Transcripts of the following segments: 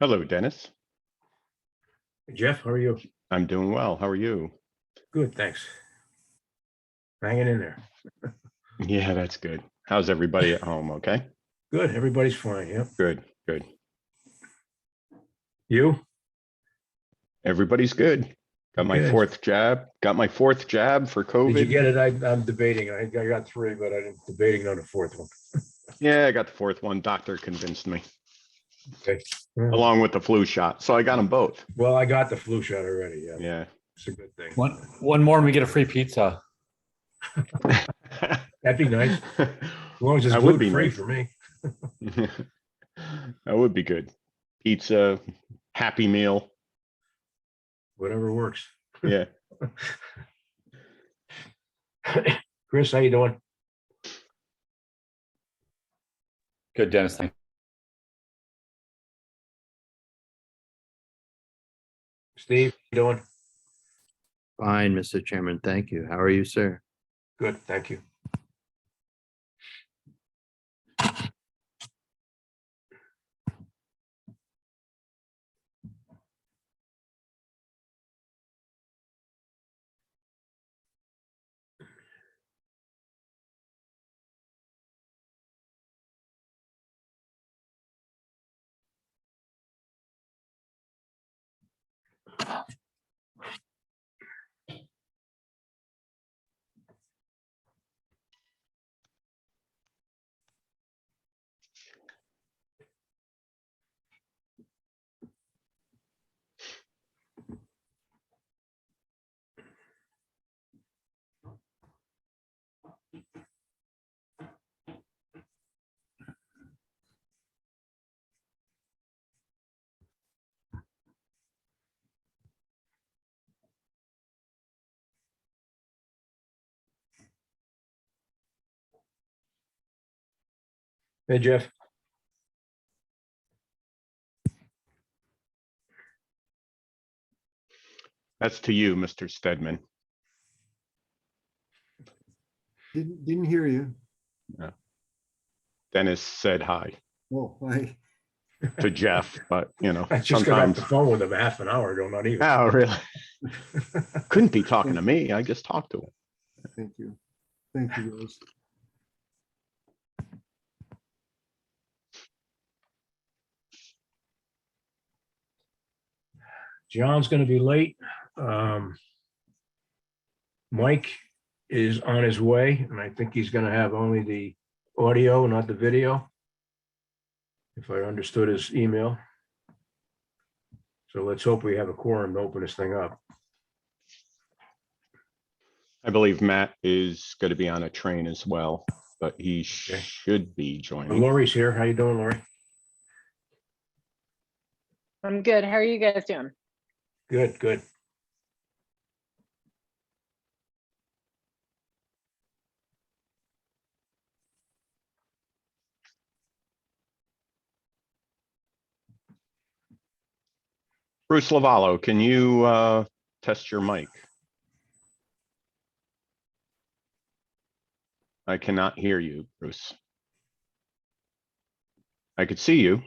Hello, Dennis. Jeff, how are you? I'm doing well. How are you? Good, thanks. Hanging in there. Yeah, that's good. How's everybody at home? Okay. Good, everybody's fine, yep. Good, good. You? Everybody's good. Got my Okay. fourth jab. Got my fourth jab for COVID. Did you get it? I'm debating. I got three, but I'm debating on the fourth one. Yeah, I got the fourth one. Doctor convinced me, Okay. along with the flu shot. So I got them both. Well, I got the flu shot already, yeah. Yeah. It's a good thing. One more and we get a free pizza. That'd be nice. As long as it's That would be gluten-free nice. for me. That would be good. Pizza, Happy Meal. Whatever works. Yeah. Chris, how you doing? Good, Dennis. Thank Steve, how you doing? Fine, Mr. Chairman. Thank you. How are you, sir? Good, thank you. Hey, Jeff. That's to you, Mr. Stedman. Didn't hear you. Dennis said hi Oh, I, to Jeff, but I just got off sometimes. the phone with him a half an hour ago, not even. Oh, really? Couldn't be talking to me. I just talked to him. thank you. Thank you, Rose. John's gonna be late. Mike is on his way, and I think he's gonna have only the audio, not the video, if I understood his email. So let's hope we have a quorum to open this thing up. I believe Matt is going to be on a train as well, but he should be joining. Lori's here. How you doing, Lori? I'm good. How are you guys doing? Good, good. Bruce Lavallo, can you test your mic? I cannot hear you, Bruce. I could see you.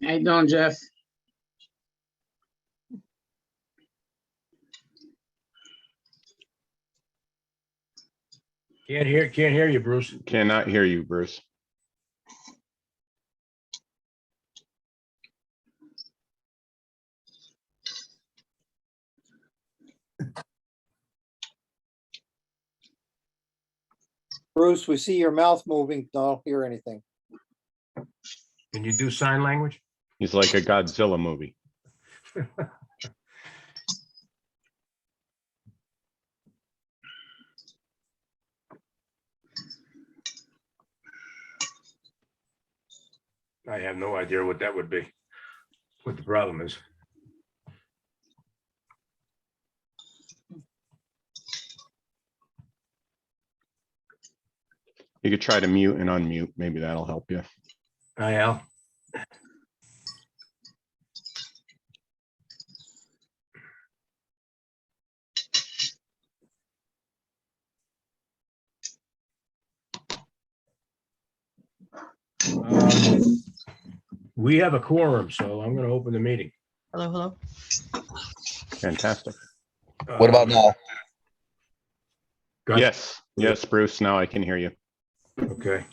How you doing, Jeff? Can't hear you, Bruce. Cannot hear you, Bruce. Bruce, we see your mouth moving. Don't hear anything. Can you do sign language? He's like a Godzilla movie. I have no idea what that would be. what the problem is. You could try to mute and unmute. Maybe that'll help you. Hi, Al. We have a quorum, so I'm going to open the meeting. Hello, hello. Fantastic. What about now? Go ahead. Yes, yes, Bruce, now I can hear you. Okay.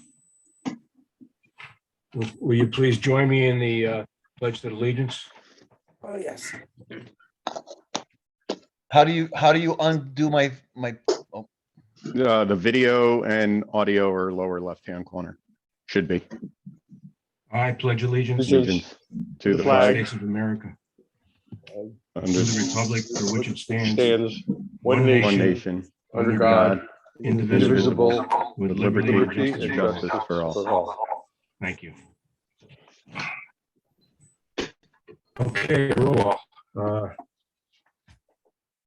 Will you please join me in the pledge to allegiance? Oh, yes. How do you undo my, The video and audio are lower left-hand corner. Should be. I pledge allegiance Allegiance to the United flag States of America, to under the republic for which it stands, Stands one one nation, nation, under God, indivisible, indivisible, with with liberty liberty and and justice. justice for all. Thank you. Okay, roll.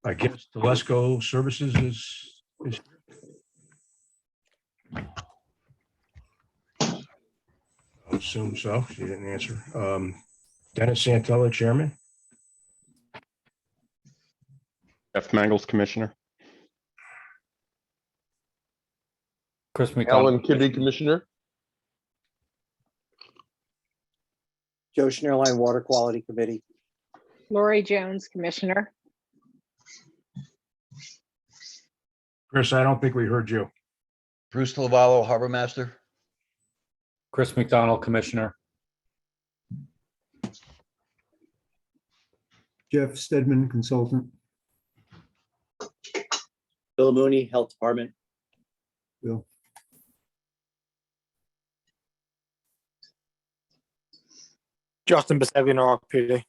I guess Telesco Services is. I assume so. She didn't answer. Dennis Santella, Chairman. Jeff Mangles, Commissioner. Chris McDonald. Alan Kibbe, Commissioner. Joe Schnellline Water Quality Committee. Lori Jones, Commissioner. Chris, I don't think we heard you. Bruce Lavallo, Harbor Master? Chris McDonald, Commissioner. Jeff Stedman, consultant. Bill Mooney, Health Department. Bill. Justin Bisagino, PD.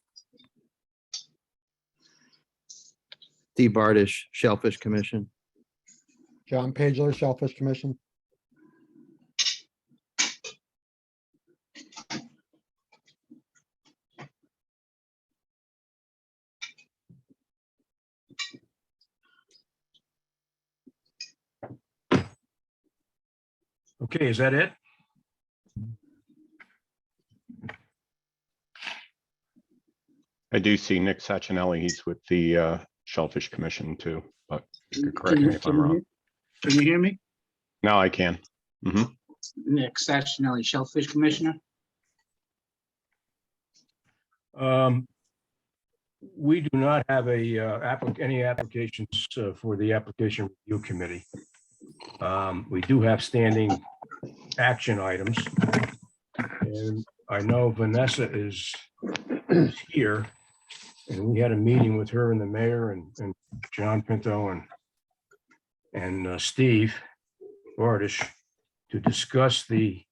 Steve Bardish, Shellfish Commission. John Pagler, Shellfish Commission. Okay, is that it? I do see Nick Sachinelli. He's with the Shellfish Commission too, but you could correct me if I'm wrong. Can you hear me? Now I can. Mhm. Nick Sachinelli, Shellfish Commissioner. We do not have any applications for the application review committee. We do have standing action items. And I know Vanessa is here, and we had a meeting with her and the mayor and John Pinto and Steve Bardish to discuss the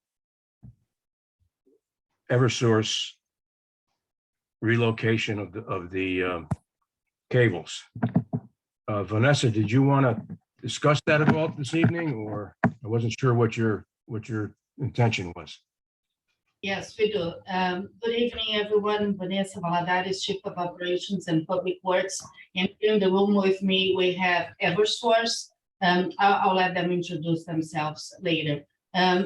Eversource relocation of the cables. Vanessa, did you want to discuss that at all this evening, or I wasn't sure what your intention was? Yes, we do. Good evening, everyone. Vanessa Valadares, Chief of Operations and Public Works. And here in the room with me, we have Eversource. I'll let them introduce themselves later.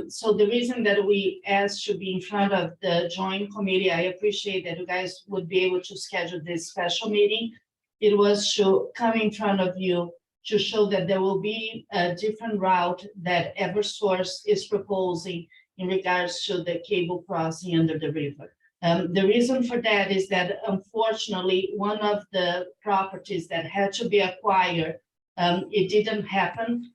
So the reason that we asked to be in front of the joint committee, I appreciate that you guys would be able to schedule this special meeting. It was to come in front of you to show that there will be a different route that Eversource is proposing in regards to the cable crossing under the river. The reason for that is that unfortunately, one of the properties that had to be acquired, it didn't happen.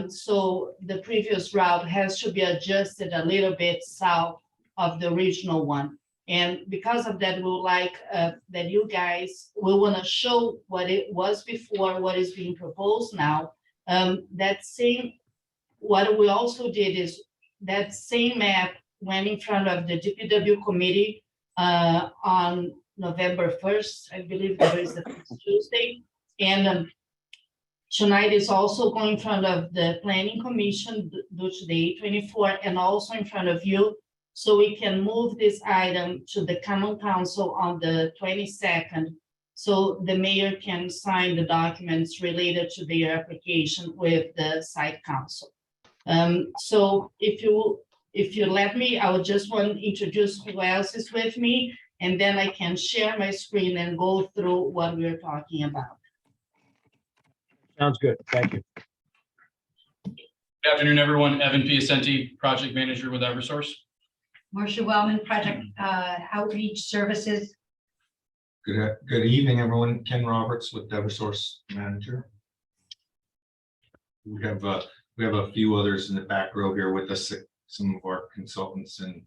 So the previous route has to be adjusted a little bit south of the original one. And because of that, we would like that you guys will want to show what it was before, what is being proposed now. What we also did is that same map went in front of the DPW committee on November 1st. I believe that is the Tuesday. And tonight is also going in front of the Planning Commission due to the 824 and also in front of you so we can move this item to the common council on the 22nd. So the mayor can sign the documents related to their application with the site council. So if you let me, I would just want to introduce who else is with me, and then I can share my screen and go through what we're talking about. Sounds good. Thank you. Good afternoon, everyone. Evan Piacenti, Project Manager with Eversource. Marcia Wellman, Project Outreach Services. Good evening, everyone. Ken Roberts with Eversource Manager. We have a few others in the back row here with us, some of our consultants and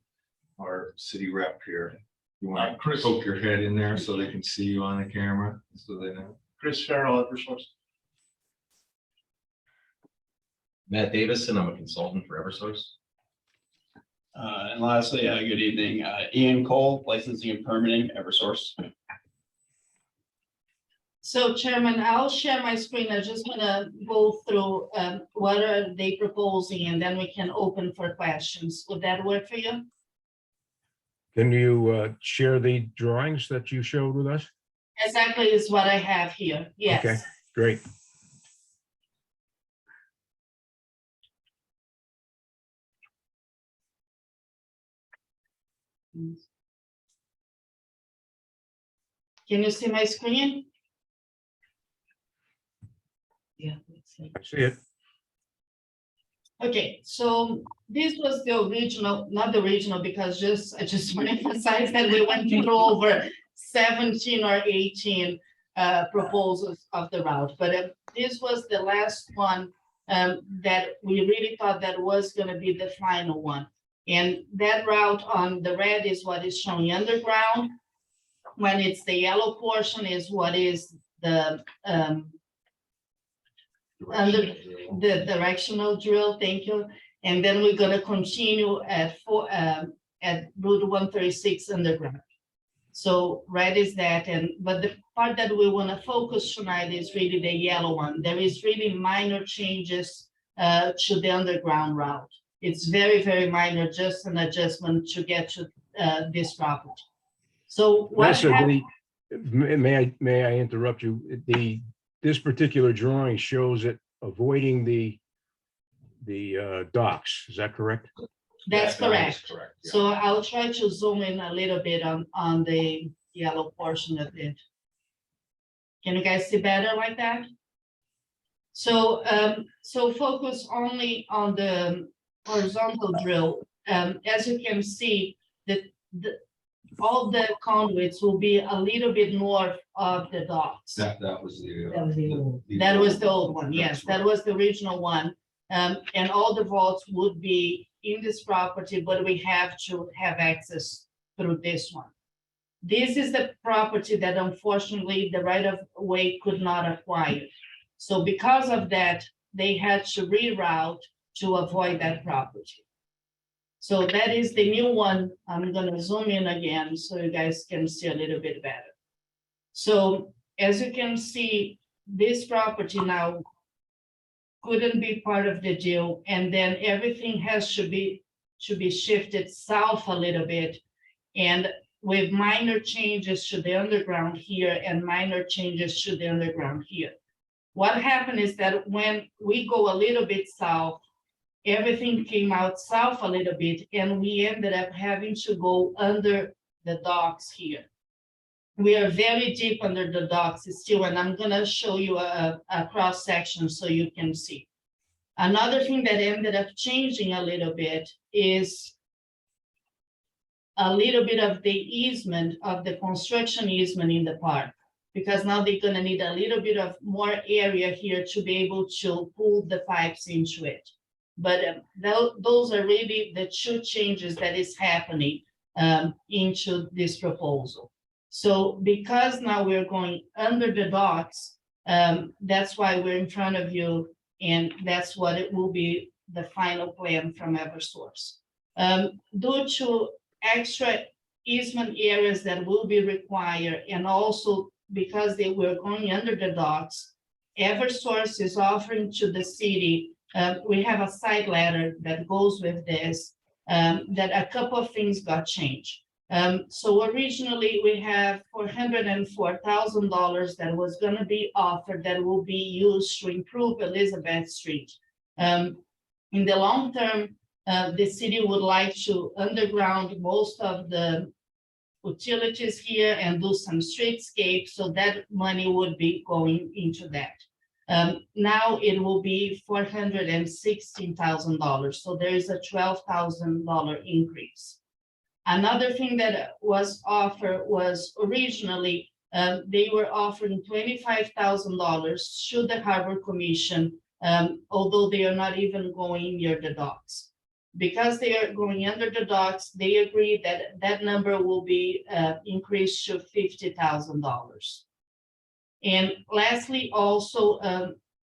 our city rep here. You want to poke your head in there so they can see you on the camera, so they know. Chris Farrell, Eversource. Matt Davison, I'm a consultant for Eversource. And lastly, good evening, Ian Cole, licensing and permitting, Eversource. So Chairman, I'll share my screen. I just want to go through what are they proposing, and then we can open for questions. Would that work for you? Can you share the drawings that you showed with us? Exactly is what I have here. Yes. Okay, great. Can you see my screen? Yeah. Let's see. I see it. Okay, so this was the original, not the original, because I just want to emphasize that we went through over 17 or 18 proposals of the route, but this was the last one that we really thought that was going to be the final one. And that route on the red is what is showing underground. When it's the yellow portion is what is the under the directional drill, thank you. And then we're gonna continue at Route 136 underground. So red is that, but the part that we wanna focus tonight is really the yellow one. There is really minor changes to the underground route. It's very, very minor, just an adjustment to get to this property. So what Vanessa, may I interrupt you? This particular drawing shows it avoiding the docks. Is that correct? That's That is correct. correct, yeah. So I'll try to zoom in a little bit on the yellow portion of it. Can you guys see better like that? So, so focus only on the horizontal drill. As you can see, all the conduits will be a little bit north of the docks. That was the. That was the old. That was the old one, yes, That's right. that was the original one. And all the vaults would be in this property, but we have to have access through this one. This is the property that unfortunately the right of way could not acquire. So because of that, they had to reroute to avoid that property. So that is the new one. I'm gonna zoom in again so you guys can see a little bit better. So as you can see, this property now couldn't be part of the deal, and then everything has to be shifted south a little bit, and with minor changes to the underground here and minor changes to the underground here. What happened is that when we go a little bit south, everything came out south a little bit, and we ended up having to go under the docks here. We are very deep under the docks still, and I'm gonna show you a cross section so you can see. Another thing that ended up changing a little bit is a little bit of the easement of the construction easement in the park, because now they're gonna need a little bit of more area here to be able to pull the pipes into it. But those are really the two changes that is happening into this proposal. So because now we're going under the docks, that's why we're in front of you, and that's what it will be the final plan from Eversource. Due to extra easement areas that will be required, and also because they were going under the docks, Eversource is offering to the city, we have a side letter that goes with this, that a couple of things got changed. So originally we have $404,000 that was going to be offered that will be used to improve Elizabeth Street. In the long term, the city would like to underground most of the utilities here and do some streetscape, so that money would be going into that. Now it will be $416,000, so there is a $12,000 increase. Another thing that was offered was originally, they were offering $25,000 should the Harbor Commission, although they are not even going near the docks. Because they are going under the docks, they agreed that that number will be increased to $50,000. And lastly, also,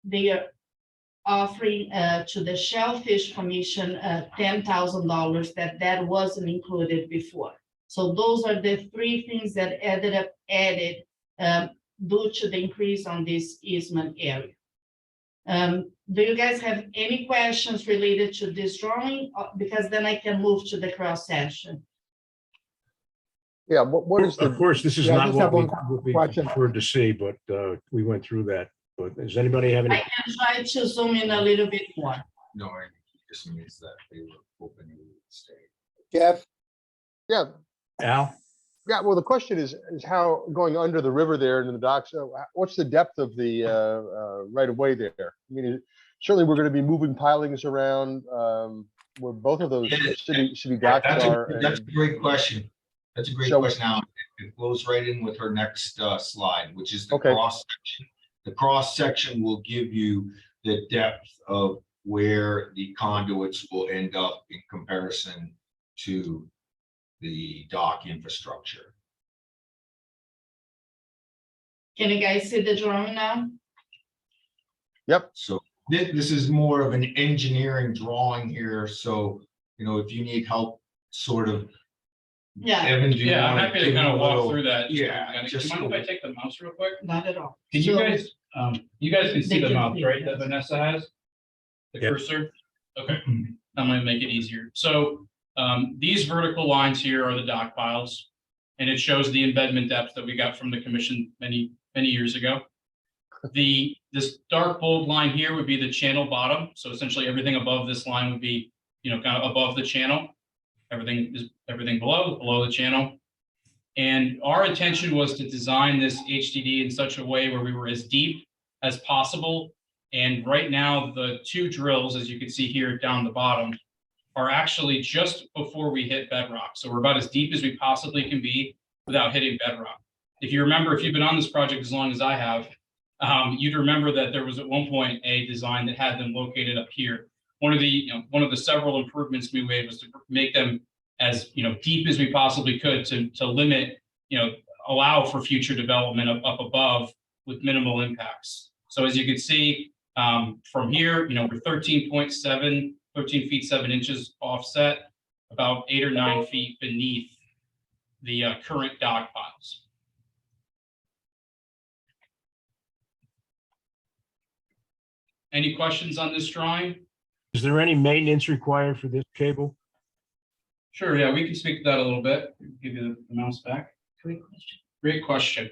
they are offering to the Shellfish Commission $10,000 that wasn't included before. So those are the three things that added due to the increase on this easement area. Do you guys have any questions related to this drawing? Because then I can move to the cross section. Yeah, what is the? Of course, this is Yeah, I not just what have we one would be question. preferred to see, but we went through that. But does anybody have any? I can try to zoom in a little bit more. No, I just means that they were hoping you would stay. Jeff, Yeah, Al? yeah, well, the question is how going under the river there and in the docks, what's the depth of the right of way there? I mean, certainly we're going to be moving pilings around where both of those Yeah, city docks That's are. a great question. That's a great So- question. Now, it flows right in with her next slide, which is the Okay. cross section. The cross section will give you the depth of where the conduits will end up in comparison to the dock infrastructure. Can you guys see the drawing now? Yep. So this is more of an engineering drawing here. So, if you need help, sort of. Yeah, Evan, do you Yeah, I'm wanna happy to give kind a of walk little- through that. Yeah, Do you just mind if I take the mouse real quick? not at all. Can you So- guys, you guys can see They the can mouse, see right, it, that yes. Vanessa has? The Yep. cursor? Okay, I'm gonna make it easier. So, these vertical lines here are the dock piles. And it shows the embedment depth that we got from the commission many, many years ago. This dark bold line here would be the channel bottom. So essentially everything above this line would be, kind of above the channel. Everything below the channel. And our intention was to design this HDD in such a way where we were as deep as possible. And right now, the two drills, as you can see here down the bottom, are actually just before we hit bedrock. So we're about as deep as we possibly can be without hitting bedrock. If you remember, if you've been on this project as long as I have, you'd remember that there was at one point a design that had them located up here. One of the several improvements we made was to make them as deep as we possibly could to limit, allow for future development up above with minimal impacts. So as you can see from here, we're 13 feet 7 inches offset, about 8 or 9 feet beneath the current dock piles. Any questions on this drawing? Is there any maintenance required for this cable? Sure, yeah, we can speak to that a little bit. Give you the mouse back. Great question. Great question.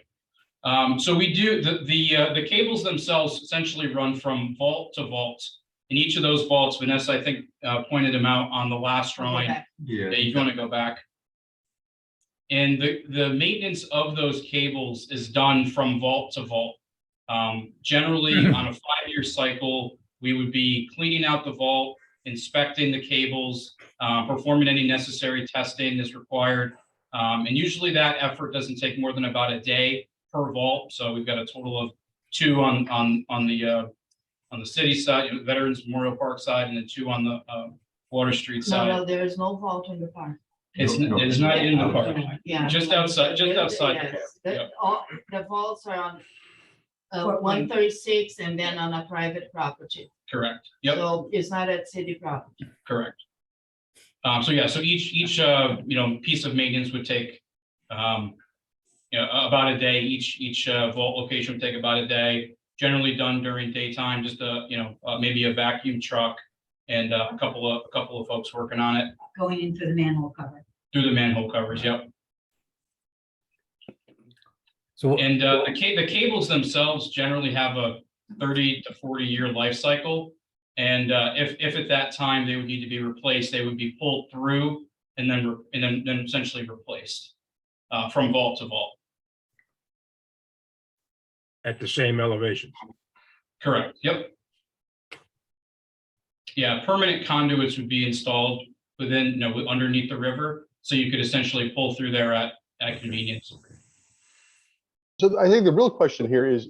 So we do, the cables themselves essentially run from vault to vault. In each of those vaults, Vanessa, I think, pointed them out on the last drawing. Yeah. Yeah, you want to go back. And the maintenance of those cables is done from vault to vault. Generally, on a 5-year cycle, we would be cleaning out the vault, inspecting the cables, performing any necessary testing as required. And usually that effort doesn't take more than about a day per vault. So we've got a total of 2 on the city side, Veterans Memorial Park side, and then 2 on the Water Street side. No, there is no vault in the park. It is not in the park. Yeah. Just outside. Yes, Yep. the vaults are on 136 and then on a private property. Correct. Yep. So it's not at city property. Correct. So each piece of maintenance would take about a day. Each vault location would take about a day. Generally done during daytime. Just maybe a vacuum truck and a couple of folks working on it Going into the manhole cover. through the manhole covers. Yep. So And the cables themselves generally have a 30 to 40-year life cycle. And if at that time they would need to be replaced, they would be pulled through and then essentially replaced from vault to vault. At the same elevation. Correct. Yep. Yeah, permanent conduits would be installed within, underneath the river, so you could essentially pull through there at convenience. So I think the real question here is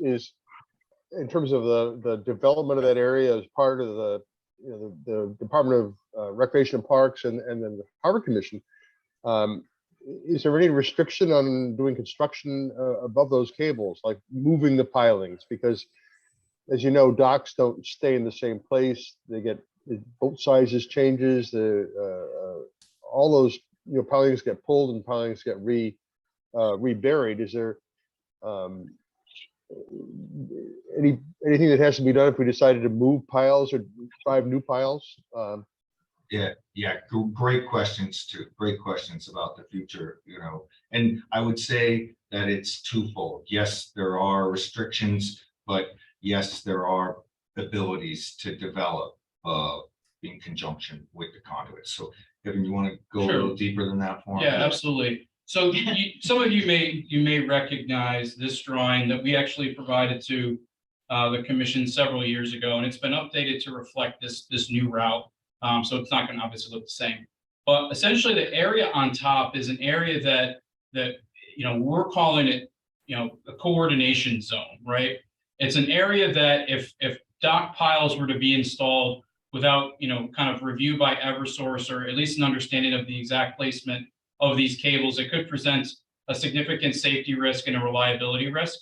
in terms of the development of that area as part of the Department of Recreation and Parks and then the Harbor Commission. Is there any restriction on doing construction above those cables, like moving the pilings? Because as you know, docks don't stay in the same place. They get boat sizes changes. All those pilings get pulled and pilings get reburied. Is there anything that has to be done if we decided to move piles or drive new piles? Yeah, great questions too. Great questions about the future, and I would say that it's twofold. Yes, there are restrictions, but yes, there are abilities to develop in conjunction with the conduits. So Kevin, you want to go a little deeper than that for me? Yeah, absolutely. So some of you may recognize this drawing that we actually provided to the commission several years ago, and it's been updated to reflect this new route. So it's not going to obviously look the same, but essentially the area on top is an area that we're calling it a coordination zone, right? It's an area that if dock piles were to be installed without kind of review by Eversource or at least an understanding of the exact placement of these cables, it could present a significant safety risk and a reliability risk.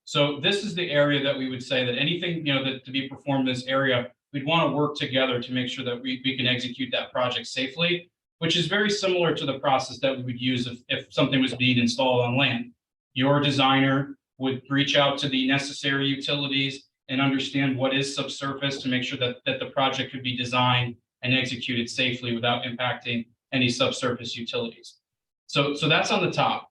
So this is the area that we would say that anything that to be performed in this area, we'd want to work together to make sure that we can execute that project safely, which is very similar to the process that we would use if something was being installed on land. Your designer would reach out to the necessary utilities and understand what is subsurface to make sure that the project could be designed and executed safely without impacting any subsurface utilities. So that's on the top.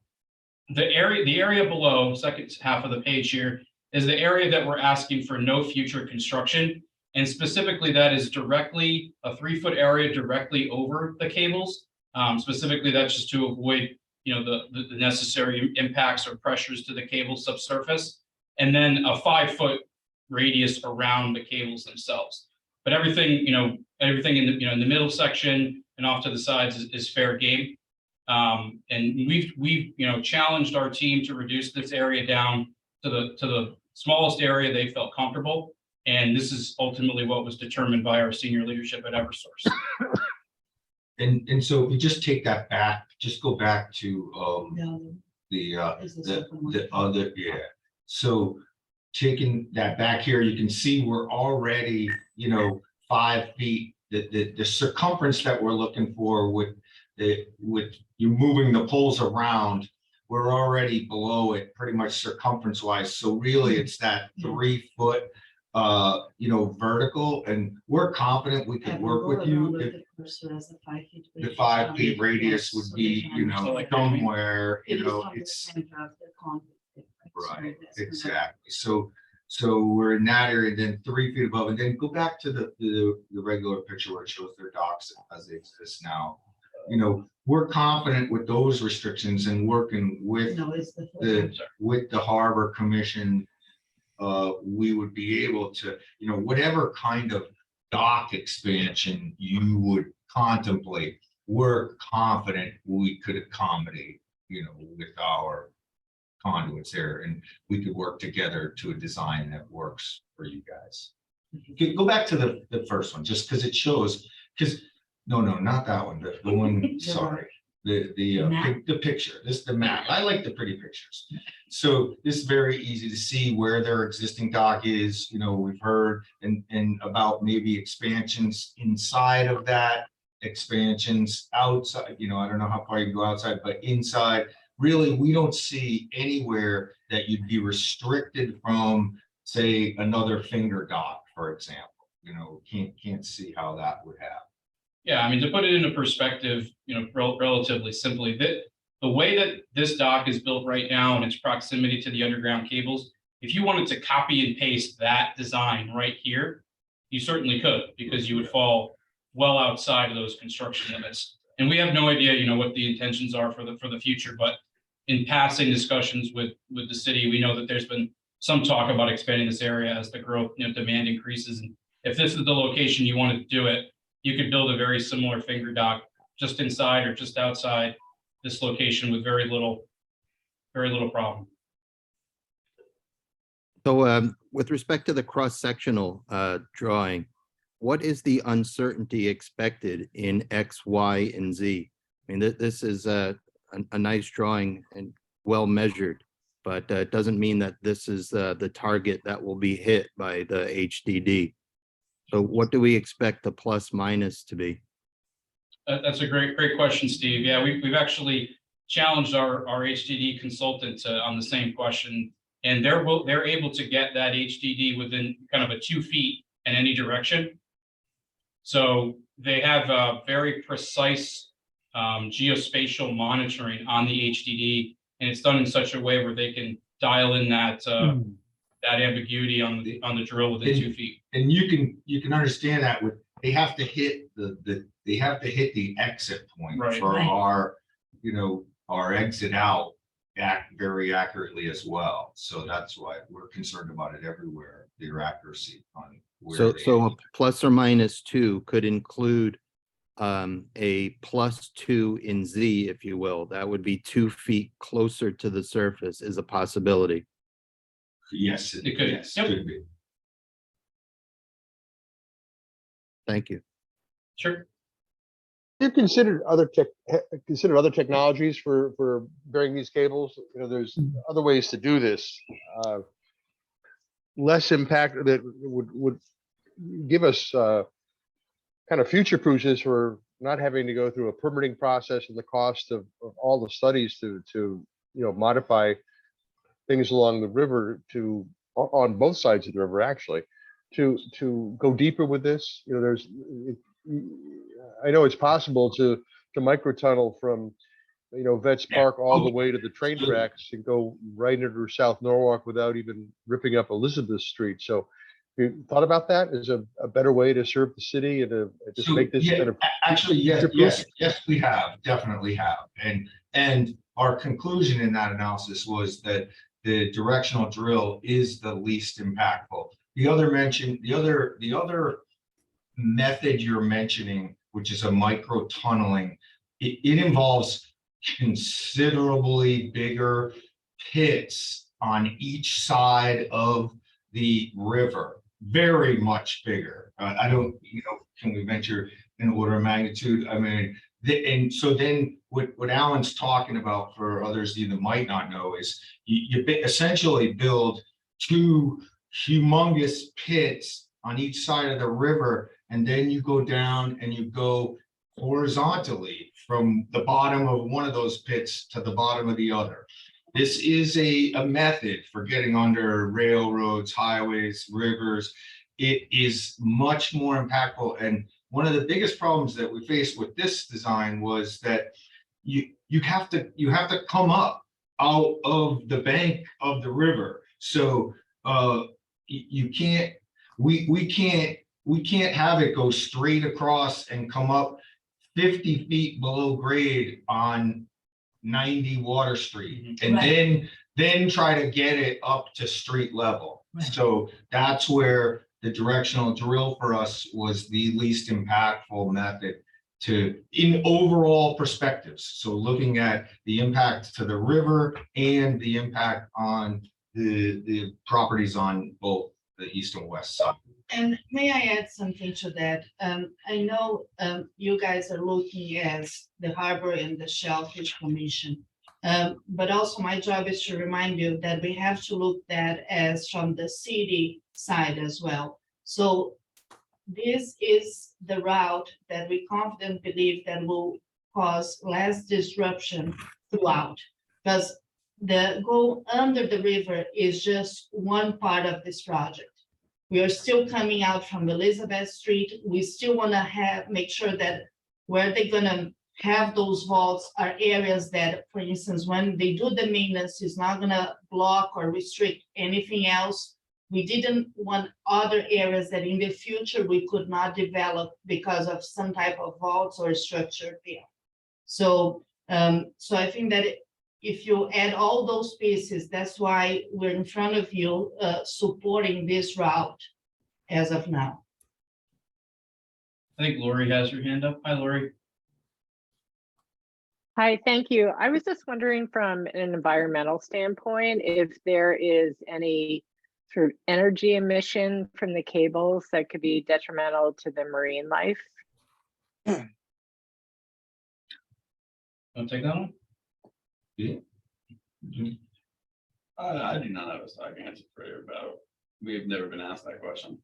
The area below, second half of the page here, is the area that we're asking for no future construction. And specifically, that is directly a 3-foot area directly over the cables. Specifically, that's just to avoid, the necessary impacts or pressures to the cable subsurface, and then a 5-foot radius around the cables themselves. But everything in the in the middle section and off to the sides is fair game. And we've challenged our team to reduce this area down to the smallest area they felt comfortable. And this is ultimately what was determined by our senior leadership at Eversource. And so if you just take that back, just go back to the other, yeah. So taking that back here, you can see we're already 5 feet. The circumference that we're looking for with you moving the poles around, we're already below it pretty much circumference wise. So really it's that 3-foot vertical, and we're confident we could work with you. The 5 feet radius would be, somewhere, it's right, exactly. So we're in that area, then 3 feet above, and then go back to the regular picture where it shows their docks as they exist now. We're confident with those restrictions and working with the Harbor Commission. We would be able to, whatever kind of dock expansion you would contemplate, we're confident we could accommodate, with our conduits there, and we could work together to a design that works for you guys. Go back to the first one, just because it shows, no, not that one, the one, sorry. The picture, the map. I like the pretty pictures. So this is very easy to see where their existing dock is. We've heard and about maybe expansions inside of that, expansions outside. I don't know how far you can go outside, but inside, really, we don't see anywhere that you'd be restricted from, say, another finger dock, for example. can't see how that would happen. Yeah, I mean, to put it into perspective, relatively simply, that the way that this dock is built right now and its proximity to the underground cables, if you wanted to copy and paste that design right here, you certainly could, because you would fall well outside of those construction limits. And we have no idea, what the intentions are for the future, but in passing discussions with the city, we know that there's been some talk about expanding this area as the growth, demand increases. And if this is the location you wanted to do it, you could build a very similar finger dock just inside or just outside this location with very little problem. So with respect to the cross-sectional drawing, what is the uncertainty expected in X, Y, and Z? I mean, this is a nice drawing and well measured, but it doesn't mean that this is the target that will be hit by the HDD. So what do we expect the plus minus to be? That's a great question, Steve. Yeah, we've actually challenged our HDD consultant on the same question, and they're able to get that HDD within kind of a 2 feet in any direction. So they have a very precise geospatial monitoring on the HDD, and it's done in such a way where they can dial in that ambiguity on the drill within 2 feet. And you can understand that they have to hit the exit point Right. for our exit out very accurately as well. So that's why we're concerned about it everywhere, their accuracy on where So a plus or minus 2 could include a +2 in Z, if you will. That would be 2 feet closer to the surface is a possibility. Yes, It could. yes, Yep. could be. Thank you. Sure. You've considered other technologies for burying these cables. There's other ways to do this. Less impact that would give us kind of future proofs for not having to go through a permitting process and the cost of all the studies to modify things along the river on both sides of the river, actually, to go deeper with this. I know it's possible to microtunnel from Vets Park all the way to the train tracks and go right into South Norwalk without even ripping up Elizabeth Street. So you thought about that as a better way to serve the city and to just make this kind of actually yes, we have, definitely have. And our conclusion in that analysis was that the directional drill is the least impactful. The other method you're mentioning, which is a micro tunneling, it involves considerably bigger pits on each side of the river, very much bigger. I don't, can we venture an order of magnitude? I mean, and so then what Alan's talking about, for others that might not know, is you essentially build 2 humongous pits on each side of the river, and then you go down and you go horizontally from the bottom of one of those pits to the bottom of the other. This is a method for getting under railroads, highways, rivers. It is much more impactful. And one of the biggest problems that we faced with this design was that you have to come up out of the bank of the river. So we can't have it go straight across and come up 50 feet below grade on 90 Water Street, and then try to get it up to street level. So that's where the directional drill for us was the least impactful method in overall perspectives. So looking at the impact to the river and the impact on the properties on both the east and west side. And may I add something to that? I know you guys are looking as the Harbor and the Shellfish Commission, but also my job is to remind you that we have to look at as from the city side as well. So this is the route that we confidently believe that will cause less disruption throughout, because the go under the river is just one part of this project. We are still coming out from Elizabeth Street. We still want to make sure that where they're gonna have those vaults are areas that, for instance, when they do the maintenance, is not gonna block or restrict anything else. We didn't want other areas that in the future we could not develop because of some type of vaults or structure there. So, so I think that if you add all those pieces, that's why we're in front of you, supporting this route as of now. I think Lori has her hand up. Hi, Lori. Hi, thank you. I was just wondering from an environmental standpoint, if there is any sort of energy emission from the cables that could be detrimental to the marine life. Want to take that one? I do not have a stock answer for you about, we've never been asked that question.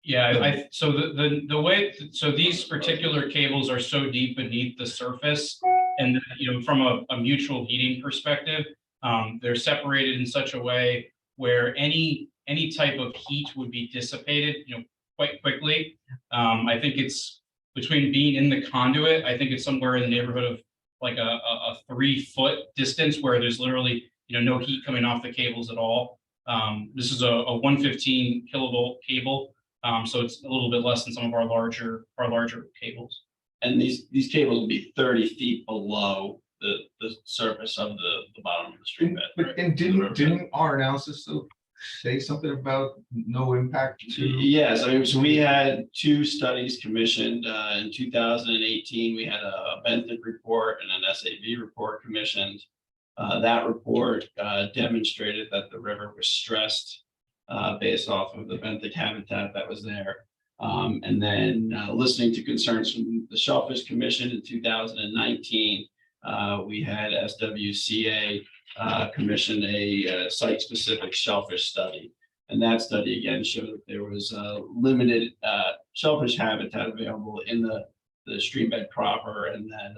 Yeah, so the way, so these particular cables are so deep beneath the surface, and you know, from a mutual heating perspective, they're separated in such a way where any type of heat would be dissipated, you know, quite quickly. I think it's between being in the conduit, I think it's somewhere in the neighborhood of like a 3-foot distance where there's literally, you know, no heat coming off the cables at all. This is a 115 kilovolt cable. So it's a little bit less than some of our larger cables. And these cables will be 30 feet below the surface of the bottom of the stream bed. But and didn't our analysis though say something about no impact to? Yes, I mean, so we had 2 studies commissioned in 2018. We had a benthic report and an SAB report commissioned. That report demonstrated that the river was stressed based off of the benthic habitat that was there. And then listening to concerns from the Shellfish Commission in 2019, we had SWCA commission a site-specific shellfish study. And that study again showed that there was limited shellfish habitat available in the stream bed proper, and that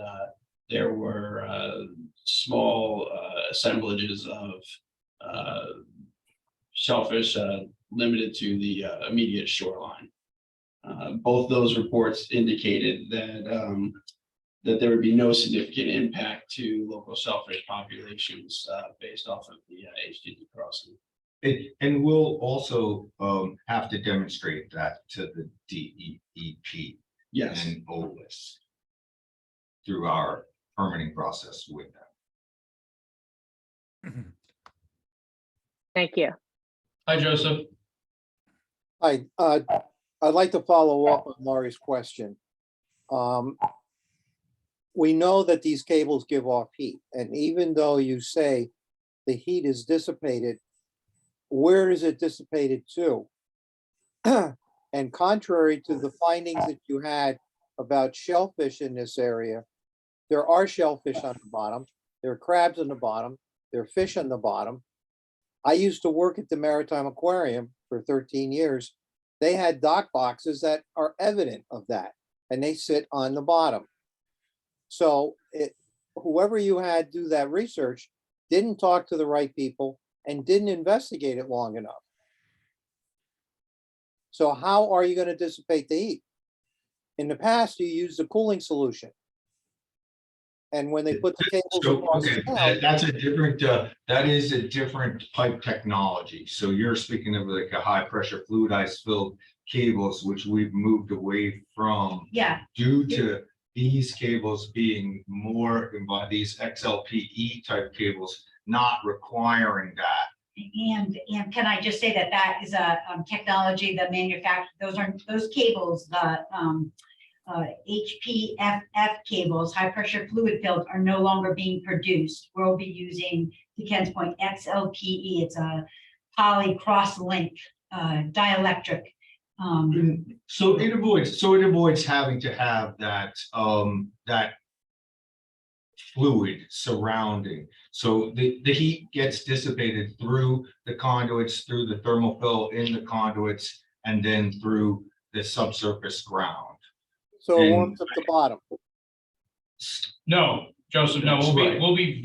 there were small assemblages of shellfish limited to the immediate shoreline. Both those reports indicated that that there would be no significant impact to local shellfish populations based off of the HDD crossing. And we'll also have to demonstrate that to the DEP. Yes. And OLIS through our permitting process with them. Thank you. Hi, Joseph. Hi, I'd like to follow up on Laurie's question. We know that these cables give off heat, and even though you say the heat is dissipated, where is it dissipated to? And contrary to the findings that you had about shellfish in this area, there are shellfish on the bottom, there are crabs on the bottom, there are fish on the bottom. I used to work at the Maritime Aquarium for 13 years. They had dock boxes that are evident of that, and they sit on the bottom. So whoever you had do that research didn't talk to the right people and didn't investigate it long enough. So how are you going to dissipate the heat? In the past, you used a cooling solution. And when they put the cables So, across okay, the town, that's a different, that is a different pipe technology. So you're speaking of like a high pressure fluidized filled cables, which we've moved away from. Yeah. Due to these cables being more, these XLPE type cables, not requiring that. And can I just say that that is a technology that those cables, the HPFF cables, high pressure fluid filled, are no longer being produced. We'll be using, to Ken's point, XLPE. It's a poly cross link dielectric. So it avoids having to have that that fluid surrounding. So the heat gets dissipated through the conduits, through the thermofill in the conduits, and then through the subsurface ground. so it warms up the bottom. No, Joseph, no, That's right. we'll be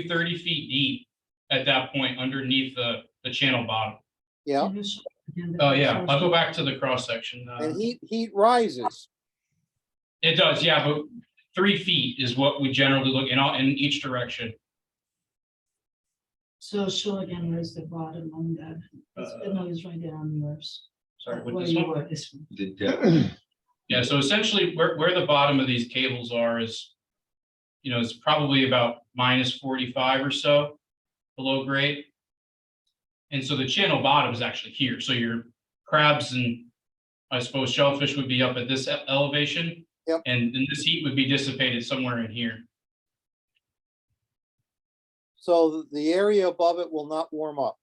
30 feet deep at that point underneath the channel bottom. Yeah. Oh, yeah, I'll go back to the cross section. And heat rises. It does, yeah, but 3 feet is what we generally look in each direction. So show again, where's the bottom on that? No, it's right there on yours. Sorry, with Where this you one? were, this one. The depth. Yeah, so essentially where the bottom of these cables are is, it's probably about -45 or so below grade. And so the channel bottom is actually here. So your crabs and I suppose shellfish would be up at this elevation. Yep. And then this heat would be dissipated somewhere in here. So the area above it will not warm up.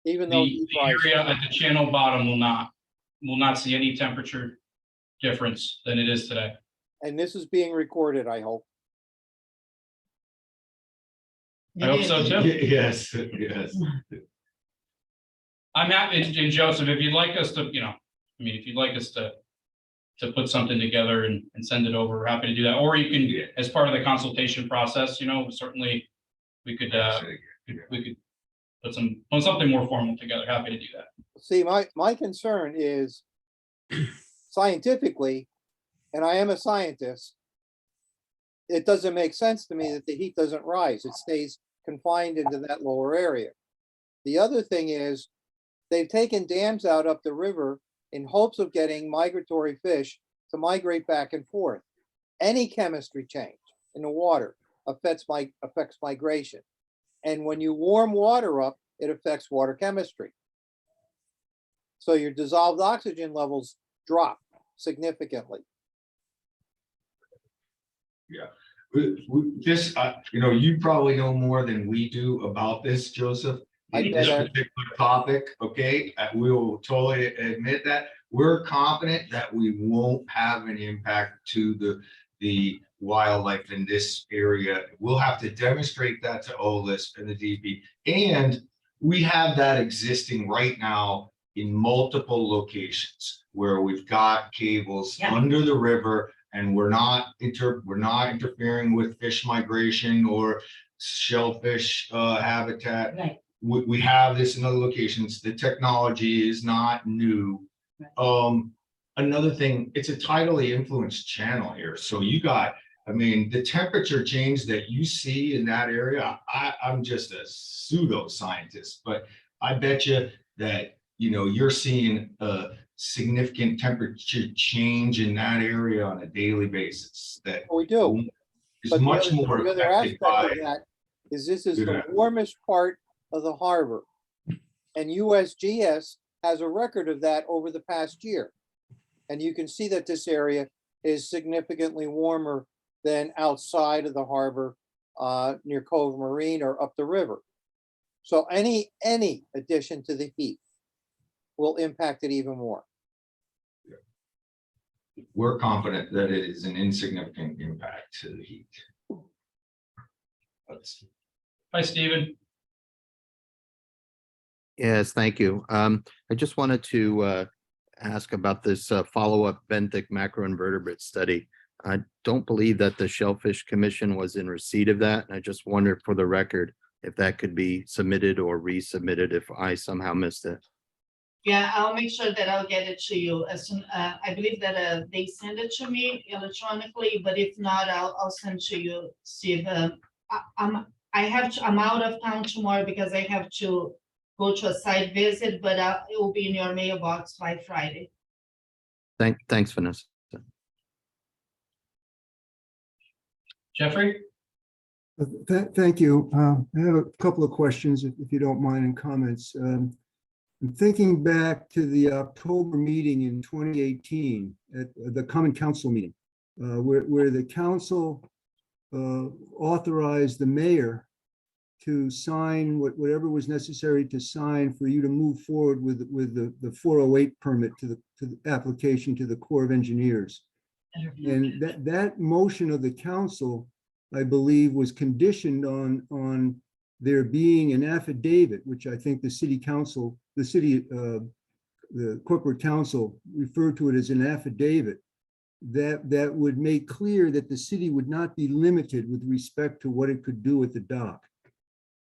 Even though The heat area rises. at the channel bottom will not see any temperature difference than it is today. And this is being recorded, I hope. I hope so too. Yes, yes. I'm happy, and Joseph, if you'd like us to, if you'd like us to put something together and send it over, we're happy to do that. Or you can, as part of the consultation process, certainly we could put something more formal together. Happy to do that. See, my concern is scientifically, and I am a scientist, it doesn't make sense to me that the heat doesn't rise. It stays confined into that lower area. The other thing is they've taken dams out up the river in hopes of getting migratory fish to migrate back and forth. Any chemistry change in the water affects migration. And when you warm water up, it affects water chemistry. So your dissolved oxygen levels drop significantly. Yeah. This, you probably know more than we do about this, Joseph. In this particular topic, okay, we will totally admit that. We're confident that we won't have an impact to the wildlife in this area. We'll have to demonstrate that to OLIS and the DP. And we have that existing right now in multiple locations where we've got cables under the river, and we're not interfering with fish migration or shellfish habitat. Right. We have this in other locations. The technology is not new. Another thing, it's a tidally influenced channel here. So you got, the temperature change that you see in that area, I'm just a pseudo scientist, but I bet you that, you're seeing a significant temperature change in that area on a daily basis that We do. is But much the more other affected aspect by. of that is this is Yeah. the warmest part of the harbor. And USGS has a record of that over the past year. And you can see that this area is significantly warmer than outside of the harbor near Cove Marine or up the river. So any addition to the heat will impact it even more. We're confident that it is an insignificant impact to the heat. Hi, Stephen. Yes, thank you. I just wanted to ask about this follow-up benthic macroinvertebrate study. I don't believe that the Shellfish Commission was in receipt of that. And I just wondered for the record if that could be submitted or resubmitted if I somehow missed it. Yeah, I'll make sure that I'll get it to you as soon. I believe that they send it to me electronically, but if not, I'll send to you. See if I'm out of town tomorrow because I have to go to a site visit, but it will be in your mailbox by Friday. Thanks, Vanessa. Jeffrey? Thank you. I have a couple of questions, if you don't mind, and comments. I'm thinking back to the October meeting in 2018 at the Common Council meeting, where the council authorized the mayor to sign whatever was necessary to sign for you to move forward with the 408 permit to the application to the Corps of Engineers. And that motion of the council, I believe, was conditioned on there being an affidavit, which I think the city council, the corporate council referred to it as an affidavit, that would make clear that the city would not be limited with respect to what it could do at the dock.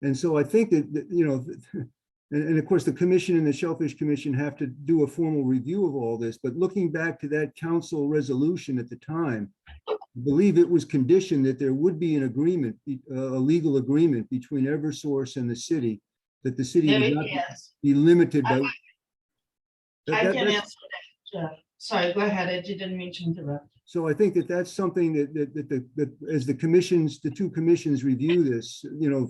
And so I think that and of course, the commission and the Shellfish Commission have to do a formal review of all this, but looking back to that council resolution at the time, I believe it was conditioned that there would be an agreement, a legal agreement between Eversource and the city, that the city would not Yes, be limited by. I that- can that's- answer that, Jeff. Sorry, go ahead. I didn't mean to interrupt. So I think that that's something that as the commissions, the two commissions review this,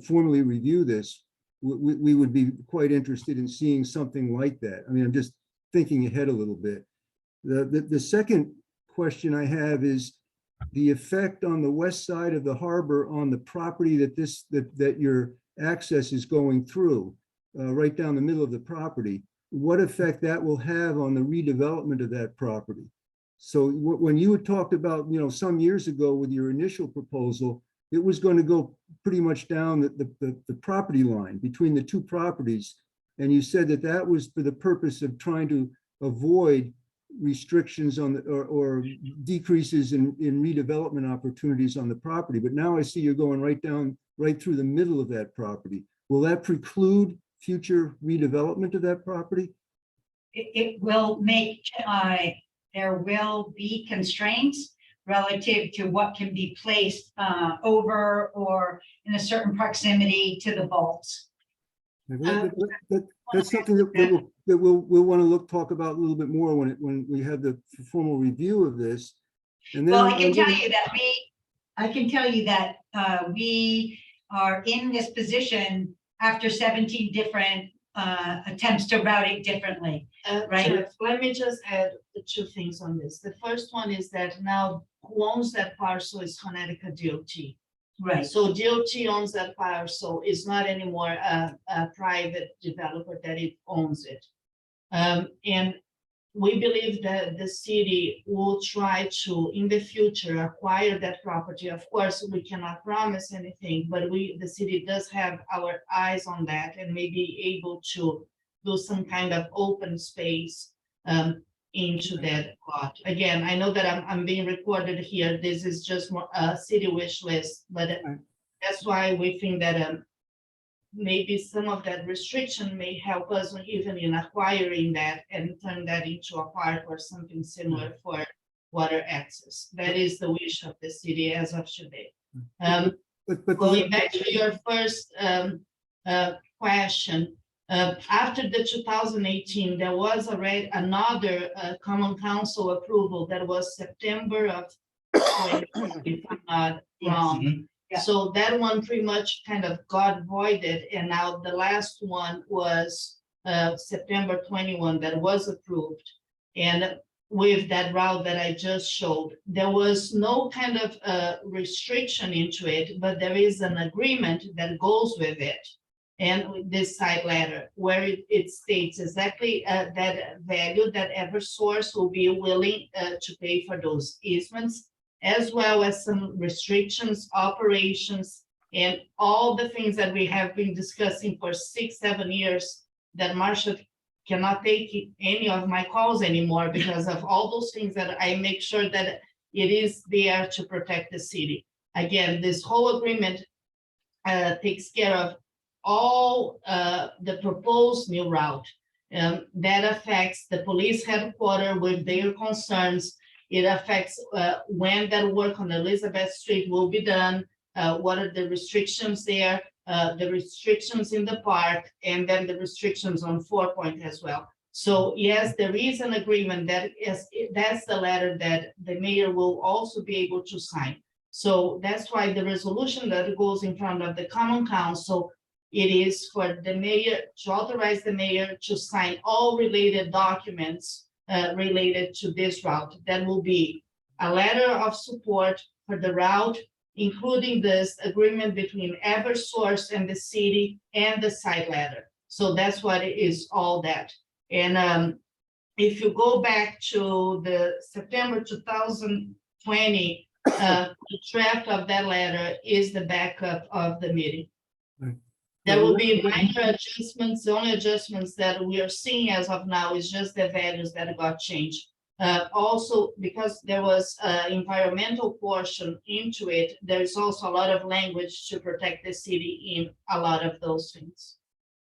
formally review this, we would be quite interested in seeing something like that. I mean, I'm just thinking ahead a little bit. The second question I have is the effect on the west side of the harbor on the property that your access is going through, right down the middle of the property. What effect that will have on the redevelopment of that property? So when you had talked about, some years ago with your initial proposal, it was going to go pretty much down the property line between the two properties. And you said that was for the purpose of trying to avoid restrictions on or decreases in redevelopment opportunities on the property. But now I see you're going right through the middle of that property. Will that preclude future redevelopment of that property? It will make, there will be constraints relative to what can be placed over or in a certain proximity to the vaults. That's something that we'll want to talk about a little bit more when we have the formal review of this. And then Well, I can tell you that we are in this position after 17 different attempts to route it differently. Right. Jeff, let me just add the two things on this. The first one is that now who owns that parcel is Connecticut DOT. Right. So DOT owns that parcel. It's not anymore a private developer that it owns it. And we believe that the city will try to, in the future, acquire that property. Of course, we cannot promise anything, but the city does have our eyes on that and may be able to do some kind of open space into that lot. Again, I know that I'm being recorded here. This is just more a city wish list, but that's why we think that maybe some of that restriction may help us even in acquiring that and turn that into a park or something similar for water access. That is the wish of the city as of today. Going back to your first question, after the 2018, there was already another common council approval that was September of 2020, if I'm not wrong. Yeah. So that one pretty much kind of got voided, and now the last one was September 21 that was approved. And with that route that I just showed, there was no kind of restriction into it, but there is an agreement that goes with it. And this side letter where it states exactly that value that Eversource will be willing to pay for those easements, as well as some restrictions, operations, and all the things that we have been discussing for 6-7 years that Marcia cannot take any of my calls anymore because of all those things that I make sure that it is there to protect the city. Again, this whole agreement takes care of all the proposed new route that affects the police headquarters with their concerns. It affects when that work on Elizabeth Street will be done, what are the restrictions there, the restrictions in the park, and then the restrictions on 4 Point as well. So yes, there is an agreement that's the letter that the mayor will also be able to sign. So that's why the resolution that goes in front of the Common Council, it is for the mayor to authorize the mayor to sign all related documents related to this route. That will be a letter of support for the route, including this agreement between Eversource and the city and the site letter. So that's what it is, all that. And if you go back to the September 2020, the draft of that letter is the backup of the meeting. Right. There will be minor adjustments. The only adjustments that we are seeing as of now is just the values that got changed. Also, because there was an environmental portion into it, there is also a lot of language to protect the city in a lot of those things.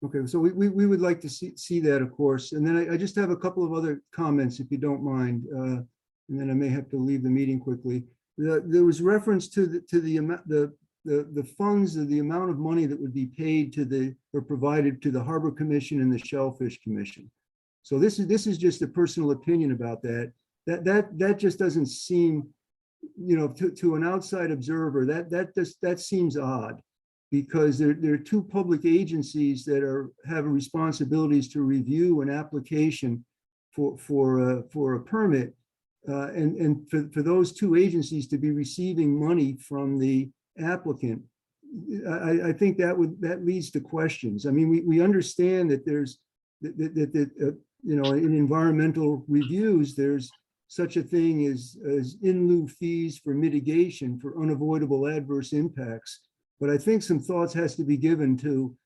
Okay, so we would like to see that, of course. And then I just have a couple of other comments, if you don't mind. And then I may have to leave the meeting quickly. There was reference to the amount, the funds, of the amount of money that would be paid to or provided to the Harbor Commission and the Shellfish Commission. So this is just a personal opinion about that. That just doesn't seem, to an outside observer, that seems odd, because there are two public agencies that have responsibilities to review an application for a permit, and for those two agencies to be receiving money from the applicant. I think that leads to questions. I mean, we understand that there's in environmental reviews, there's such a thing as in lieu fees for mitigation for unavoidable adverse impacts. But I think some thoughts has to be given to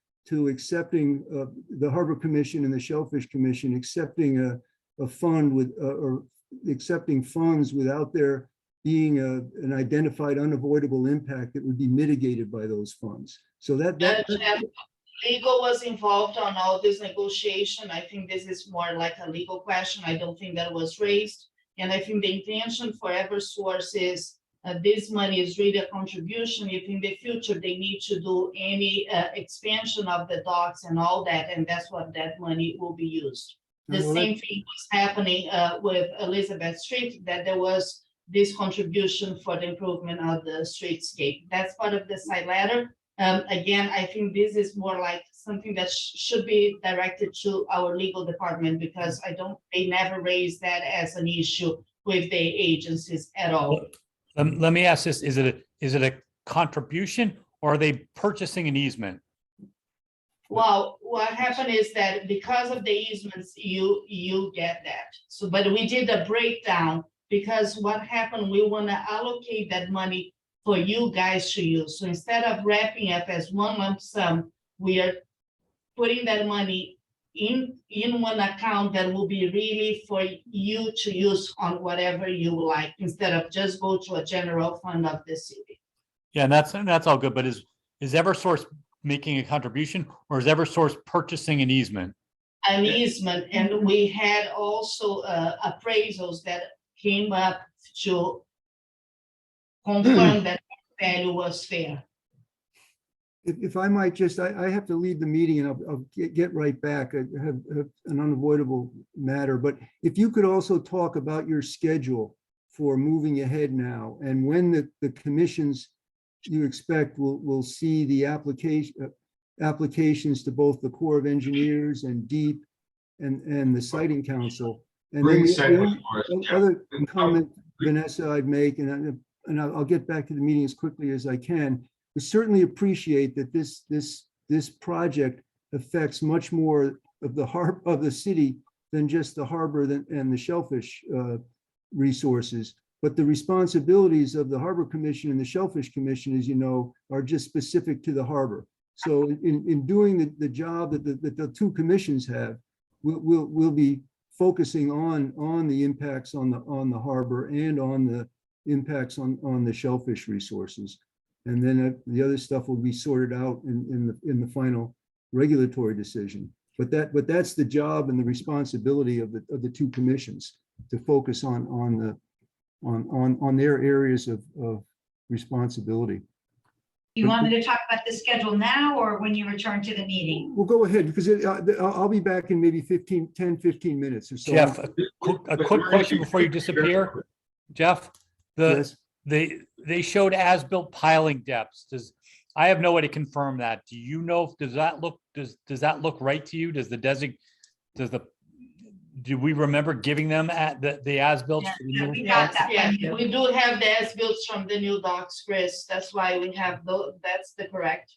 accepting the Harbor Commission and the Shellfish Commission accepting a fund with or accepting funds without there being an identified unavoidable impact that would be mitigated by those funds. So that legal was involved on all this negotiation. I think this is more like a legal question. I don't think that was raised. And I think the intention for Eversource is this money is really a contribution. If in the future they need to do any expansion of the docks and all that, and that's what that money will be used. The same thing was happening with Elizabeth Street, that there was this contribution for the improvement of the streetscape. That's part of the side letter. Again, I think this is more like something that should be directed to our legal department, because they never raised that as an issue with the agencies at all. Let me ask this, is it a contribution, or are they purchasing an easement? Well, what happened is that because of the easements, you get that. So, but we did a breakdown, because what happened, we want to allocate that money for you guys to use. So instead of wrapping up as one lump sum, we are putting that money in one account that will be really for you to use on whatever you like, instead of just go to a general fund of the city. Yeah, and that's all good, but is Eversource making a contribution, or is Eversource purchasing an easement? An easement, and we had also appraisals that came up to confirm that value was fair. If I might just, I have to leave the meeting and I'll get right back. I have an unavoidable matter, but if you could also talk about your schedule for moving ahead now, and when the commissions you expect will see the applications to both the Corps of Engineers and DEEP and the Siting Council. And then the other comment, Vanessa, I'd make, and I'll get back to the meeting as quickly as I can. We certainly appreciate that this project affects much more of the city than just the harbor and the shellfish resources. But the responsibilities of the Harbor Commission and the Shellfish Commission, as you know, are just specific to the harbor. So in doing the job that the two commissions have, we'll be focusing on the impacts on the harbor and on the impacts on the shellfish resources. And then the other stuff will be sorted out in the final regulatory decision. But that's the job and the responsibility of the two commissions, to focus on their areas of responsibility. You want me to talk about the schedule now, or when you return to the meeting? Well, go ahead, because I'll be back in maybe 10, 15 minutes or so. Jeff, a quick question before you disappear. Jeff, Yes. they showed as-built piling depths. I have no way to confirm that. Do you know, does that look right to you? Do we remember giving them the as-built? Yeah, we got that. Yeah, we do have the as-built from the new docks, Chris. That's why we have that's the correct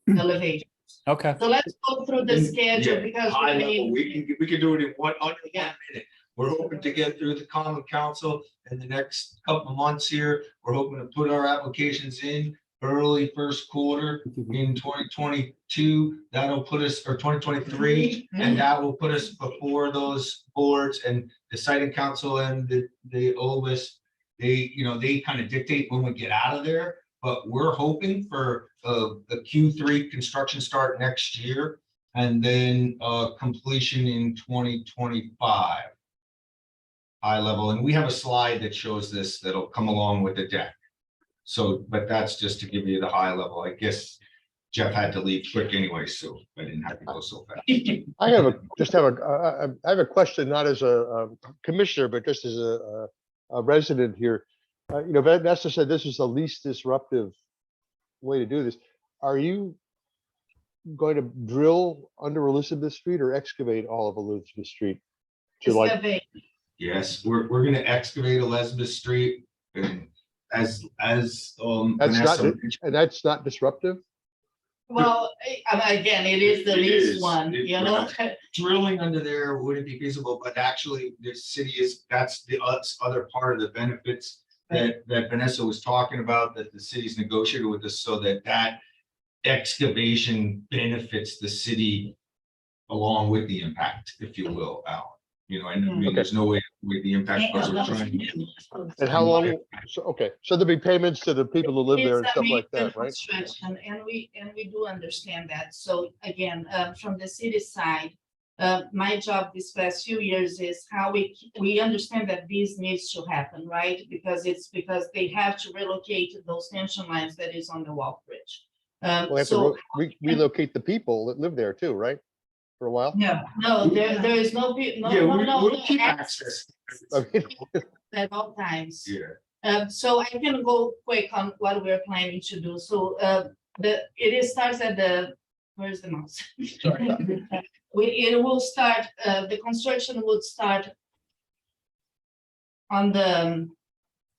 elevation. Okay. So let's go through the schedule, because High level, we can do it in under 1 minute. We're hoping to get through the Common Council in the next couple of months here. We're hoping to put our applications in early first quarter in 2022. That'll put us, or 2023, and that will put us before those boards and the Siting Council and the OLIS. They kind of dictate when we get out of there, but we're hoping for a Q3 construction start next year. And then completion in 2025. High level, and we have a slide that shows this that'll come along with the deck. So, but that's just to give you the high level. I guess Jeff had to leave quick anyway, so I didn't have to go so fast. I have a question, not as a commissioner, but just as a resident here. You know, Vanessa said this is the least disruptive way to do this. Are you going to drill under Elizabeth Street or excavate all of Elizabeth Street? To like, Excavate. Yes, we're gonna excavate Elizabeth Street and as that's Vanessa not, and that's not disruptive? Well, again, it is the It least is. one, It- you know? drilling under there wouldn't be feasible, but actually the city is, that's the other part of the benefits that Vanessa was talking about, that the city's negotiated with us so that that excavation benefits the city along with the impact, if you will, Al. You know, and I mean, there's no way with the impact. because we're trying. And how long, so, okay, so there'll be payments to the people who live there and It's a stuff like major that, right? construction, and we do understand that. So again, from the city side, my job this past few years is how we understand that this needs to happen, right? Because they have to relocate those tension lines that is on the Walk Bridge. We'll have So to relocate the people that live there too, right? For a while? no, there is no, We'll keep access. I mean, at all times. Yeah. So I can go quick on what we're planning to do. So it starts at the, where's the mouse? Sorry. It will start, the construction would start on the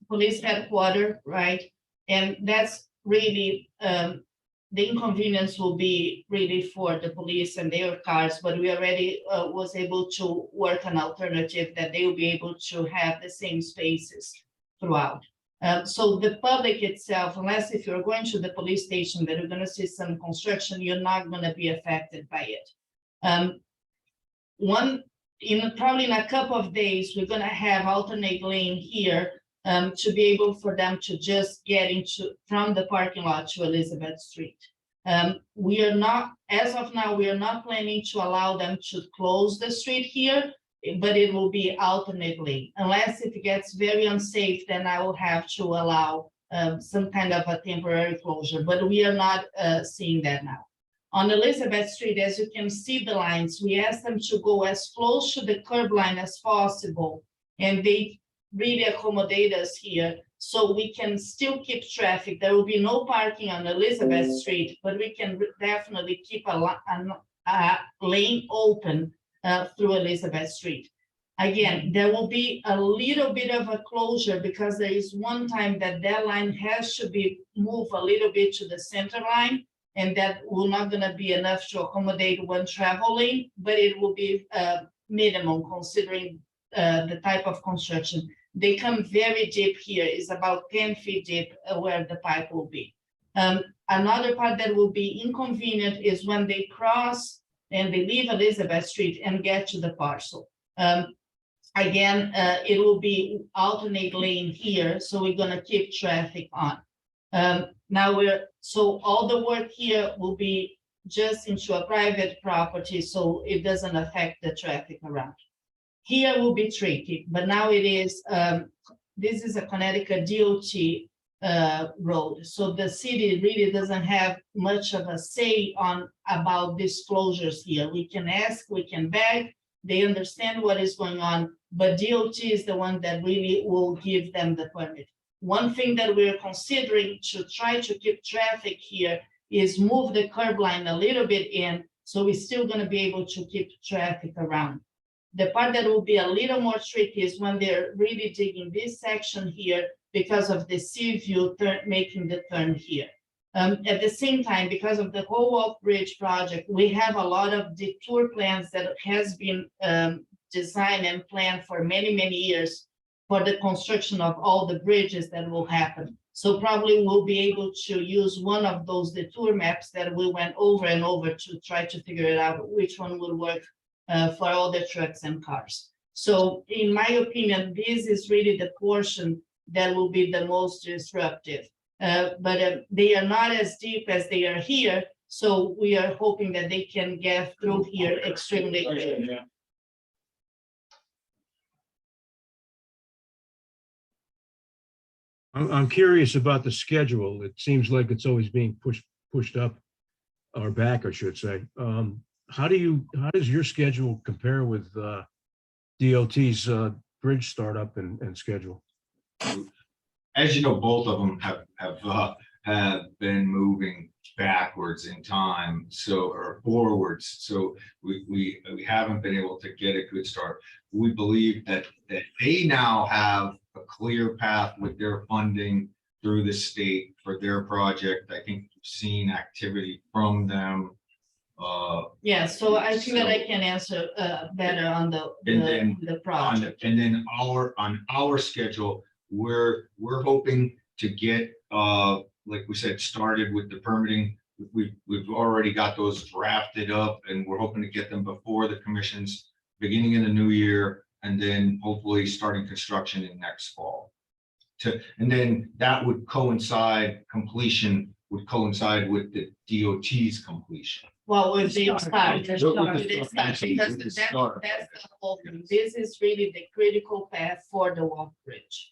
police headquarters, right? And that's really, the inconvenience will be really for the police and their cars, but we already was able to work an alternative that they will be able to have the same spaces throughout. So the public itself, unless if you're going to the police station that you're gonna see some construction, you're not gonna be affected by it. Probably in a couple of days, we're gonna have alternate lane here to be able for them to just get from the parking lot to Elizabeth Street. We are not, as of now, we are not planning to allow them to close the street here, but it will be alternately. Unless if it gets very unsafe, then I will have to allow some kind of a temporary closure, but we are not seeing that now. On Elizabeth Street, as you can see the lines, we asked them to go as close to the curb line as possible, and they really accommodate us here, so we can still keep traffic. There will be no parking on Elizabeth Street, but we can definitely keep a lane open through Elizabeth Street. Again, there will be a little bit of a closure because there is one time that line has to be moved a little bit to the center line, and that will not gonna be enough to accommodate one travel lane, but it will be minimum considering the type of construction. They come very deep here, is about 10 feet deep where the pipe will be. Another part that will be inconvenient is when they cross and they leave Elizabeth Street and get to the parcel. Again, it will be alternate lane here, so we're gonna keep traffic on. Now so all the work here will be just into a private property, so it doesn't affect the traffic around. Here will be tricky, but now it is, this is a Connecticut DOT road. So the city really doesn't have much of a say about disclosures here. We can ask, we can beg, they understand what is going on, but DOT is the one that really will give them the permit. One thing that we're considering to try to keep traffic here is move the curb line a little bit in, so we're still gonna be able to keep traffic around. The part that will be a little more tricky is when they're really digging this section here because of the sea view making the turn here. At the same time, because of the whole Walk Bridge project, we have a lot of detour plans that has been designed and planned for many, many years for the construction of all the bridges that will happen. So probably we'll be able to use one of those detour maps that we went over and over to try to figure it out which one will work for all the trucks and cars. So in my opinion, this is really the portion that will be the most disruptive. But they are not as deep as they are here. So we are hoping that they can get through here extremely quick. I'm curious about the schedule. It seems like it's always being pushed up or back, I should say. How does your schedule compare with DOT's bridge startup and schedule? As you know, both of them have been moving backwards in time, or forwards. So we haven't been able to get a good start. We believe that they now have a clear path with their funding through the state for their project. I think we've seen activity from them. Yeah, so I think that I can answer better on the project. And then on our schedule, we're hoping to get, like we said, started with the permitting. We've already got those drafted up, and we're hoping to get them before the commission's beginning of the new year, and then hopefully starting construction in next fall. And then that would completion would coincide with the DOT's completion. Well, if they start, With the because start. that's the whole thing. This is really the critical path for the walk bridge.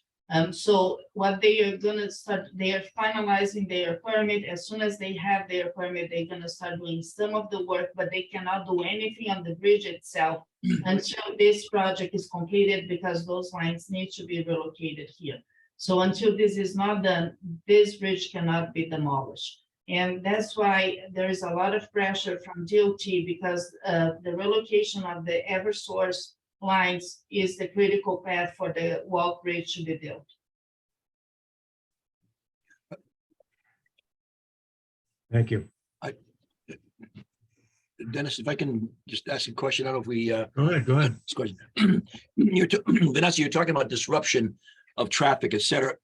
So what they are gonna start, they are finalizing their permit. As soon as they have their permit, they're gonna start doing some of the work, but they cannot do anything on the bridge itself until this project is completed, because those lines need to be relocated here. So until this is not done, this bridge cannot be demolished. And that's why there is a lot of pressure from DOT, because the relocation of the Eversource lines is the critical path for the walk bridge to be built. Thank you. Dennis, if I can just ask a question, I don't know if we. Go ahead. This question. Vanessa, you're talking about disruption of traffic, et cetera.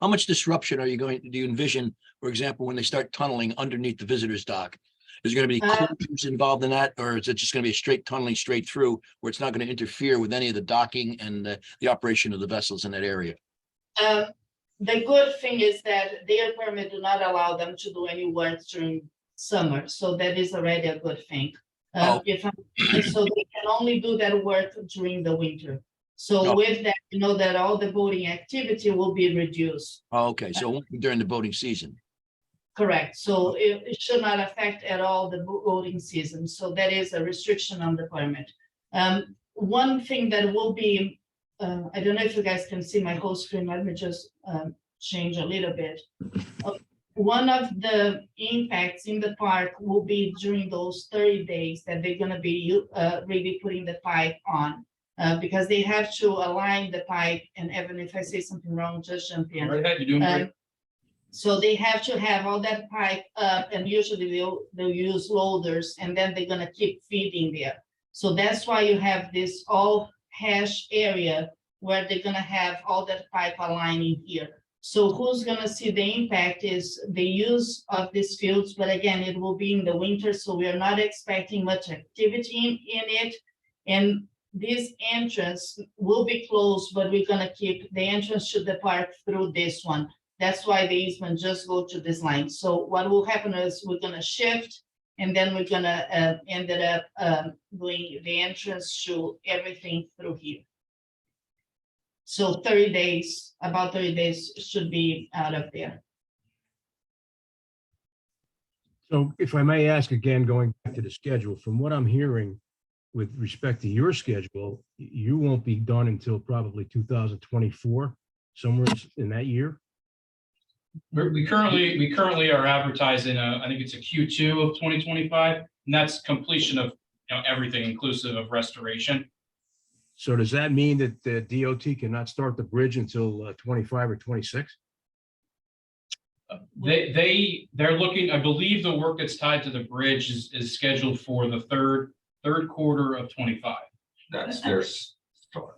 How much disruption do you envision, for example, when they start tunneling underneath the visitor's dock? Is there going to be closures involved in that, or is it just going to be a straight tunneling straight through, where it's not going to interfere with any of the docking and the operation of the vessels in that area? The good thing is that their permit do not allow them to do any work during summer, so that is already a good thing. So they can only do that work during the winter. So with that, you know that all the boating activity will be reduced. Oh, okay, so it won't be during the boating season. Correct. So it should not affect at all the boating season. So that is a restriction on the permit. One thing that will be, I don't know if you guys can see my whole screen. Let me just change a little bit. One of the impacts in the park will be during those 30 days that they're going to be really putting the pipe on. Because they have to align the pipe, and even if I say something wrong, just jump in. Right ahead, you're doing great. So they have to have all that pipe up, and usually they'll use loaders, and then they're gonna keep feeding there. So that's why you have this all hash area where they're gonna have all that pipe aligning here. So who's gonna see the impact is the use of these fields, but again, it will be in the winter, so we are not expecting much activity in it. And this entrance will be closed, but we're gonna keep the entrance to the park through this one. That's why the easement just go to this line. So what will happen is we're gonna shift, and then we're gonna end up doing the entrance to everything through here. So 30 days, about 30 days should be out of there. So if I may ask again, going back to the schedule, from what I'm hearing, with respect to your schedule, you won't be done until probably 2024, somewhere in that year? We currently are advertising, I think it's a Q2 of 2025, and that's completion of, everything inclusive of restoration. So does that mean that the DOT cannot start the bridge until 25 or 26? They're looking, I believe the work that's tied to the bridge is scheduled for the third quarter of 25. That's their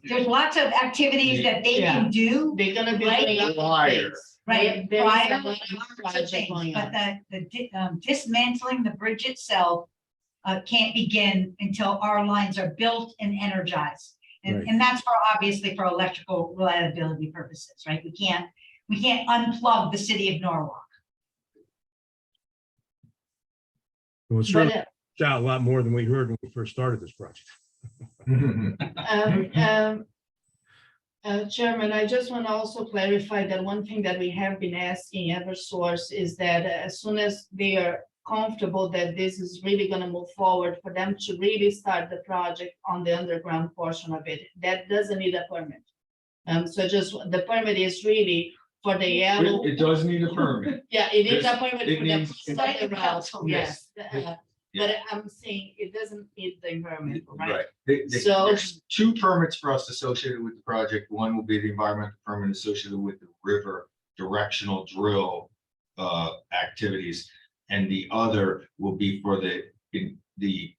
There's lots of activities that they can do. They're gonna be Right. doing prior. Right, There is prior a lot of to project things, going but on. the dismantling the bridge itself can't begin until our lines are built and energized. Right. And that's obviously for electrical reliability purposes, right? We can't unplug the city of Norwalk. Well, it's But, certainly out a lot more than we heard when we first started this project. Chairman, I just want to also clarify that one thing that we have been asking Eversource is that as soon as they are comfortable that this is really going to move forward, for them to really start the project on the underground portion of it, that doesn't need a permit. So just, the permit is really for the yellow. It does need a permit. Yeah, it needs a This- permit it for the needs- first of the route, Yes. yes. But I'm saying it doesn't need the environmental, right? Right. So- There's two permits for us associated with the project. One will be the environmental permit associated with the river directional drill activities. And the other will be for the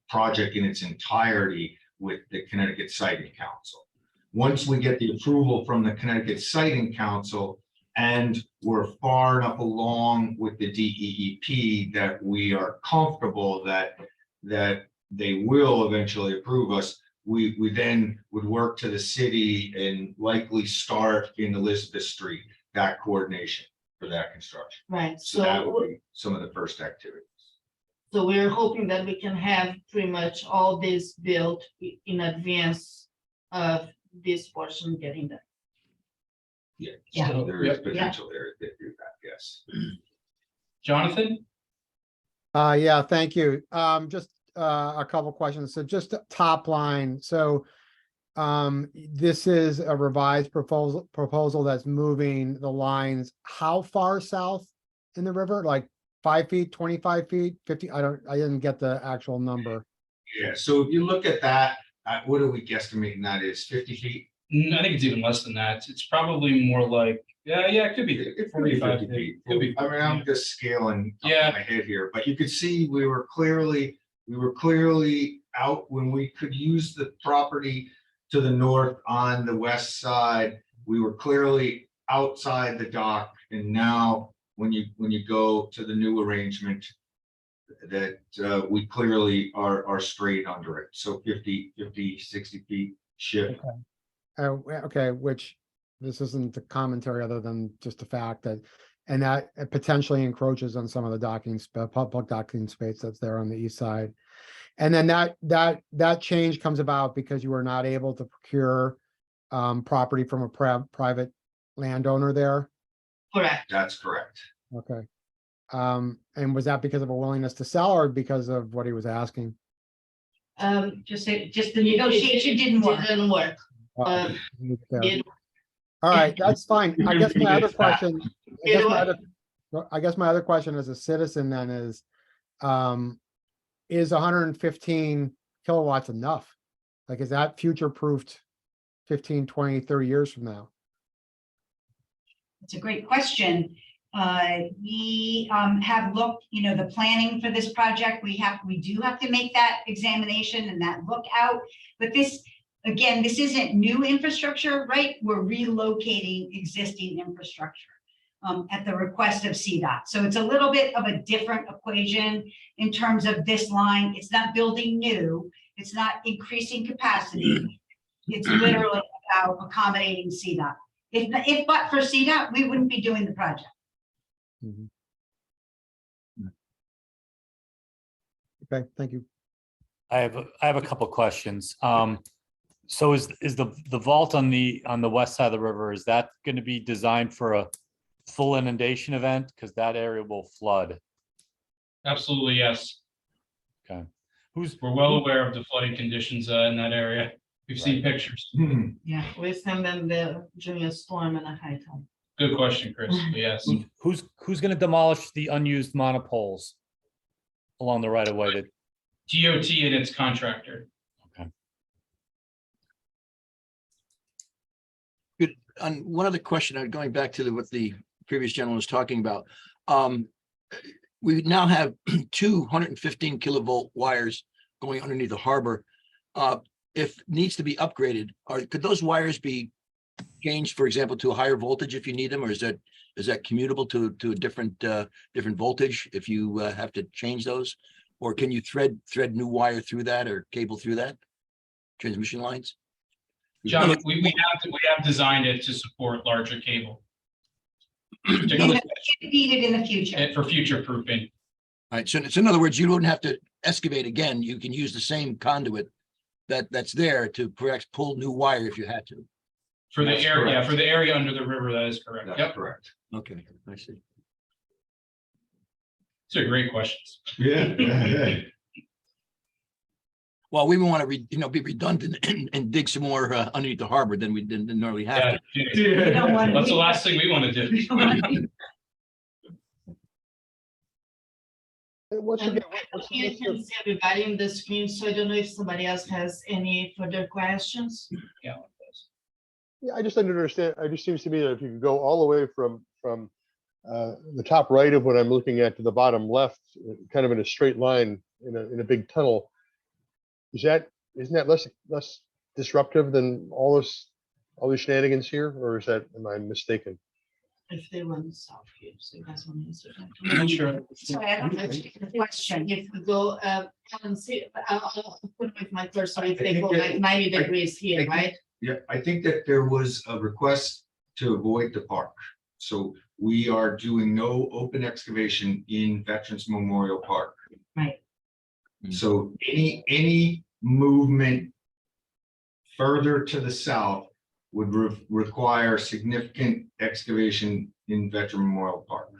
project in its entirety with the Connecticut Siting Council. Once we get the approval from the Connecticut Siting Council, and we're far enough along with the DEEP that we are comfortable that they will eventually approve us, we then would work to the city and likely start in Elizabeth Street, that coordination for that construction. Right, So that so, would be some of the first activities. so we're hoping that we can have pretty much all this built in advance of this portion getting done. Yeah. Yeah. So there is Yep. potential there to do that, yes. Jonathan? Yeah, thank you. Just a couple questions. So just top line, so this is a revised proposal that's moving the lines how far south in the river? Like 5 feet, 25 feet, 50? I didn't get the actual number. Yeah, so if you look at that, what are we guesstimating that is, 50 feet? I think it's even less than that. It's probably more like, yeah, it could be It could be 45 50 feet. Could be. I mean, I'm just scaling up Yeah. my head here, but you could see we were clearly out when we could use the property to the north on the west side. We were clearly outside the dock, and now when you go to the new arrangement, that we clearly are straight under it. So 50, 60 feet shift. Okay, which this isn't the commentary other than just the fact that, and that it potentially encroaches on some of the public docking space that's there on the east side. And then that change comes about because you were not able to procure property from a private landowner there. Correct. That's correct. Okay. And was that because of a willingness to sell or because of what he was asking? Just the negotiation didn't work. Didn't work. Okay. It- All right, that's fine. I guess my other It's back. question, I guess my other question as a citizen then is 115 kilowatts enough? Like, is that future-proofed 15, 20, 30 years from now? It's a great question. We have looked, the planning for this project, we do have to make that examination and that look out. But this, again, this isn't new infrastructure, right? We're relocating existing infrastructure at the request of CDOT. So it's a little bit of a different equation in terms of this line. It's not building new. It's not increasing capacity. It's literally about accommodating CDOT. If but for CDOT, we wouldn't be doing the project. Mhm. Okay, thank you. I have a couple questions. So is the vault on the west side of the river, is that going to be designed for a full inundation event? Because that area will flood. Absolutely, yes. Okay. We're well aware of the flooding conditions in that area. We've seen pictures. Yeah, we send them during a storm and a high tide. Good question, Chris. Yes. Who's going to demolish the unused monopoles along the right of way? DOT and its contractor. Good. On one other question, going back to what the previous gentleman was talking about. We now have 215 kilovolt wires going underneath the harbor. If needs to be upgraded, could those wires be changed, for example, to a higher voltage if you need them, or is that commutable to a different voltage if you have to change those? Or can you thread new wire through that or cable through that transmission lines? John, we have designed it to support larger cable. If needed in the future. For future proofing. All right, so in other words, you wouldn't have to excavate again. You can use the same conduit that's there to perhaps pull new wire if you had to. For the That's area, correct. for the area under the river, that is correct. That's Yep, correct. Okay, I see. these are great questions. Yeah. Well, we want to, be redundant and dig some more underneath the harbor than we didn't normally have Yeah, to. don't want to that's the be- last thing we want to do. Once And again, I what's the can't list of- see everybody in the screen, so I don't know if somebody else has any further questions. Yeah. Yeah, I just didn't understand. It just seems to me that if you could go all the way from the top right of what I'm looking at to the bottom left, kind of in a straight line in a big tunnel, isn't that less disruptive than all these shenanigans here, or am I mistaken? If they run south here, so you guys want to answer that? I'm not sure. Sorry, I don't have a question. If you go, Alan, see, I'll put with my cursor, if I they think go that- like 90 I- degrees here, think- right? Yeah, I think that there was a request to avoid the park. So we are doing no open excavation in Veterans Memorial Park. Right. So any movement further to the south would require significant excavation in Veteran Memorial Park.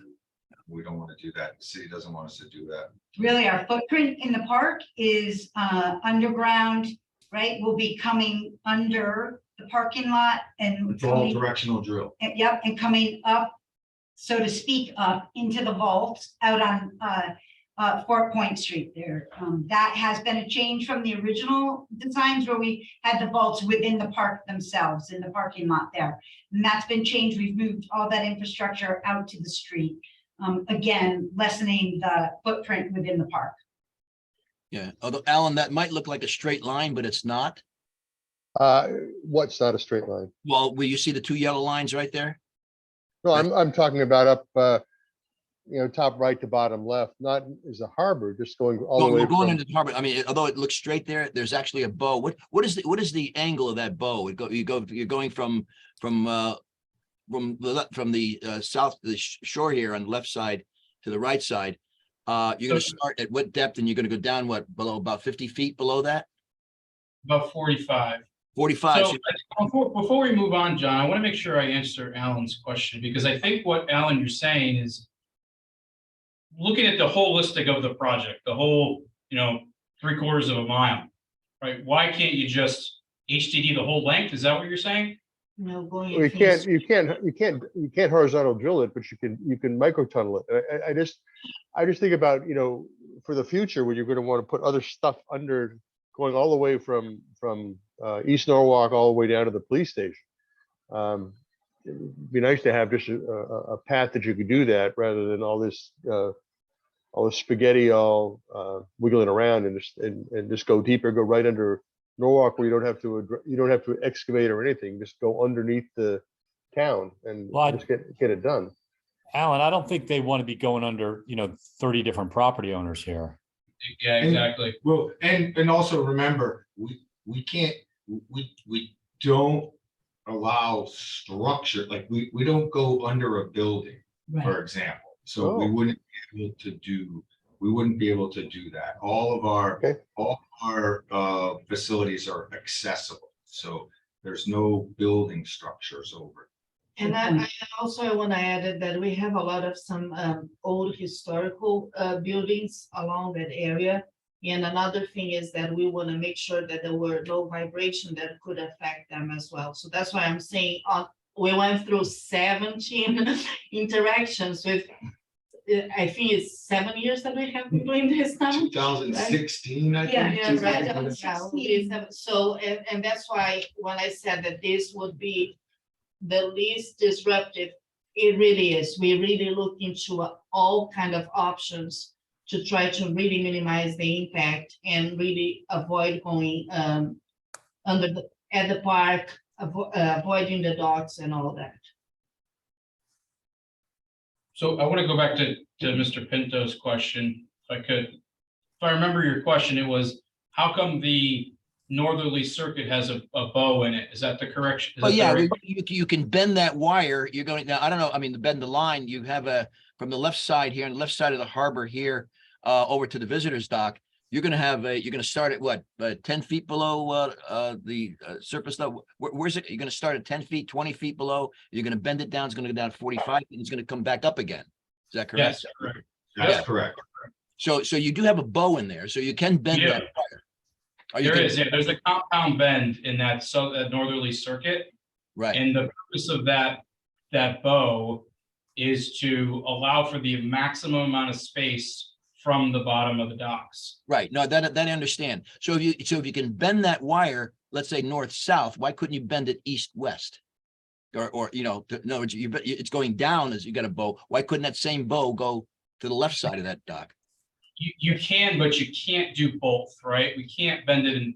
We don't want to do that. The city doesn't want us to do that. Really, our footprint in the park is underground, right? We'll be coming under the parking lot and. It's all coming- directional drill. Yep, and coming up, so to speak, up into the vault out on Fort Point Street there. That has been a change from the original designs where we had the vaults within the park themselves, in the parking lot there. And that's been changed. We've moved all that infrastructure out to the street. Again, lessening the footprint within the park. Yeah, although Alan, that might look like a straight line, but it's not. What's not a straight line? Well, will you see the two yellow lines right there? No, I'm talking about up, top right to bottom left, not as a harbor, just going all the No, way we're going from. into the harbor. I mean, although it looks straight there, there's actually a bow. What is the angle of that bow? You're going from the south, the shore here on the left side to the right side. You're gonna start at what depth and you're gonna go down below about 50 feet below that? About 45. 45. So before we move on, John, I want to make sure I answer Alan's question, because I think what Alan, you're saying is looking at the holistic of the project, the whole, 3/4 of a mile, right? Why can't you just HDD the whole length? Is that what you're saying? No, going. Well, you can't horizontal drill it, but you can micro tunnel it. I just think about, for the future, where you're going to want to put other stuff under, going all the way from East Norwalk all the way down to the police station. It'd be nice to have just a path that you could do that, rather than all this spaghetti all wiggling around and just go deeper, go right under Norwalk, where you don't have to excavate or anything. Just go underneath the town and just get it done. Alan, I don't think they want to be going under, 30 different property owners here. Yeah, exactly. Well, and also remember, we don't allow structure, like we don't go under a building, for example. So we wouldn't be able to do that. All of our facilities are accessible. So there's no building structures over. And I want to add that we have a lot of some old historical buildings along that area. And another thing is that we want to make sure that there were no vibration that could affect them as well. So that's why I'm saying we went through 17 interactions with, I think it's 7 years that we have been doing this now. 2016, I think. Yeah, right. Yeah, so, and that's why when I said that this would be the least disruptive, it really is. We really look into all kind of options to try to really minimize the impact and really avoid going at the park, avoiding the docks and all that. So I want to go back to Mr. Pinto's question, if I could. If I remember your question, it was, how come the northerly circuit has a bow in it? Is that the correction? But yeah, you can bend that wire. You're going now. I don't know. I mean, to bend the line, you have from the left side here, on the left side of the harbor here, over to the visitors dock, you're gonna have you're gonna start at what, 10 feet below the surface level? Where's it? You're gonna start at 10 feet, 20 feet below. You're gonna bend it down. It's gonna go down 45 and it's gonna come back up again. Is that correct? Yes, correct. That's Yeah. correct. So you do have a bow in there, so you can bend Yeah. that wire. Are you There gonna- is, yeah, there's a compound bend in that northerly circuit. Right. And the purpose of that bow is to allow for the maximum amount of space from the bottom of the docks. Right. No, that I understand. So if you can bend that wire, let's say north-south, why couldn't you bend it east-west? Or in other words, it's going down as you got a bow. Why couldn't that same bow go to the left side of that dock? You can, but you can't do both, right? We can't bend it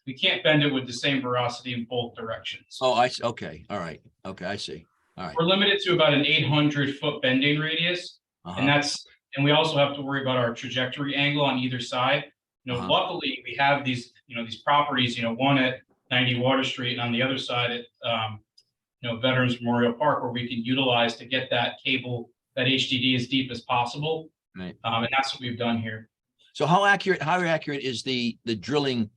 we can't bend it with the same veracity in both directions. Oh, I see. Okay. All right. Okay, I see. All right. We're limited to about an 800-foot bending radius. And Uh-huh. and we also have to worry about our trajectory angle on either side. Uh-huh. Luckily we have these properties, one at 90 Water Street and on the other side at, Veterans Memorial Park, where we can utilize to get that cable, that HDD as deep as possible. Right. And that's what we've done here. So how accurate is the drilling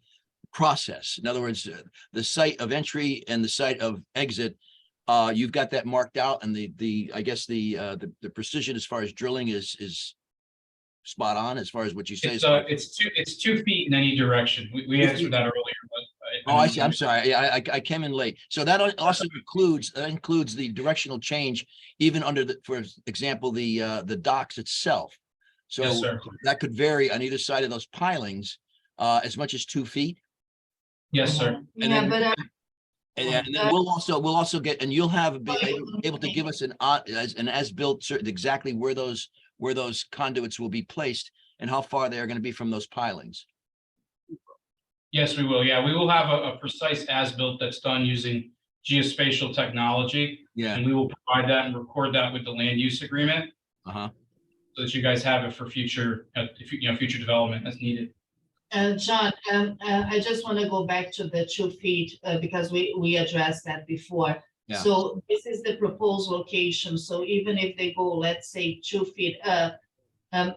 process? In other words, the site of entry and the site of exit, you've got that marked out, and I guess the precision as far as drilling is spot on as far as what you say. It's 2 feet in any direction. We answered that earlier, but. Oh, I see. I'm sorry. I came in late. So that also includes the directional change, even under for example, the docks itself. So Yes, sir. that could vary on either side of those pilings, as much as 2 feet. Yes, sir. And Yeah, then- but And then we'll also get, and you'll be able to give us an as-built certain exactly where those conduits will be placed and how far they are going to be from those pilings. Yes, we will. Yeah, we will have a precise as-built that's done using geospatial technology. Yeah. And we will provide that and record that with the land use agreement. Uh-huh. So that you guys have it for future, future development as needed. John, I just want to go back to the 2 feet because we addressed that before. Yeah. So this is the proposed location. So even if they go, let's say 2 feet up,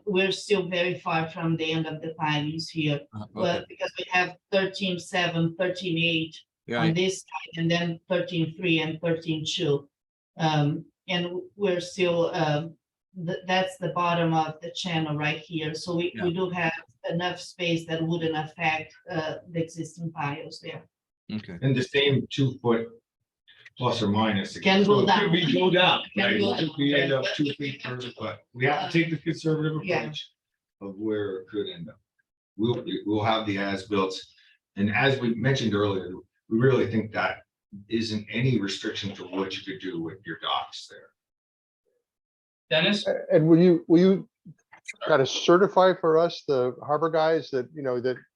we're still very far from the end of the pilings here. Okay. Because we have 13.7, 13.8 on Right. this side, and then 13.3 and 13.2. And we're still, that's the bottom of the channel right here. So we do have enough space that wouldn't affect the existing piles there. Okay. And the same 2 foot plus or minus. Can go So down. We go down, Can right? go down. We end up 2 feet further, but we have to take the conservative Yeah. approach of where it could end up. We'll have the as-built, and as we mentioned earlier, we really think that isn't any restriction to what you could do with your docks there. Dennis? And will you kind of certify for us, the harbor guys, that,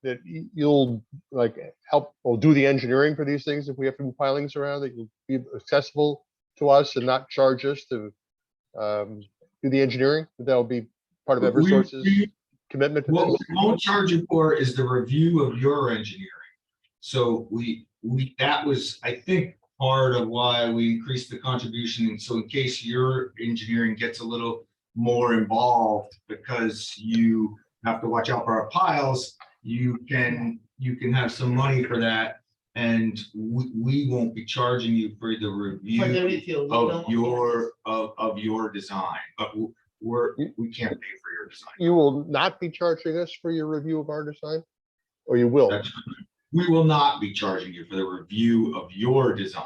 that you'll help or do the engineering for these things if we have to move pilings around, that you'll be accessible to us and not charge us to do the engineering? That'll be part of Eversource's commitment to What this? we won't charge you for is the review of your engineering. So that was, I think, part of why we increased the contribution. And so in case your engineering gets a little more involved because you have to watch out for our piles, you can have some money for that. And we won't be charging you for the review of your design, but we can't pay for your design. You will not be charging us for your review of our design? Or you will? We will not be charging you for the review of your design.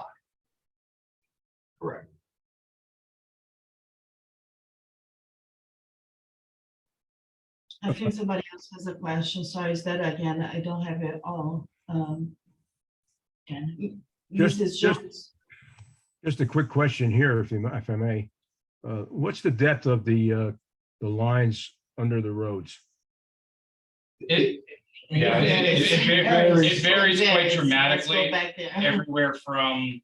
Correct. I think somebody else has a question. Sorry, is that again? I don't have it all. Again, Mrs. Jones. Just a quick question here, if I may. What's the depth of the lines under the roads? It varies quite dramatically everywhere from,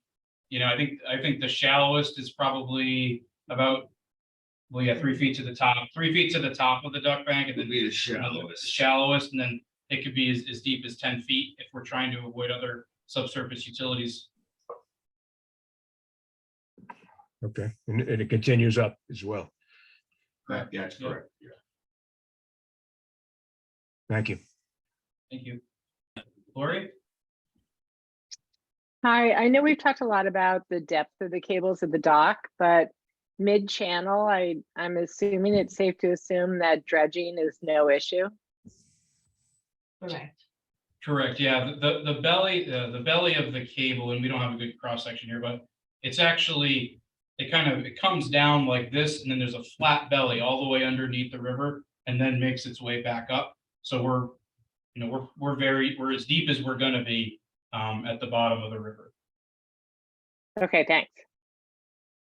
I think the shallowest is probably about, 3 feet to the top, 3 feet to the top of the duck bank, and then be the shallowest, and then it could be as deep as 10 feet if we're trying to avoid other subsurface utilities. Okay, and it continues up as well. Yeah, that's correct. Yeah. Thank you. Thank you. Lori? Hi, I know we've talked a lot about the depth of the cables at the dock, but mid-channel, I'm assuming it's safe to assume that dredging is no issue. Correct. Correct, yeah, the belly of the cable, and we don't have a good cross-section here, but it's actually, it comes down like this, and then there's a flat belly all the way underneath the river, and then makes its way back up. So we're as deep as we're gonna be at the bottom of the river. Okay, thanks.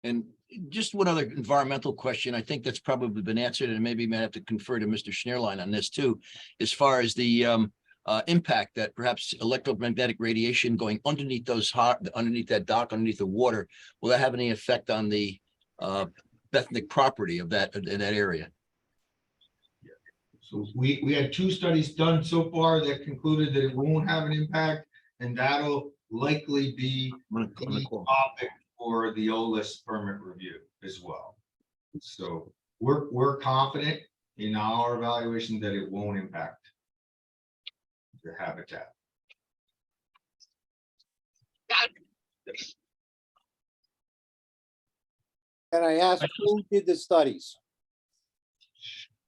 And just one other environmental question. I think that's probably been answered, and maybe might have to confer to Mr. Schneerlein on this too, as far as the impact that perhaps electromagnetic radiation going underneath underneath that dock, underneath the water, will that have any effect on the ethnic property of that in that area? So we had 2 studies done so far that concluded that it won't have an impact, and that'll likely be a topic for the OLIS permit review as well. So we're confident in our evaluation that it won't impact the habitat. Can I ask who did the studies?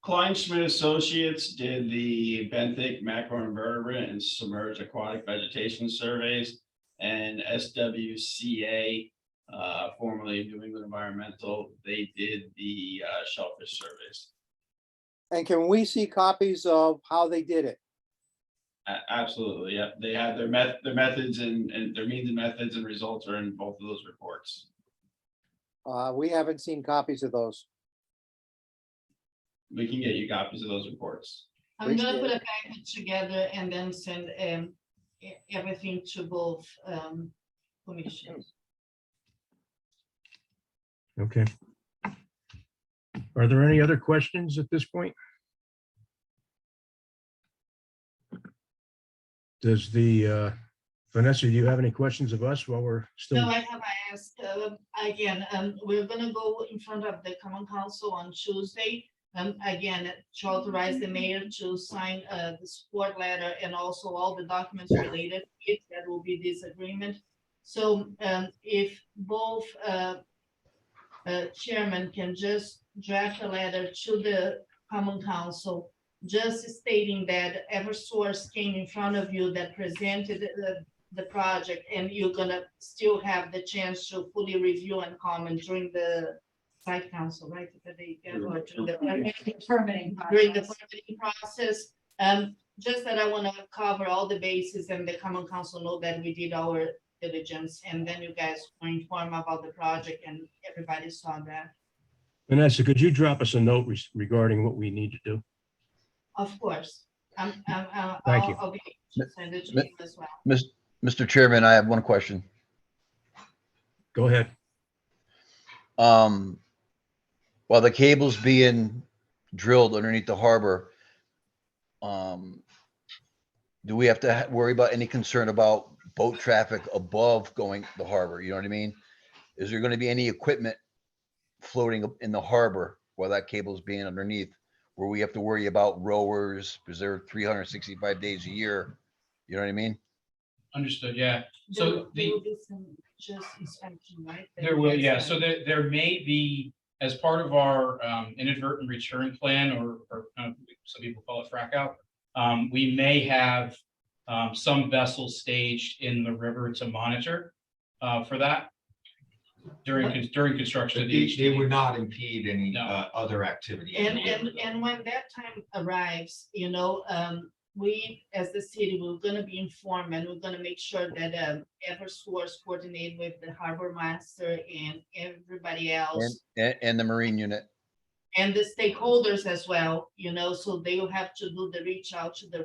Klein Schmidt Associates did the benthic macroinvertebrate and submerged aquatic vegetation surveys, and SWCA, formerly New England Environmental, they did the shellfish surveys. And can we see copies of how they did it? Absolutely, yeah. They had their methods and their means and methods and results are in both of those reports. We haven't seen copies of those. We can get you copies of those reports. I'm gonna put a package together and then send everything to both commissions. Okay. Are there any other questions at this point? Does the, Vanessa, do you have any questions of us while we're still? No, I have asked, again, we're gonna go in front of the common council on Tuesday. Again, to authorize the mayor to sign the support letter and also all the documents related to it. That will be this agreement. So if both chairman can just draft a letter to the common council, just stating that Eversource came in front of you that presented the project, and you're gonna still have the chance to fully review and comment during the site council, right? During the permitting process. Just that I want to cover all the bases and the common council know that we did our diligence, and then you guys were informed about the project and everybody saw that. Vanessa, could you drop us a note regarding what we need to do? Of course. Thank you. I'll be send it to you as well. Mr. Chairman, I have one question. Go ahead. While the cable's being drilled underneath the harbor, do we have to worry about any concern about boat traffic above going the harbor? You know what I mean? Is there going to be any equipment floating in the harbor while that cable's being underneath, where we have to worry about rowers because they're 365 days a year? You know what I mean? Understood, yeah. There So will be some just inspection, right? there will, yeah, so there may be, as part of our inadvertent return plan, or some people call it frack out, we may have some vessels staged in the river to monitor for that during construction of the They HDD. would not impede any No. other activity. And when that time arrives, you know, we, as the city, we're gonna be informed, and we're gonna make sure that Eversource coordinate with the harbor master and everybody else. And the Marine unit. And the stakeholders as well, you know, so they will have to do the reach out to the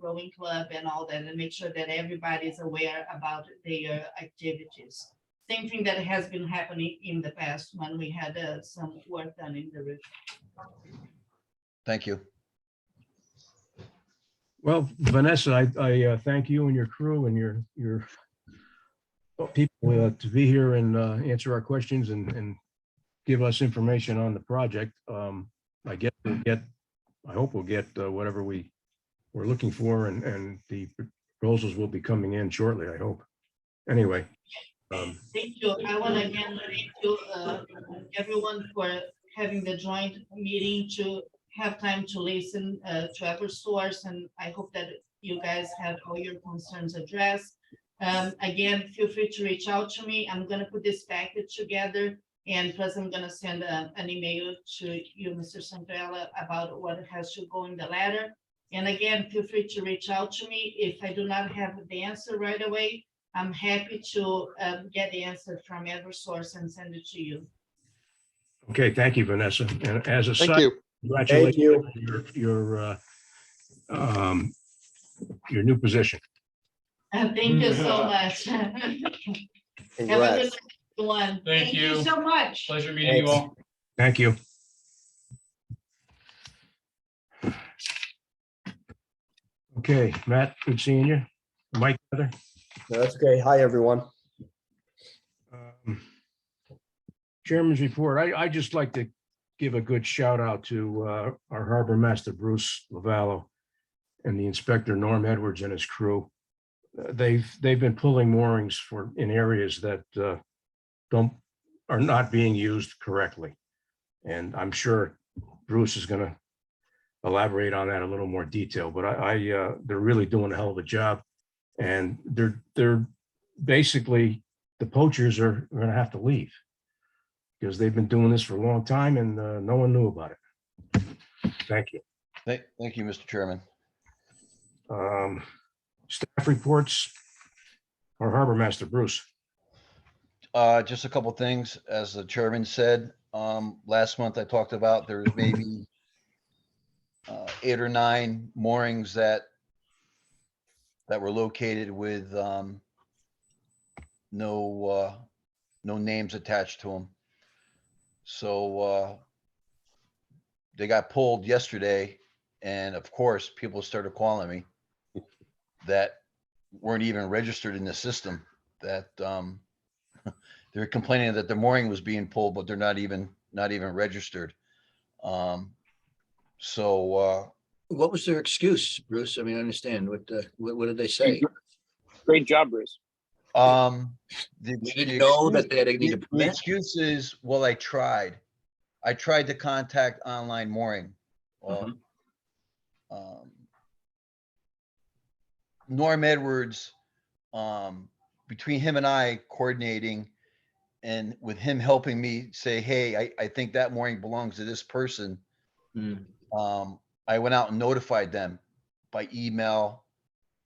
rowing club and all that, and make sure that everybody is aware about their activities. Same thing that has been happening in the past when we had some work done in the river. Thank you. Well, Vanessa, I thank you and your crew and your people to be here and answer our questions and give us information on the project. I guess we'll get I hope we'll get whatever we're looking for, and the proposals will be coming in shortly, I hope. Anyway. Thank you. I want to again thank you, everyone, for having the joint meeting to have time to listen to Eversource, and I hope that you guys have all your concerns addressed. Again, feel free to reach out to me. I'm going to put this package together, and plus I'm going to send an email to you, Mr. Sangrella, about what has to go in the letter. And again, feel free to reach out to me. If I do not have the answer right away, I'm happy to get the answer from Eversource and send it to you. Okay, thank you, Vanessa. And as a Thank side, you. congratulations on your new position. Thank you so much. Have a good one. Thank you. so much. Pleasure meeting you all. Thank you. Okay, Matt, good seeing you. Mike, Heather. That's okay. Hi, everyone. Chairman's report. I just like to give a good shout out to our harbor master, Bruce Lavallo, and the inspector, Norm Edwards, and his crew. They've been pulling moorings in areas that are not being used correctly. And I'm sure Bruce is going to elaborate on that a little more detail, but they're really doing a hell of a job. And they're basically, the poachers are going to have to leave because they've been doing this for a long time and no one knew about it. Thank you. Thank you, Mr. Chairman. Staff reports, our harbor master, Bruce. Just a couple things, as the chairman said, last month I talked about there was maybe 8 or 9 moorings that were located with no names attached to them. So they got pulled yesterday, and of course people started calling me that weren't even registered in the system, that they're complaining that the mooring was being pulled, but they're not even registered. So What was their excuse, Bruce? I mean, I understand. What did they say? Great job, Bruce. They didn't know that they had to need a the permit? excuse is, well, I tried to contact Online Mooring. Well, Norm Edwards, between him and I coordinating, and with him helping me say, hey, I think that mooring belongs to this person. I went out and notified them by email.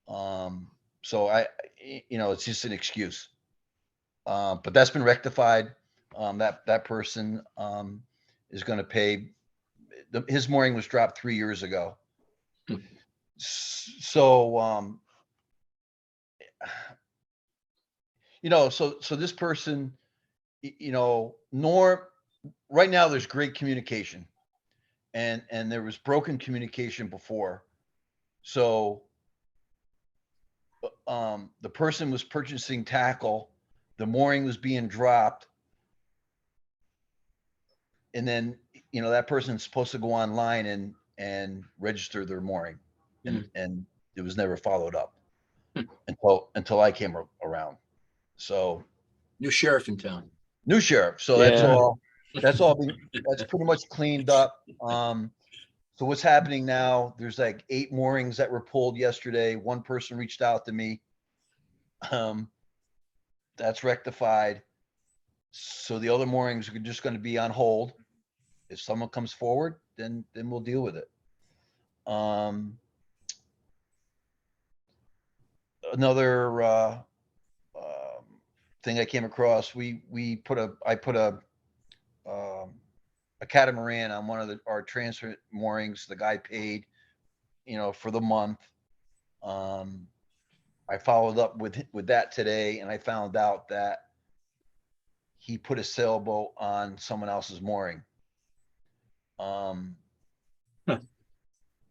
So it's just an excuse. But that's been rectified. That person is going to pay. His mooring was dropped 3 years ago. So so this person, Norm, right now there's great communication, and there was broken communication before. So the person was purchasing tackle, the mooring was being dropped, and then that person's supposed to go online and register their mooring, and it was never followed up until I came around. So New sheriff in town. New sheriff. So that's pretty much cleaned up. So what's happening now, there's like 8 moorings that were pulled yesterday. One person reached out to me. That's rectified. So the other moorings are just going to be on hold. If someone comes forward, then we'll deal with it. Another thing I came across, I put a catamaran on one of our transfer moorings. The guy paid, for the month. I followed up with that today, and I found out that he put a sailboat on someone else's mooring.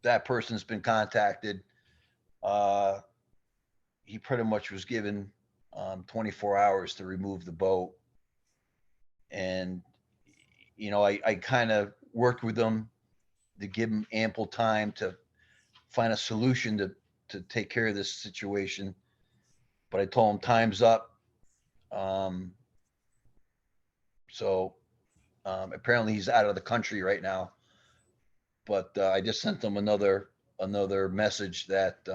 That person's been contacted. He pretty much was given 24 hours to remove the boat. And, I kind of worked with them to give them ample time to find a solution to take care of this situation. But I told him time's up. Apparently he's out of the country right now. But I just sent him another message that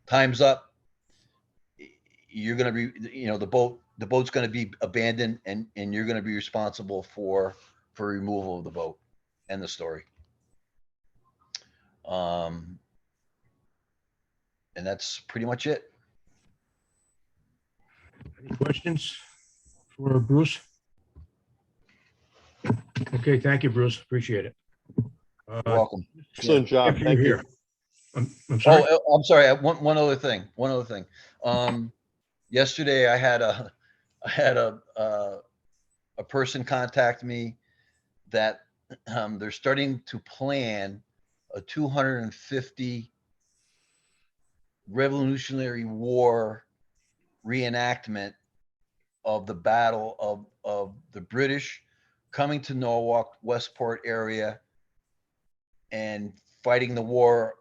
time's up. You're gonna be, the boat's gonna be abandoned, and you're gonna be responsible for removal of the boat. End the story. And that's pretty much it. Any questions for Bruce? Okay, thank you, Bruce. Appreciate it. You're welcome. Excellent job. Jeff, you're Thank you. here. I'm sorry. Oh, I'm sorry. One other thing. Yesterday I had a person contact me that they're starting to plan a 250 Revolutionary War reenactment of the battle of the British coming to Norwalk, Westport area, and fighting the war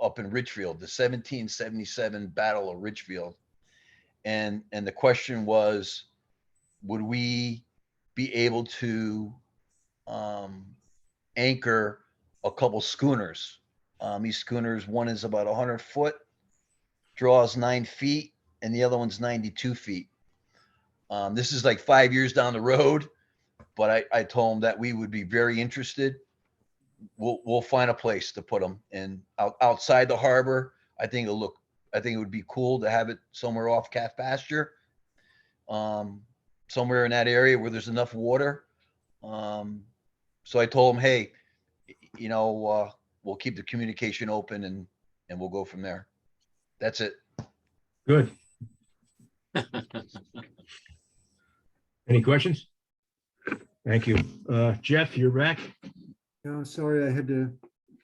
up in Richfield, the 1777 Battle of Richfield. And the question was, would we be able to anchor a couple schooners? These schooners, one is about 100 foot, draws 9 feet, and the other one's 92 feet. This is like 5 years down the road, but I told them that we would be very interested. We'll find a place to put them in outside the harbor. I think it would be cool to have it somewhere off calf pasture, somewhere in that area where there's enough water. So I told them, hey, we'll keep the communication open and we'll go from there. That's it. Good. Any questions? Thank you. Jeff, you're back. No, sorry, I had to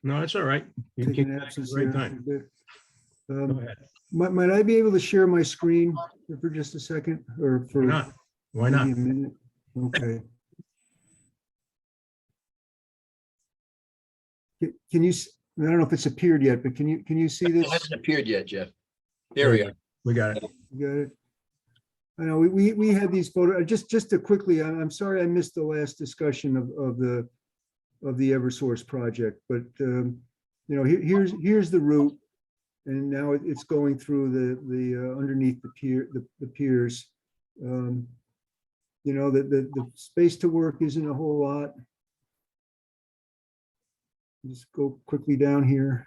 No, that's all right. You take can an back at absence the right there for a time. bit. Go ahead. Might I be able to share my screen for just a second or for Why not? Why not? maybe a minute? Okay. Can you, I don't know if it's appeared yet, but can you see It this? hasn't appeared yet, Jeff. There we are. We got it. You got it? I know, we had these photos, just to quickly, I'm sorry I missed the last discussion of the Eversource project, but here's the route. And now it's going through the underneath the piers. The space to work isn't a whole lot. Just go quickly down here.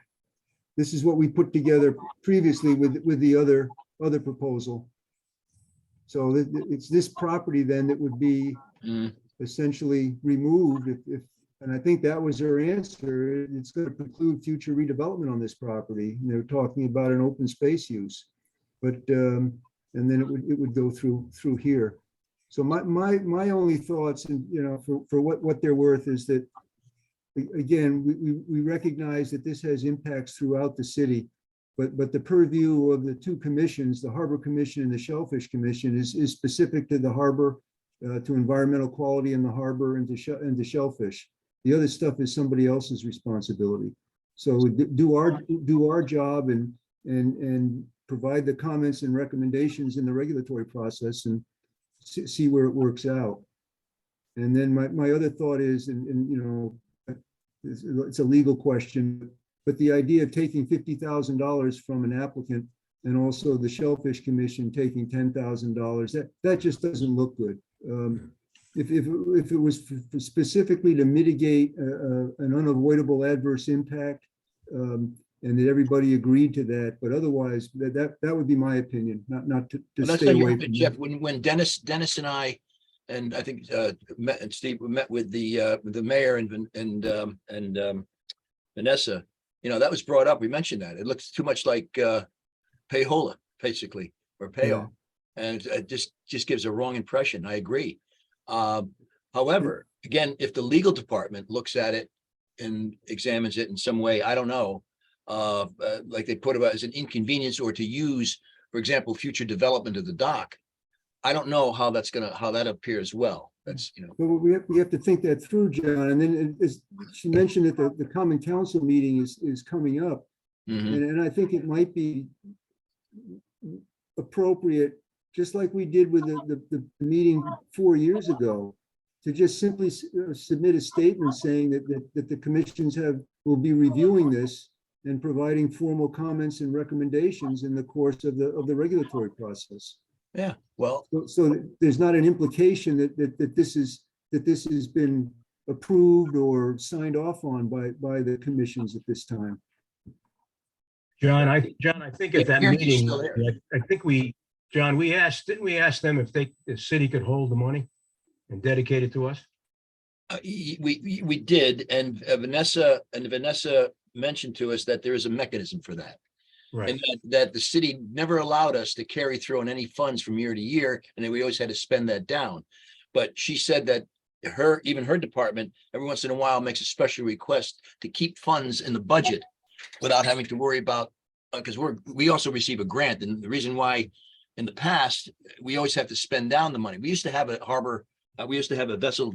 This is what we put together previously with the other proposal. So it's this property then that would be essentially removed if, and I think that was their answer. It's going to preclude future redevelopment on this property. And they're talking about an open space use, but and then it would go through here. So my only thoughts, and for what they're worth, is that again we recognize that this has impacts throughout the city, but the purview of the two commissions, the Harbor Commission and the Shellfish Commission, is specific to the harbor, to environmental quality in the harbor, and to shellfish. The other stuff is somebody else's responsibility. So do our job and provide the comments and recommendations in the regulatory process and see where it works out. And then my other thought is, and it's a legal question, but the idea of taking $50,000 from an applicant and also the Shellfish Commission taking $10,000, that just doesn't look good. If it was specifically to mitigate an unavoidable adverse impact, and that everybody agreed to that, but otherwise that would be my opinion, not to stay away from Jeff, when Dennis and I, and I think Steve met with the mayor and Vanessa, that was brought up. We mentioned that it looks too much like payola, basically, or payoff, and it just gives a wrong impression. I agree. However, again, if the legal department looks at it and examines it in some way, I don't know, like they put about as an inconvenience or to use, for example, future development of the dock. I don't know how that appears well. That's, you know, But we have to think that through, John. And then as she mentioned that the common council meeting is coming up. mhm. And I think it might be appropriate, just like we did with the meeting 4 years ago, to just simply submit a statement saying that the commissions will be reviewing this and providing formal comments and recommendations in the course of the regulatory process. Yeah, well, So there's not an implication that this has been approved or signed off on by the commissions at this time. John, I think at that Here, he's meeting, still there. I think John, didn't we ask them if the city could hold the money and dedicate it to us? We did, and Vanessa mentioned to us that there is a mechanism for that. Right. And that the city never allowed us to carry through on any funds from year to year, and then we always had to spend that down. But she said that even her department, every once in a while makes a special request to keep funds in the budget without having to worry about, because we also receive a grant. And the reason why in the past, we always have to spend down the money. We used to have a harbor, we used to have a vessel,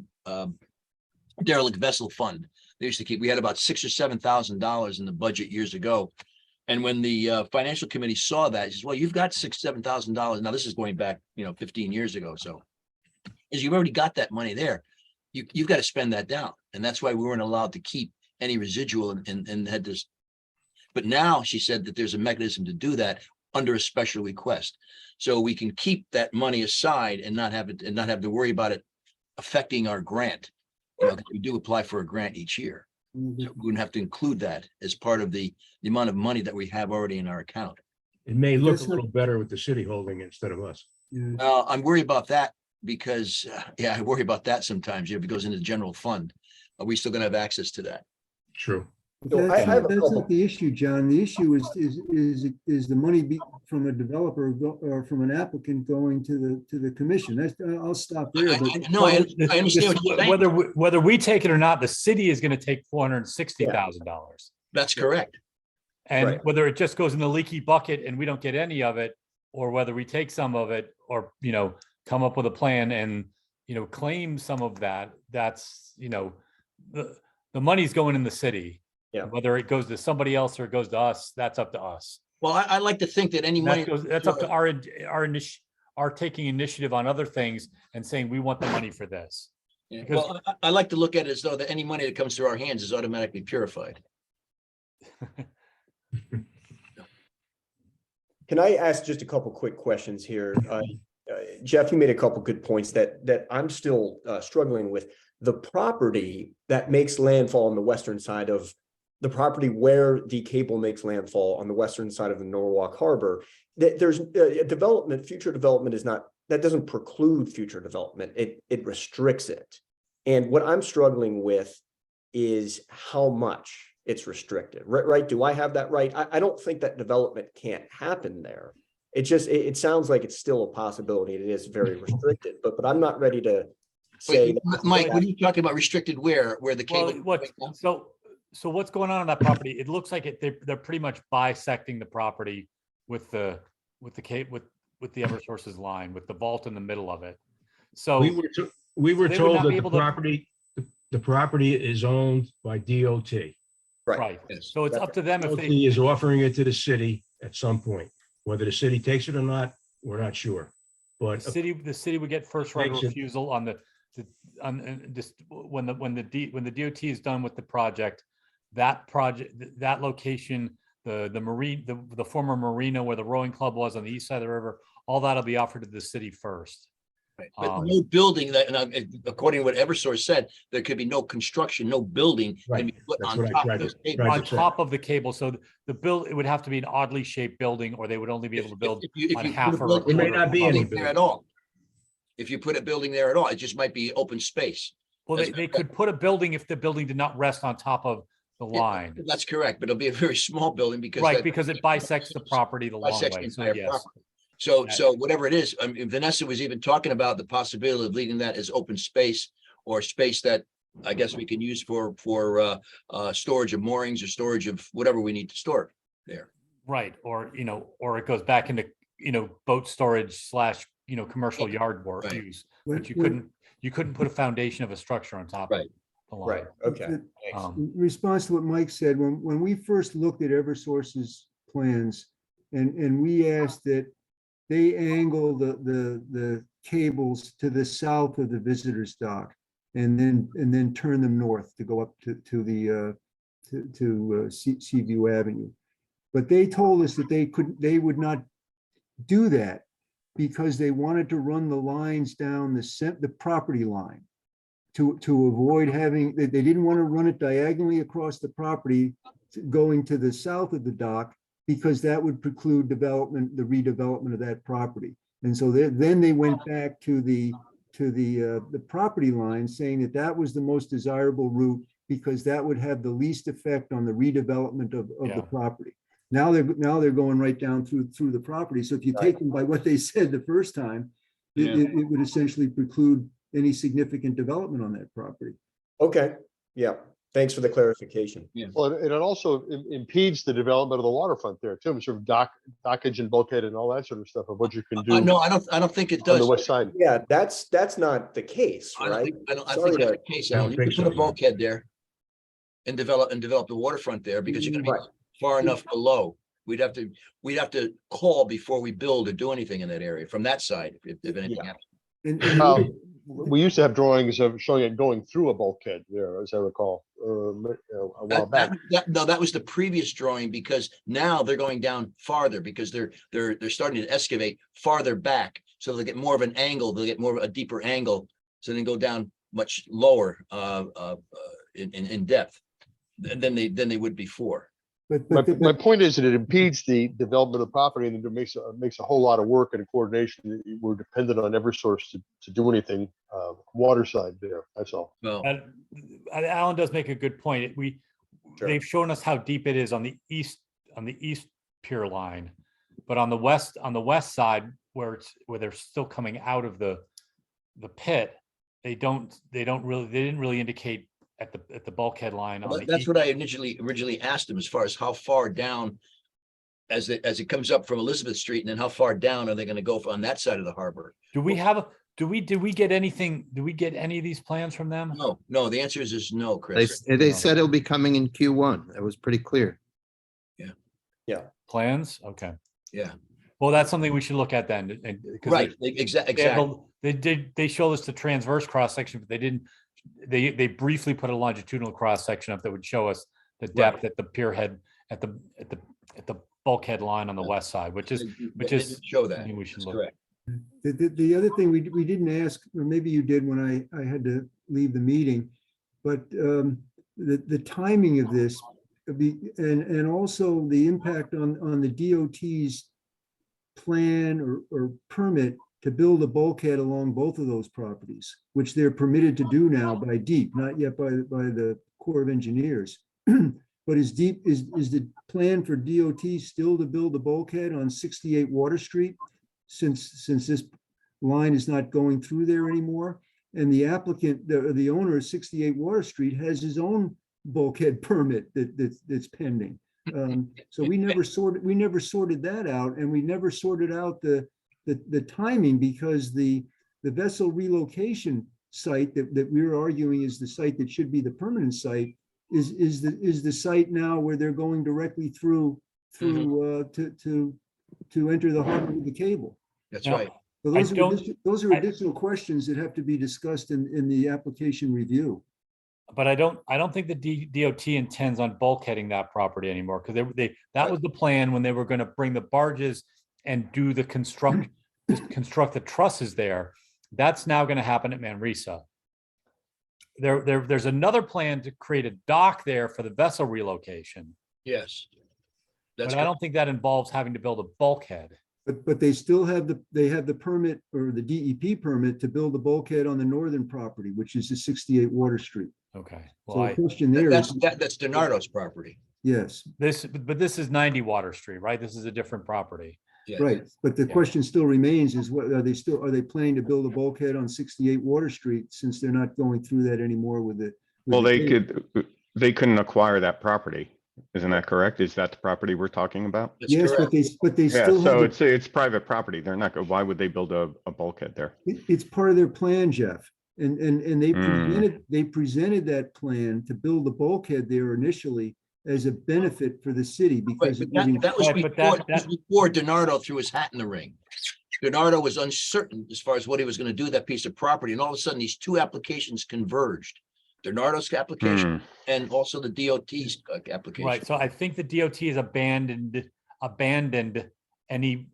derelict vessel fund. They used to keep, we had about $6,000 or $7,000 in the budget years ago. And when the financial committee saw that, he says, well, you've got $6,000, $7,000. Now this is going back, 15 years ago. So as you've already got that money there, you've got to spend that down. And that's why we weren't allowed to keep any residual and had this. But now she said that there's a mechanism to do that under a special request. So we can keep that money aside and not have to worry about it affecting our grant. We do apply for a grant each year. So we wouldn't have to include that as part of the amount of money that we have already in our account. It may look a little better with the city holding it instead of us. I'm worried about that because, I worry about that sometimes. If it goes into the general fund, are we still going to have access to that? True. That's not the issue, John. The issue is the money from a developer or from an applicant going to the commission. I'll stop there. I understand what you're saying. Whether we take it or not, the city is going to take $460,000. That's correct. And whether it just goes in the leaky bucket and we don't get any of it, or whether we take some of it, or come up with a plan and claim some of that, that's the money's going in the city. Yeah. Whether it goes to somebody else or it goes to us, that's up to us. Well, I like to think that any money That's up to our taking initiative on other things and saying we want the money for this. Yeah. Well, I like to look at it as though that any money that comes through our hands is automatically purified. Can I ask just a couple quick questions here? Jeff, you made a couple good points that I'm still struggling with. The property that makes landfall on the western side of the property where the cable makes landfall on the western side of the Norwalk Harbor, that there's future development is not, that doesn't preclude future development. It restricts it. And what I'm struggling with is how much it's restricted, right? Do I have that right? I don't think that development can't happen there. It sounds like it's still a possibility. It is very restricted, but I'm not ready to say. Mike, when you talking about restricted where the cable? So what's going on that property? It looks like they're pretty much bisecting the property with the Eversource's line, with the vault in the middle of it. So we were they would told not that be able to- the property is owned by DOT. Right. So it's up to them if DOT they is offering it to the city at some point. Whether the city takes it or not, we're not sure. But the city would get first right of Makes it- refusal on when the DOT is done with the project, that location, the former marina where the rowing club was on the east side of the river, all that'll be offered to the city first. But no building that, according to what Eversource said, there could be no construction, no building can be put on top of those cables. On top of the cable. So it would have to be an oddly shaped building, or they would only be able to build on half or There may not be any there at all. If you put a building there at all, it just might be open space. Well, they could put a building if the building did not rest on top of the line. That's correct, but it'll be a very small building because. Because it bisects the property the long way. So yes. So whatever it is, Vanessa was even talking about the possibility of leaving that as open space or space that I guess we can use for storage of moorings or storage of whatever we need to store there. Right. Or it goes back into, boat storage / commercial yard work use, but you you couldn't put a foundation of a structure on top. Right. Of the line. Right, okay. Um, In response to what Mike said, when we first looked at Eversource's plans and we asked that they angle the cables to the south of the visitor's dock and then turn them north to go up to Seaview Avenue. But they told us that they would not do that because they wanted to run the lines down the property line to avoid having, they didn't want to run it diagonally across the property going to the south of the dock because that would preclude the redevelopment of that property. And so then they went back to the property line saying that was the most desirable route because that would have the least effect on the redevelopment of the property. Now they're going right down through the property. So if you take them by what they said the first time, it would essentially preclude any significant development on that property. Okay, yeah, thanks for the clarification. Well, and it also impedes the development of the waterfront there too, sort of dockage and bulkhead and all that sort of stuff of what you can do. No, I don't think it On the does. west side. Yeah, that's not the case, I don't right? think, I don't Sorry think that's to- the case, I don't Alan. You think can put so, a no. bulkhead there and develop the waterfront there because you're gonna Right. be far enough below. We'd have to call before we build or do anything in that area from that side if anything Yeah. happens. And We used to have drawings of showing it going through a bulkhead there, as I recall, a while back. No, that was the previous drawing because now they're going down farther because they're starting to excavate farther back. So they'll get more of an angle, they'll get more of a deeper angle. So then go down much lower in depth than they would before. My point is that it impedes the development of the property and it makes a whole lot of work and coordination. We're dependent on Eversource to do anything water side there. That's all. Well, Alan does make a good point. Sure. They've shown us how deep it is on the east pier line, but on the west side where they're still coming out of the pit, they didn't really indicate at the bulkhead line. Well, that's what I originally asked them as far as how far down as it comes up from Elizabeth Street, and then how far down are they going to go on that side of the harbor? Did we get any of these plans from them? No, the answer is no, Chris. They said it'll be coming in Q1. That was pretty clear. Yeah. Plans? Okay. Yeah. Well, that's something we should look at then. Right, exactly. They showed us the transverse cross section, but they didn't. They briefly put a longitudinal cross section up that would show us the depth at the pier head at the bulkhead line on the west side, which is show that. something we should That's look. correct. The other thing we didn't ask, or maybe you did when I had to leave the meeting, but the timing of this and also the impact on the DOT's plan or permit to build a bulkhead along both of those properties, which they're permitted to do now by DEEP, not yet by the Corps of Engineers. But is the plan for DOT still to build a bulkhead on 68 Water Street since this line is not going through there anymore? And the applicant, the owner of 68 Water Street has his own bulkhead permit that's pending. So we never sorted that out, and we never sorted out the timing because the vessel relocation site that we're arguing is the site that should be the permanent site is the site now where they're going directly through to enter the harbor with the cable. That's right. So those are additional questions that have to be discussed in the application review. But I don't think the DOT intends on bulkheading that property anymore because that was the plan when they were going to bring the barges and do the construct the trusses there. That's now going to happen at Manresa. There's another plan to create a dock there for the vessel relocation. Yes. But I don't think that involves having to build a bulkhead. But they still have the permit or the DEP permit to build a bulkhead on the northern property, which is the 68 Water Street. Okay. So the question there is that's DiNardo's property. yes. But this is 90 Water Street, right? This is a different property. Yeah. Right, but the question still remains is what are they planning to build a bulkhead on 68 Water Street since they're not going through that anymore with it? Well, they couldn't acquire that property. Isn't that correct? Is that the property we're talking about? That's yes, correct. but they Yeah, still so it's private property. They're not, why would they build a bulkhead there? it's part of their plan, Jeff. And they Hmm. presented that plan to build the bulkhead there initially as a benefit for the city because But it would. that was Right, but before, that- that was before DiNardo threw his hat in the ring. DiNardo was uncertain as far as what he was going to do with that piece of property, and all of a sudden, these two applications converged. DiNardo's application Hmm. and also the DOT's application. Right, so I think the DOT has abandoned any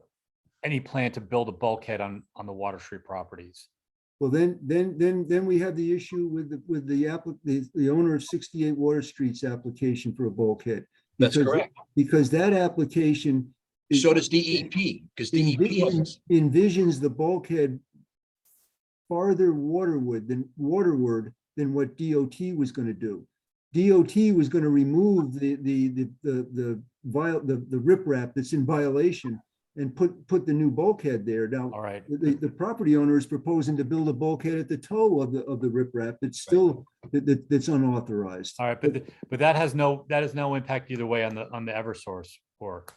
plan to build a bulkhead on the Water Street properties. Well, then we have the issue with the owner of 68 Water Street's application for a bulkhead. That's Because- correct. Because that application. So does DEP, because DEP has. Envisions the bulkhead farther waterward than what DOT was going to do. DOT was going to remove the riprap that's in violation and put the new bulkhead there. Now, All right, the property owner is proposing to build a bulkhead at the toe of the riprap that's still, that's unauthorized. all right, but that has no impact either way on the Eversource work.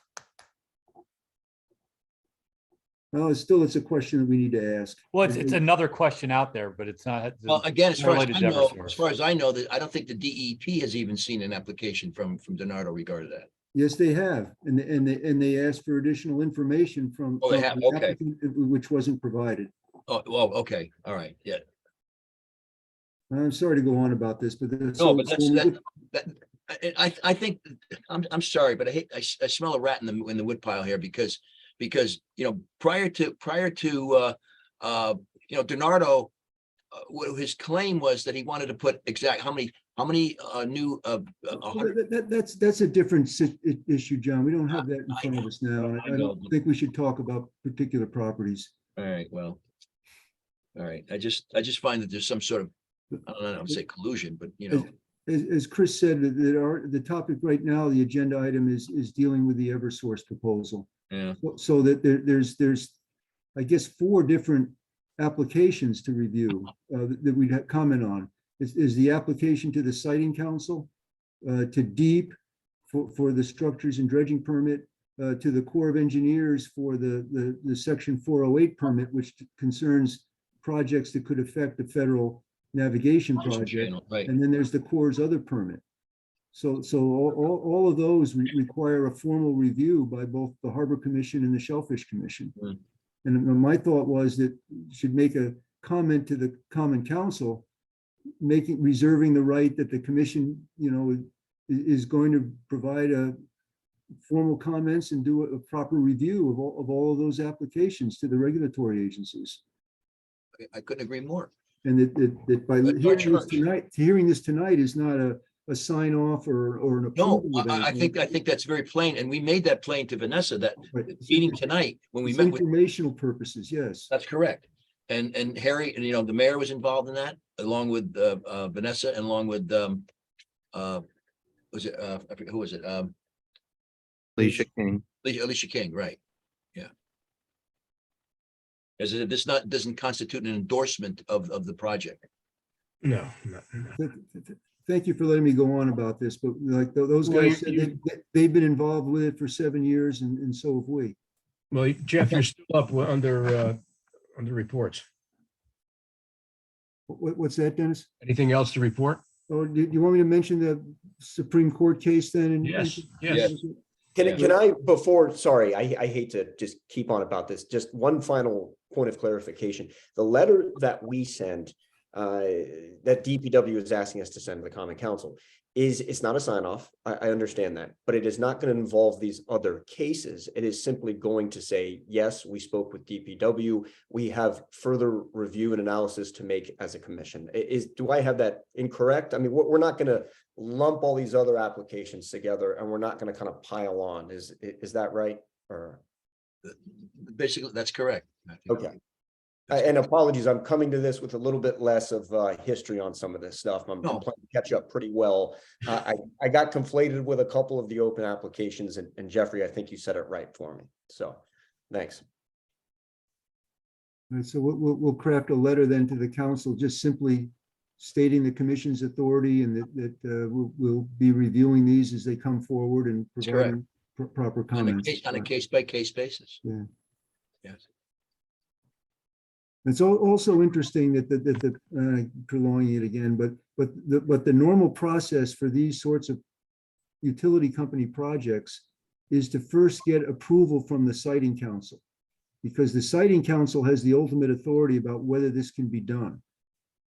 No, it's a question that we need to ask. Well, it's another question out there, but it's not. Well, again, as far as related I to know, Eversource. that I don't think the DEP has even seen an application from DiNardo regarding that. Yes, they have, and they asked for additional information from. Oh, they have, the okay. applicant, which wasn't provided. Oh, well, okay, all right, yeah. I'm sorry to go on about this, but. No, but I think, I'm sorry, but I smell a rat in the woodpile here because, prior to, DiNardo, his claim was that he wanted to put how many new, That's a different issue, John. We don't have that in front of us now. and I know. don't think we should talk about particular properties. all right, well. All right, I just find that there's some sort of, I don't know, I would say collusion, but As Chris said, the topic right now, the agenda item is dealing with the Eversource proposal. Yeah. So that there's, I guess, 4 different applications to review that we'd comment on. Is the application to the Siting Council, to DEEP for the structures and dredging permit, to the Corps of Engineers for the Section 408 permit, which concerns projects that could affect the federal navigation project. Right. And then there's the Corps' other permit. So all of those require a formal review by both the Harbor Commission and the Shellfish Commission. Mm. And my thought was that you should make a comment to the Common Council, reserving the right that the commission, is going to provide a formal comments and do a proper review of all of those applications to the regulatory agencies. I couldn't agree more. And that by hearing this tonight is not a sign off or an approval. No, of I anything. think that's very plain, and we made that plain to Vanessa, that Right. meeting tonight, when we It's met with, informational purposes, yes. that's correct. And Harry, and the mayor was involved in that, along with Vanessa, and along with was it I forget, who was it? Alicia King. Alicia King, right? Yeah. As I said, this doesn't constitute an endorsement of the project. No. Thank you for letting me go on about this, but like those Well, guys said, they've been involved with it for 7 years and so have we. Well, Jeff, you're still up under reports. What's that, Dennis? Anything else to report? Oh, do you want me to mention the Supreme Court case then? Yes. Can I, sorry, I hate to just keep on about this, just one final point of clarification. The letter that we send, that DPW is asking us to send to the Common Council, it's not a sign off. I understand that, but it is not going to involve these other cases. It is simply going to say, yes, we spoke with DPW. We have further review and analysis to make as a commission. Do I have that incorrect? I mean, we're not going to lump all these other applications together and we're not going to kind of pile on. Is that right? Or Basically, that's correct. okay. And apologies, I'm coming to this with a little bit less of history on some of this stuff. I'm planning to catch up pretty well. I got conflated with a couple of the open applications, and Jeffrey, I think you said it right for me. So, thanks. And so we'll craft a letter then to the council, just simply stating the commission's authority and that we'll be reviewing these as they come forward and providing proper comments. On a case by case basis. Yeah. Yes. It's also interesting that prolonging it again, but the normal process for these sorts of utility company projects is to first get approval from the siting council, because the siting council has the ultimate authority about whether this can be done.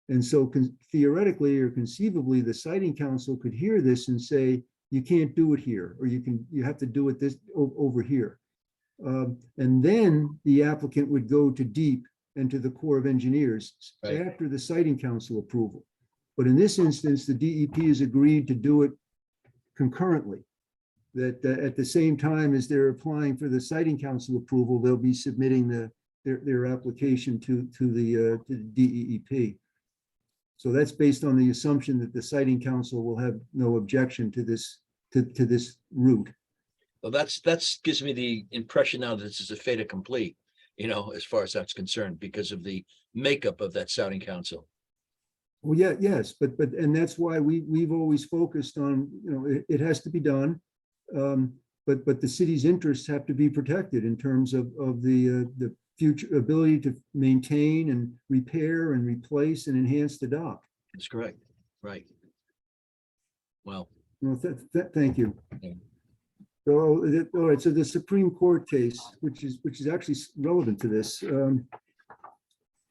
And so theoretically or conceivably, the siting council could hear this and say, you can't do it here, or you have to do it this over here. And then the applicant would go to DEEP and to the Corps of Engineers after the siting council approval. But in this instance, the DEP has agreed to do it concurrently. That at the same time as they're applying for the siting council approval, they'll be submitting their application to the DEP. So that's based on the assumption that the siting council will have no objection to this route. Well, that's gives me the impression now that this is a fait accompli, as far as that's concerned, because of the makeup of that siting council. Well, yeah, yes, but and that's why we've always focused on, it has to be done. But the city's interests have to be protected in terms of the future ability to maintain and repair and replace and enhance the dock. That's correct. Right. Well. Well, thank you. Okay. So, all right. So the Supreme Court case, which is actually relevant to this,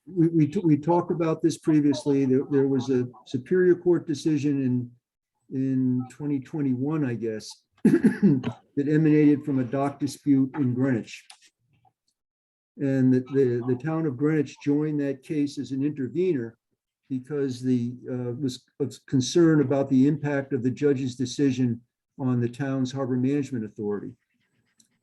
we talked about this previously. There was a Superior Court decision in 2021, I guess, that emanated from a dock dispute in Greenwich. And the town of Greenwich joined that case as an intervener because was concerned about the impact of the judge's decision on the town's harbor management authority.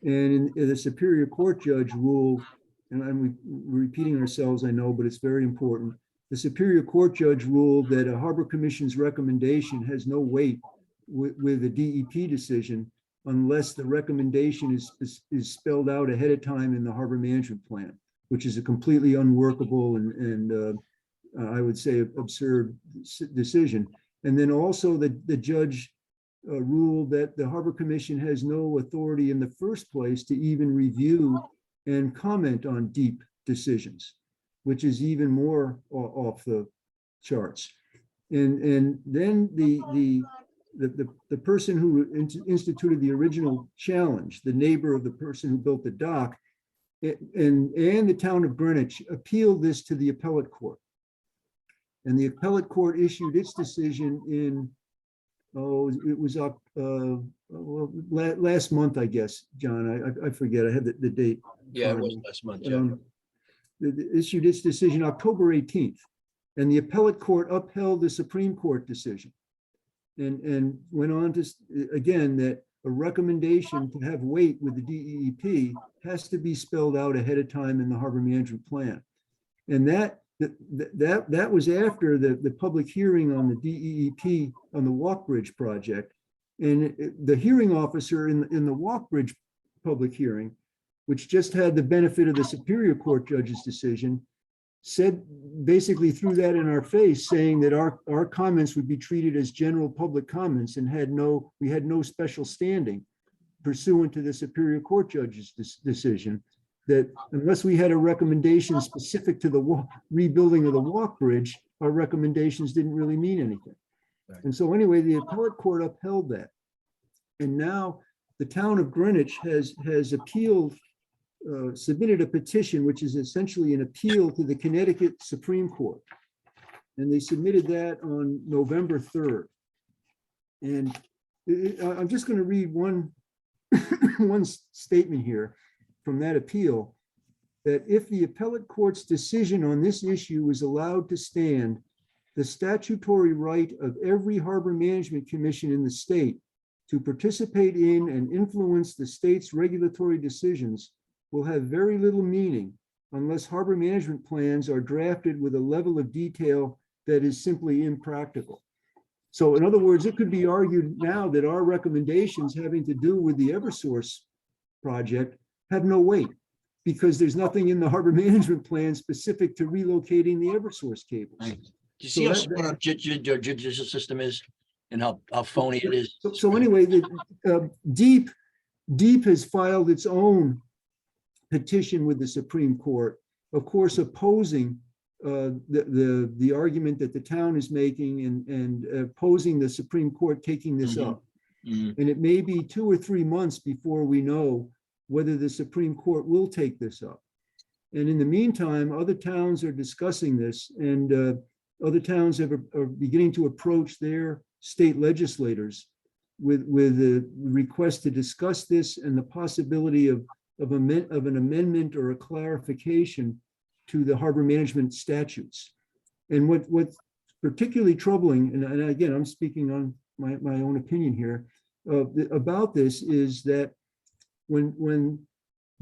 And the Superior Court judge ruled, and we're repeating ourselves, I know, but it's very important. The Superior Court judge ruled that a Harbor Commission's recommendation has no weight with a DEP decision unless the recommendation is spelled out ahead of time in the harbor management plan, which is a completely unworkable and I would say absurd decision. And then also the judge ruled that the Harbor Commission has no authority in the first place to even review and comment on DEEP decisions, which is even more off the charts. And then the person who instituted the original challenge, the neighbor of the person who built the dock, and the town of Greenwich appealed this to the appellate court. And the appellate court issued its decision in, it was up last month, I guess, John, I forget, I have the date. Yeah, it was last month, yeah. Issued its decision October 18th, and the appellate court upheld the Supreme Court decision. And went on to, again, that a recommendation to have weight with the DEP has to be spelled out ahead of time in the harbor management plan. And that was after the public hearing on the DEP on the Walk Bridge project. And the hearing officer in the Walk Bridge public hearing, which just had the benefit of the Superior Court judge's decision, said, basically threw that in our face, saying that our comments would be treated as general public comments and we had no special standing pursuant to the Superior Court judge's decision, that unless we had a recommendation specific to the rebuilding of the Walk Bridge, our recommendations didn't really mean anything. Right. And so anyway, the appellate court upheld that. And now the town of Greenwich has appealed, submitted a petition, which is essentially an appeal to the Connecticut Supreme Court. And they submitted that on November 3rd. And I'm just going to read one statement here from that appeal, that if the appellate court's decision on this issue is allowed to stand, the statutory right of every harbor management commission in the state to participate in and influence the state's regulatory decisions will have very little meaning unless harbor management plans are drafted with a level of detail that is simply impractical. So in other words, it could be argued now that our recommendations having to do with the Eversource project have no weight because there's nothing in the harbor management plan specific to relocating the Eversource cables. Right. Do you see how smart our judicial system is and how phony it is? So anyway, DEEP has filed its own petition with the Supreme Court of course, opposing the argument that the town is making and opposing the Supreme Court taking this up. And it may be 2 or 3 months before we know whether the Supreme Court will take this up. And in the meantime, other towns are discussing this, and other towns are beginning to approach their state legislators with a request to discuss this and the possibility of an amendment or a clarification to the harbor management statutes. And what's particularly troubling, and again, I'm speaking on my own opinion here, about this is that when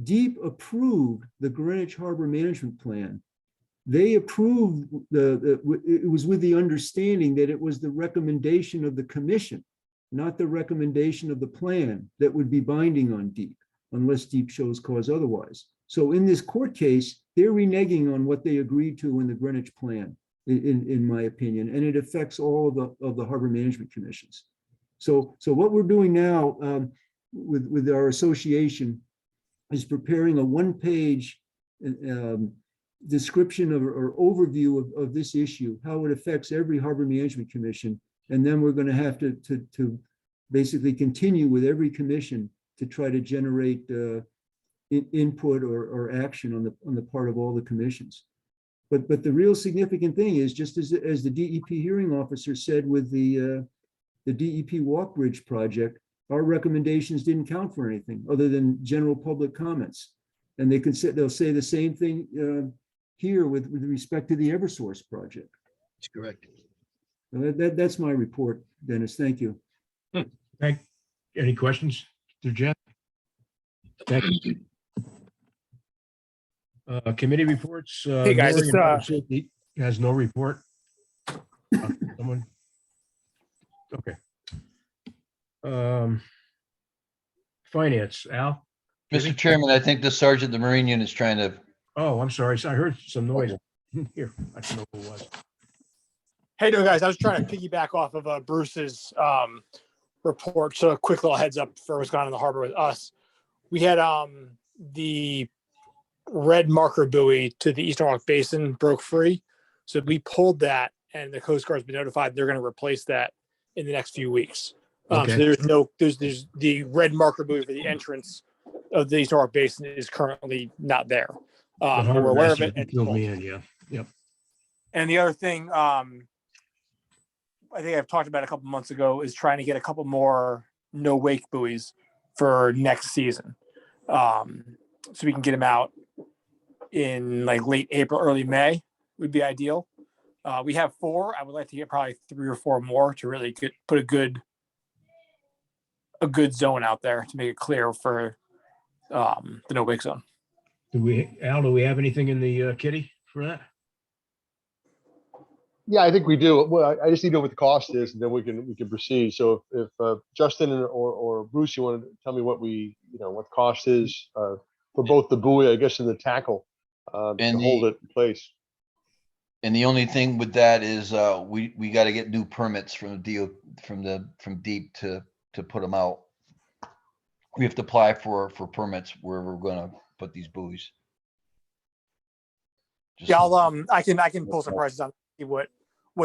DEEP approved the Greenwich Harbor Management Plan, they approved it was with the understanding that it was the recommendation of the commission, not the recommendation of the plan, that would be binding on DEEP, unless DEEP shows cause otherwise. So in this court case, they're reneging on what they agreed to in the Greenwich Plan, in my opinion, and it affects all of the harbor management commissions. So what we're doing now with our association is preparing a one-page description or overview of this issue, how it affects every harbor management commission, and then we're going to have to basically continue with every commission to try to generate input or action on the part of all the commissions. But the real significant thing is, just as the DEP hearing officer said with the DEP Walk Bridge project, our recommendations didn't count for anything other than general public comments. And they'll say the same thing here with respect to the Eversource project. That's correct. That's my report, Dennis. Thank you. Any questions to Jeff? Thank you. Committee reports. Hey, guys, Lori it's, in Public Safety has no report. Someone? Okay. Finance, Al? Mr. Chairman, I think the sergeant, the Marine unit is trying to. Oh, I'm sorry. I heard some noise here. I don't know who it was. Hey, doing guys, I was trying to piggyback off of Bruce's report. So a quick little heads up for what's going on in the harbor with us. We had the red marker buoy to the Eastern Rock Basin broke free. So we pulled that, and the Coast Guard's been notified they're going to replace that in the next few weeks. Okay. So there's the red marker buoy for the entrance of the Eastern Rock Basin is currently not there. We're aware of it. And Filled me in, yeah. Yep. And the other thing, I think I've talked about a couple months ago, is trying to get a couple more no wake buoys for next season, so we can get them out in like late April, early May would be ideal. We have 4. I would like to get probably 3 or 4 more to really put a good zone out there to make it clear for the no wake zone. Do we have anything in the kitty for that? Yeah, I think we do. Well, I just need to know what the cost is, and then we can proceed. So if Justin or Bruce, you want to tell me what what cost is for both the buoy, I guess, and the tackle to hold it in place. And the only thing with that is we got to get new permits from DEEP to put them out. We have to apply for permits where we're going to put these buoys. Yeah, I can pull some prices on see what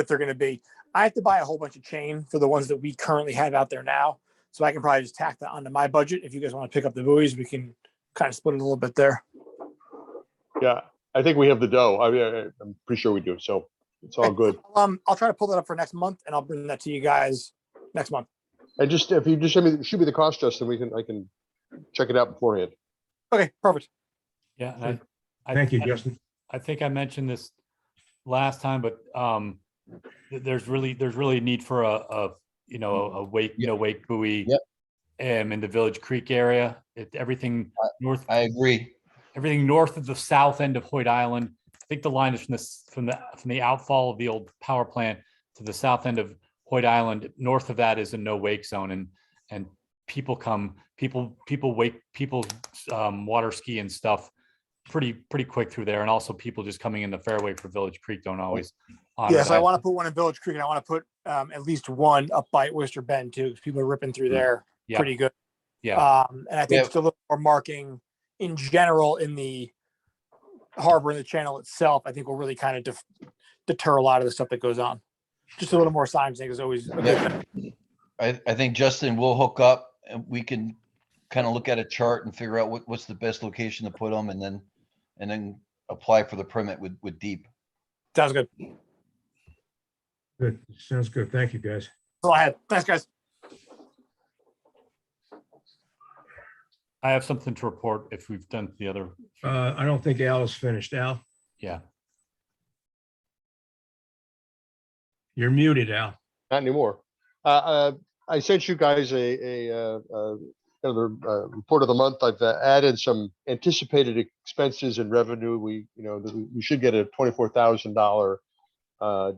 they're going to be. I have to buy a whole bunch of chain for the ones that we currently have out there now, so I can probably just tack that onto my budget. If you guys want to pick up the buoys, we can kind of split it a little bit there. Yeah, I think we have the dough. I'm pretty sure we do. So it's all good. I'll try to pull that up for next month, and I'll bring that to you guys next month. And just if you just shoot me the cost, Justin, I can check it out beforehand. Okay, perfect. Yeah. Thank you, Justin. I think I mentioned this last time, but there's really a need for a no wake buoy in the Village Creek area. Everything north. I agree. Everything north of the south end of Hoyt Island. I think the line is from the outfall of the old power plant to the south end of Hoyt Island. North of that is a no wake zone, and people water ski and stuff pretty quick through there, and also people just coming in the fairway for Village Creek don't always. Yes, I want to put one in Village Creek, and I want to put at least one up by Oyster Bend too, because people are ripping through there pretty good. Yeah, and I think it's a little more marking in general in the harbor and the channel itself, I think will really kind of deter a lot of the stuff that goes on. Just a little more signs, I think, is always a good Yeah. thing. I think Justin will hook up and we can kind of look at a chart and figure out what's the best location to put them and then apply for the permit with Deep. Sounds good. Good. Sounds good. Thank you, guys. That's all I had. Thanks, guys. I have something to report if we've done the other. I don't think Al is finished. Al, Yeah. you're muted, Al. Not anymore. I sent you guys kind of a report of the month. I've added some anticipated expenses and revenue. We should get a $24,000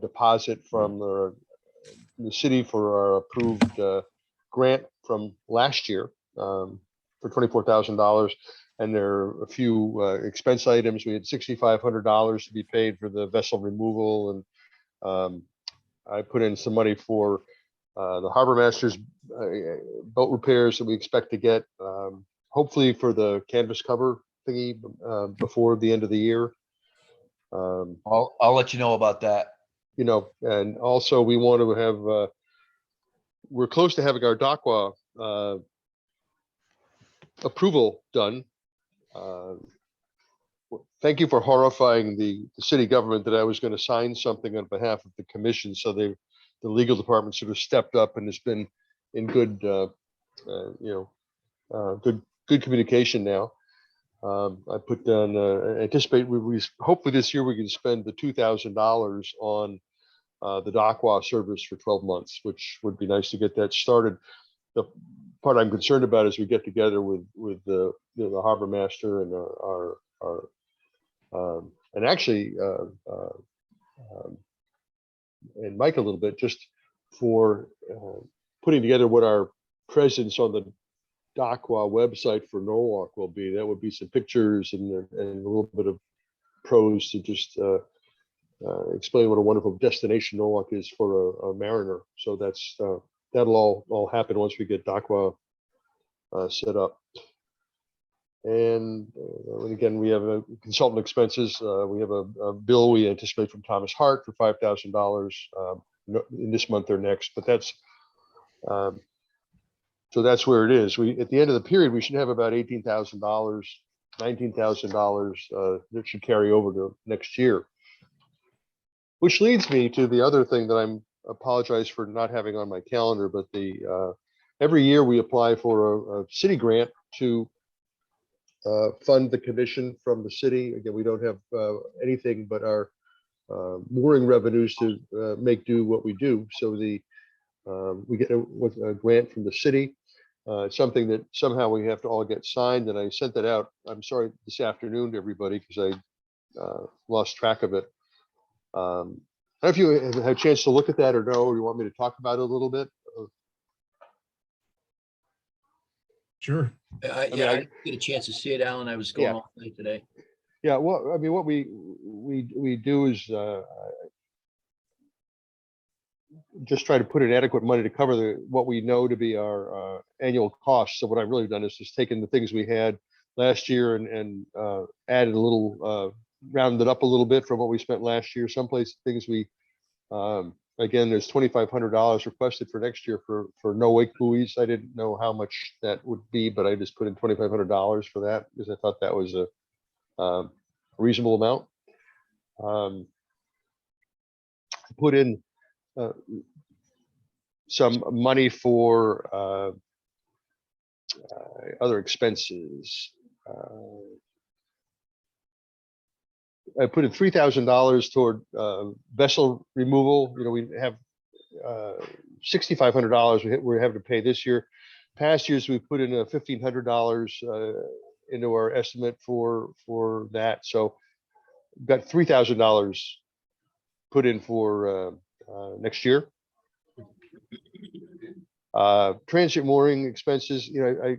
deposit from the city for our approved grant from last year for $24,000. And there are a few expense items. We had $6,500 to be paid for the vessel removal, and I put in some money for the harbor master's boat repairs that we expect to get, hopefully for the canvas cover thingy before the end of the year. I'll let you know about that. And also we want to have, we're close to having our DACWA approval done. Thank you for horrifying the city government that I was going to sign something on behalf of the commission. So the legal department sort of stepped up and has been in good, good communication now. I put down, anticipate we hopefully this year we can spend the $2,000 on the DACWA service for 12 months, which would be nice to get that started. The part I'm concerned about is we get together with the harbor master and our and actually and Mike a little bit just for putting together what our presence on the DACWA website for Norwalk will be. That would be some pictures and a little bit of prose to just explain what a wonderful destination Norwalk is for a mariner. So that's that'll all happen once we get DACWA set up. And again, we have consultant expenses. We have a bill we anticipate from Thomas Hart for $5,000 in this month or next. But that's so that's where it is. We at the end of the period we should have about $18,000, $19,000 that should carry over to next year. Which leads me to the other thing that apologize for not having on my calendar, but every year we apply for a city grant to fund the commission from the city. Again, we don't have anything but our mooring revenues to make do what we do. So we get a grant from the city. It's something that somehow we have to all get signed, and I sent that out. I'm sorry, this afternoon to everybody because I lost track of it. I don't know if you have had a chance to look at that or no, or you want me to talk about it a little bit. Sure. I didn't get a chance to see it, Alan. I was going all night today. Yeah, well, I mean, what we do is just try to put in adequate money to cover what we know to be our annual costs. So what I've really done is just taken the things we had last year and added a little, rounded up a little bit from what we spent last year. Someplace things we, again, there's $2,500 requested for next year for no wake buoys. I didn't know how much that would be, but I just put in $2,500 for that because I thought that was a reasonable amount. I put in some money for other expenses. I put in $3,000 toward vessel removal. We have $6,500 we have to pay this year. Past years, we put in $1,500 into our estimate for that. So we've got $3,000 put in for next year. Transit mooring expenses, I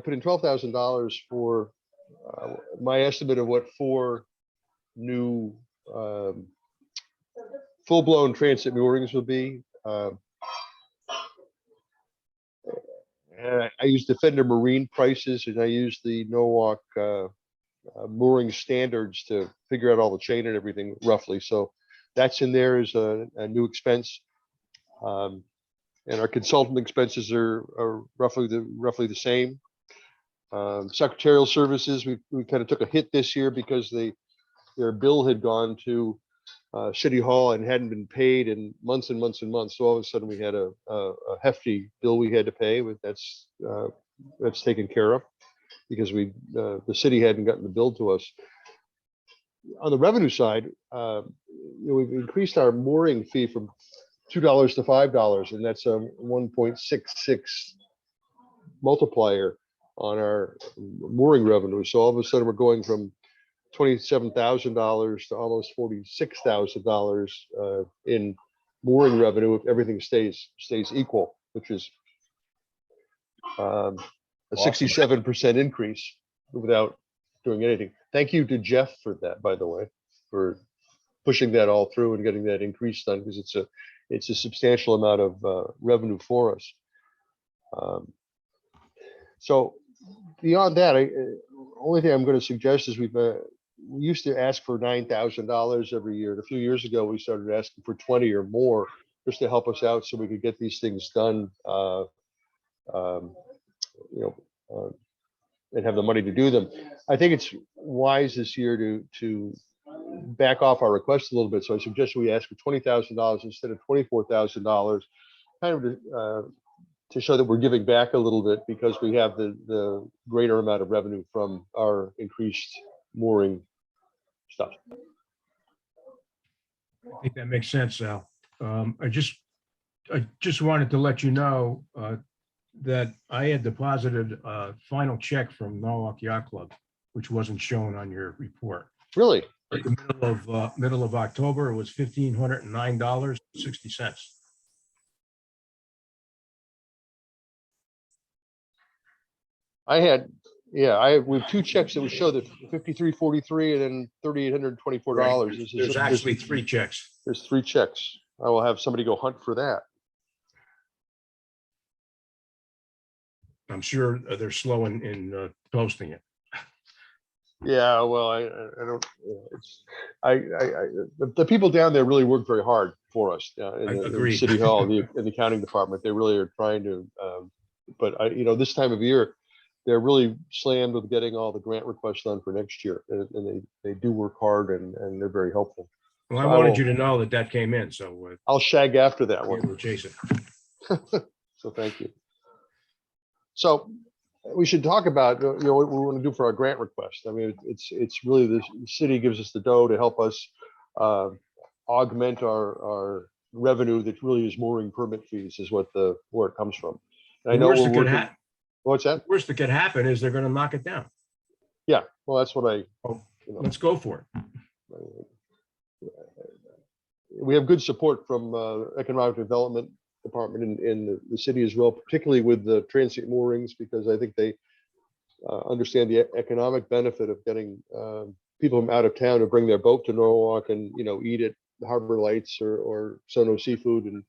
put in $12,000 for my estimate of what 4 new full-blown transit moorings will be. And I used Defender Marine prices, and I used the Norwalk mooring standards to figure out all the chain and everything roughly. So that's in there as a new expense. And our consultant expenses are roughly the same. Secretarial services, we kind of took a hit this year because their bill had gone to City Hall and hadn't been paid in months and months and months. So all of a sudden we had a hefty bill we had to pay, but that's taken care of because the city hadn't gotten the bill to us. On the revenue side, we've increased our mooring fee from $2 to $5, and that's a 1.66 multiplier on our mooring revenue. So all of a sudden we're going from $27,000 to almost $46,000 in mooring revenue if everything stays equal, which is a 67% increase without doing anything. Thank you to Jeff for that, by the way, for pushing that all through and getting that increase done, because it's a substantial amount of revenue for us. So beyond that, only thing I'm going to suggest is we used to ask for $9,000 every year. And a few years ago, we started asking for 20 or more just to help us out so we could get these things done, and have the money to do them. I think it's wise this year to back off our request a little bit. So I suggest we ask for $20,000 instead of $24,000, kind of to show that we're giving back a little bit because we have the greater amount of revenue from our increased mooring stuff. I think that makes sense, Al. I just wanted to let you know that I had deposited a final check from Norwalk Yacht Club, which wasn't shown on your report. Really? At the middle of October, it was $1,509.60. We have two checks that would show that $53.43 and then $3,824. There's actually three checks. There's three checks. I will have somebody go hunt for that. I'm sure they're slow in posting it. Yeah, well, I don't. The people down there really work very hard for us in the City Hall, in the accounting department. They really are trying to. But this time of year, they're really slammed with getting all the grant requests done for next year, and they do work hard and they're very helpful. Well, I wanted you to know that came in, so I'll shag after that one. We'll chase it. So thank you. So we should talk about what we want to do for our grant request. I mean, it's really the city gives us the dough to help us augment our revenue that really is mooring permit fees is where it comes from. And I know we're working. What's that? The worst that could happen is they're going to knock it down. Yeah, well, that's what let's go for it. We have good support from economic development department in the city as well, particularly with the transient moorings, because I think they understand the economic benefit of getting people from out of town to bring their boat to Norwalk and eat at the Harbor Lights or Sono Seafood and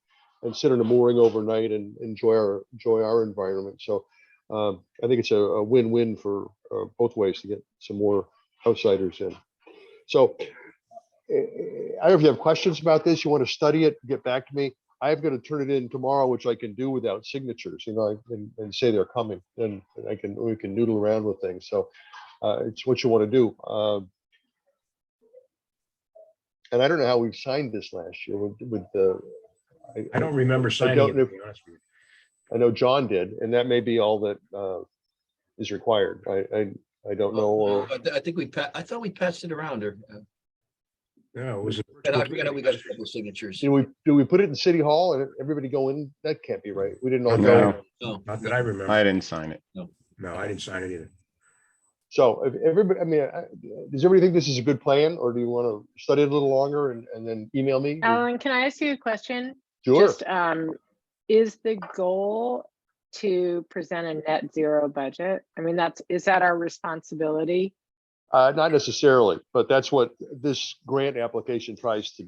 sit on a mooring overnight and enjoy our environment. So I think it's a win-win for both ways to get some more outsiders in. So I don't know if you have questions about this, you want to study it, get back to me. I'm going to turn it in tomorrow, which I can do without signatures, and say they're coming, and we can noodle around with things. So it's what you want to do. And I don't know how we've signed this last year with the. I don't remember signing it, to be honest with you. I know John did, and that may be all that is required. I don't know. I think I thought we passed it around, or no, it was. And I forgot we got a couple of signatures. Do we put it in City Hall and everybody go in? That can't be right. We didn't all go. No, not that I remember. I didn't sign it. No, I didn't sign it either. So if everybody, does everybody think this is a good plan, or do you want to study it a little longer and then email me? Alan, can I ask you a question? Sure. Just, is the goal to present a net zero budget? I mean, is that our responsibility? Not necessarily, but that's what this grant application tries to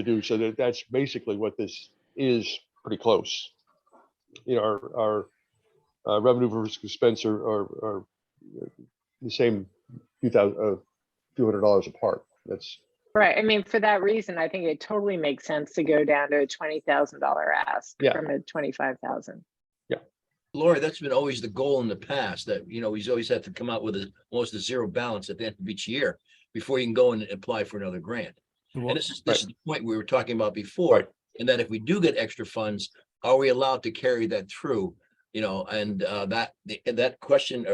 do. So that's basically what this is, pretty close. Our revenue versus expense are the same few $100 apart. That's Right. I mean, for that reason, I think it totally makes sense to go down to a $20,000 ask from a 25,000. Lori, that's been always the goal in the past, that, you know, he's always had to come out with almost a zero balance at the end of each year before you can go and apply for another grant. And this is the point we were talking about before, and that if we do get extra funds, are we allowed to carry that through? You know, and that question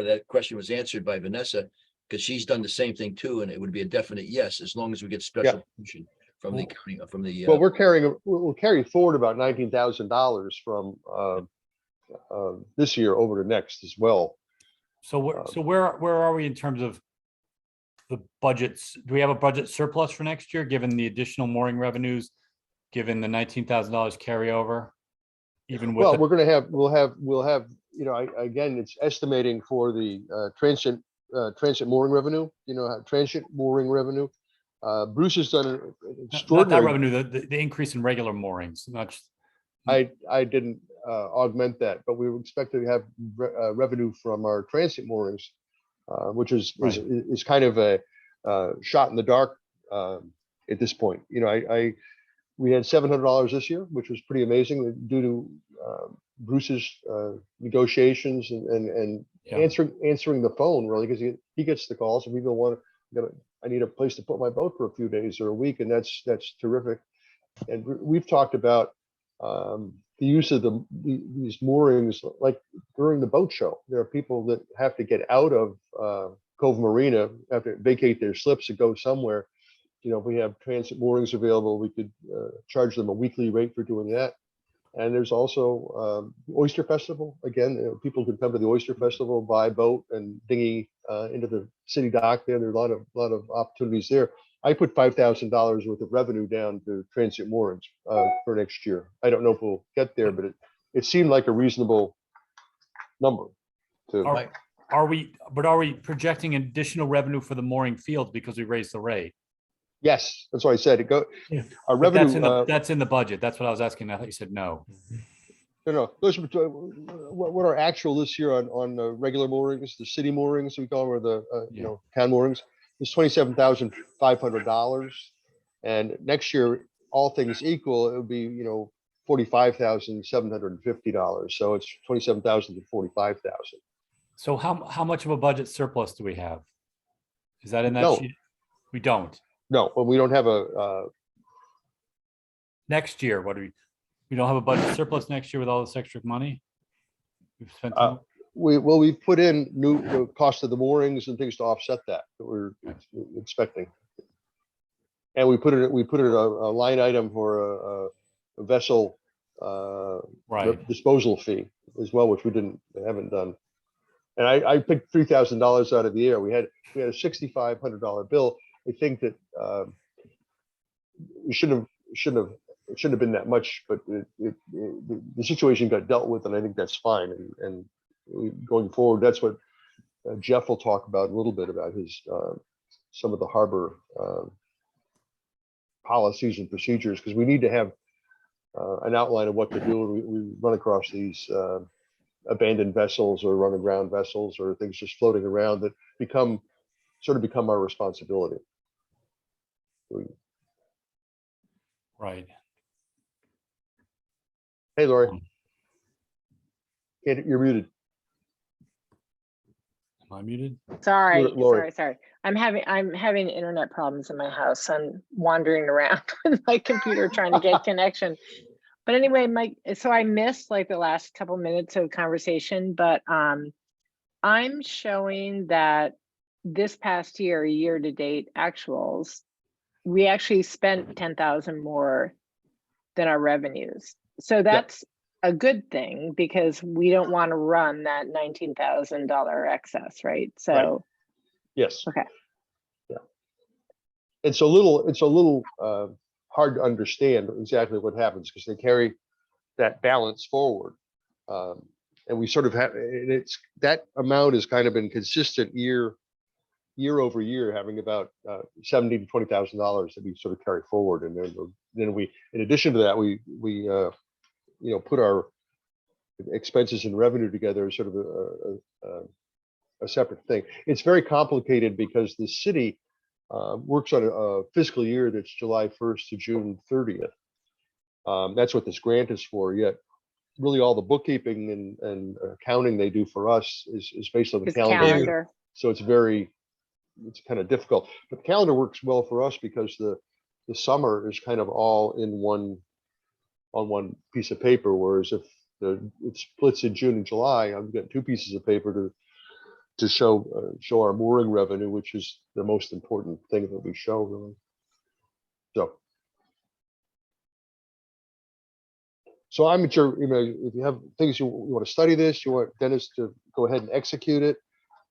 was answered by Vanessa, because she's done the same thing too, and it would be a definite yes, as long as we get special permission from the county, from the. Well, we'll carry forward about $19,000 from this year over to next as well. So where are we in terms of the budgets? Do we have a budget surplus for next year, given the additional mooring revenues, given the $19,000 carryover? Even with Well, we'll have, you know, again, it's estimating for the transit mooring revenue, you know, transient mooring revenue. Bruce has done an extraordinary. Not that revenue, the increase in regular moorings, not just. I didn't augment that, but we expect to have revenue from our transit moorings, which is kind of a shot in the dark at this point. You know, we had $700 this year, which was pretty amazing due to Bruce's negotiations and answering the phone, really, because he gets the calls and people I need a place to put my boat for a few days or a week, and that's terrific. And we've talked about the use of these moorings, like during the boat show. There are people that have to get out of Cove Marina, have to vacate their slips and go somewhere. You know, if we have transit moorings available, we could charge them a weekly rate for doing that. And there's also Oyster Festival. Again, you know, people can come to the Oyster Festival, buy a boat and dinghy into the city dock there. There's a lot of opportunities there. I put $5,000 worth of revenue down to transit moorings for next year. I don't know if we'll get there, but it seemed like a reasonable number. Are we projecting additional revenue for the mooring fields because we raised the rate? Yes, that's what I said. Our revenue. That's in the budget. That's what I was asking. I thought you said no. No. Those are what our actual this year on regular moorings, the city moorings we call them, or the you know, town moorings, is $27,500. And next year, all things equal, it would be, you know, $45,750. So it's $27,000 to $45,000. So how much of a budget surplus do we have? Is that in that No. sheet? We don't. No, but we don't have a. Next year, what do we don't have a budget surplus next year with all this extra money we've spent? We put in the cost of the moorings and things to offset that we're expecting, and we put it a line item for a vessel disposal fee as well, which we haven't done. And I picked $3,000 out of the air. We had a $6,500 bill. I think that we shouldn't have been that much, but the situation got dealt with, and I think that's fine. And going forward, that's what Jeff will talk about a little bit about his some of the harbor policies and procedures, because we need to have an outline of what to do when we run across these abandoned vessels or run aground vessels or things just floating around that become our responsibility. Right. Hey, Lori. You're muted. Am I muted? Sorry. I'm having internet problems in my house. I'm wandering around with my computer trying to get connection. But anyway, so I missed like the last couple minutes of conversation, but I'm showing that this past year to date actuals, we actually spent 10,000 more than our revenues. So that's a good thing, because we don't want to run that $19,000 excess, right? So right. Yes. Okay. Yeah. It's a little hard to understand exactly what happens, because they carry that balance forward. And we sort of have, and that amount has kind of been consistent year over year, having about $70,000 to $20,000 that we sort of carry forward. And then we, in addition to that, we put our expenses and revenue together as sort of a separate thing. It's very complicated because the city works on a fiscal year that's July 1st to June 30th. That's what this grant is for, yet really all the bookkeeping and accounting they do for us is based on the His calendar year. calendar. So it's kind of difficult. But the calendar works well for us because the summer is kind of all in on one piece of paper, whereas if it splits in June and July, I've got two pieces of paper to show our mooring revenue, which is the most important thing that we show, really. So I'm at your, if you have things you want to study this, you want Dennis to go ahead and execute it.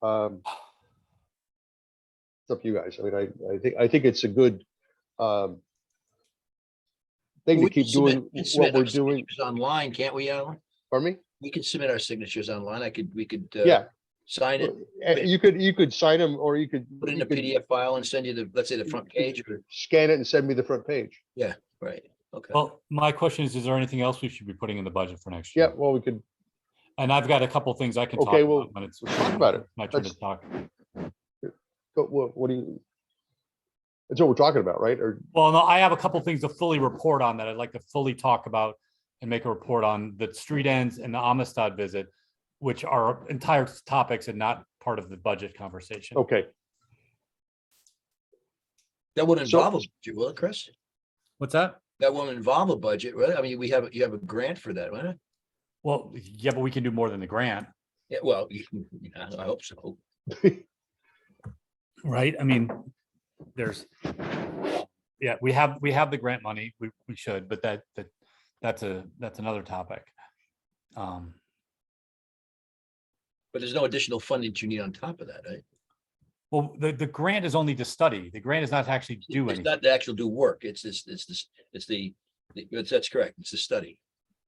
It's up to you guys. I mean, I think it's a good thing to keep doing what we're doing online, can't we, Alan? Pardon me? We could submit our signatures online. We could Yeah. sign it, You could sign them, or you could put it in a PDF file and send you the, let's say, the front page. Or scan it and send me the front page. yeah, right. Okay. Well, my question is there anything else we should be putting in the budget for next year? Yeah, well, we could. And I've got a couple things I can talk Okay, well, about when it's let's talk about it. my turn to talk. But what do you? That's what we're talking about, right? Or Well, no, I have a couple things to fully report on that I'd like to fully talk about and make a report on the street ends and the Amistad visit, which are entire topics and not part of the budget conversation. okay. That wouldn't involve a budget, will it, Chris? What's that? That won't involve a budget, right? I mean, you have a grant for that, right? Well, yeah, but we can do more than the grant. Yeah, well, I hope so. Right? I mean, there's, yeah, we have the grant money. We should, but that's another topic. But there's no additional funding that you need on top of that, right? Well, the grant is only to study. The grant is not to actually do It's anything. not the actual do work. That's correct. It's the study,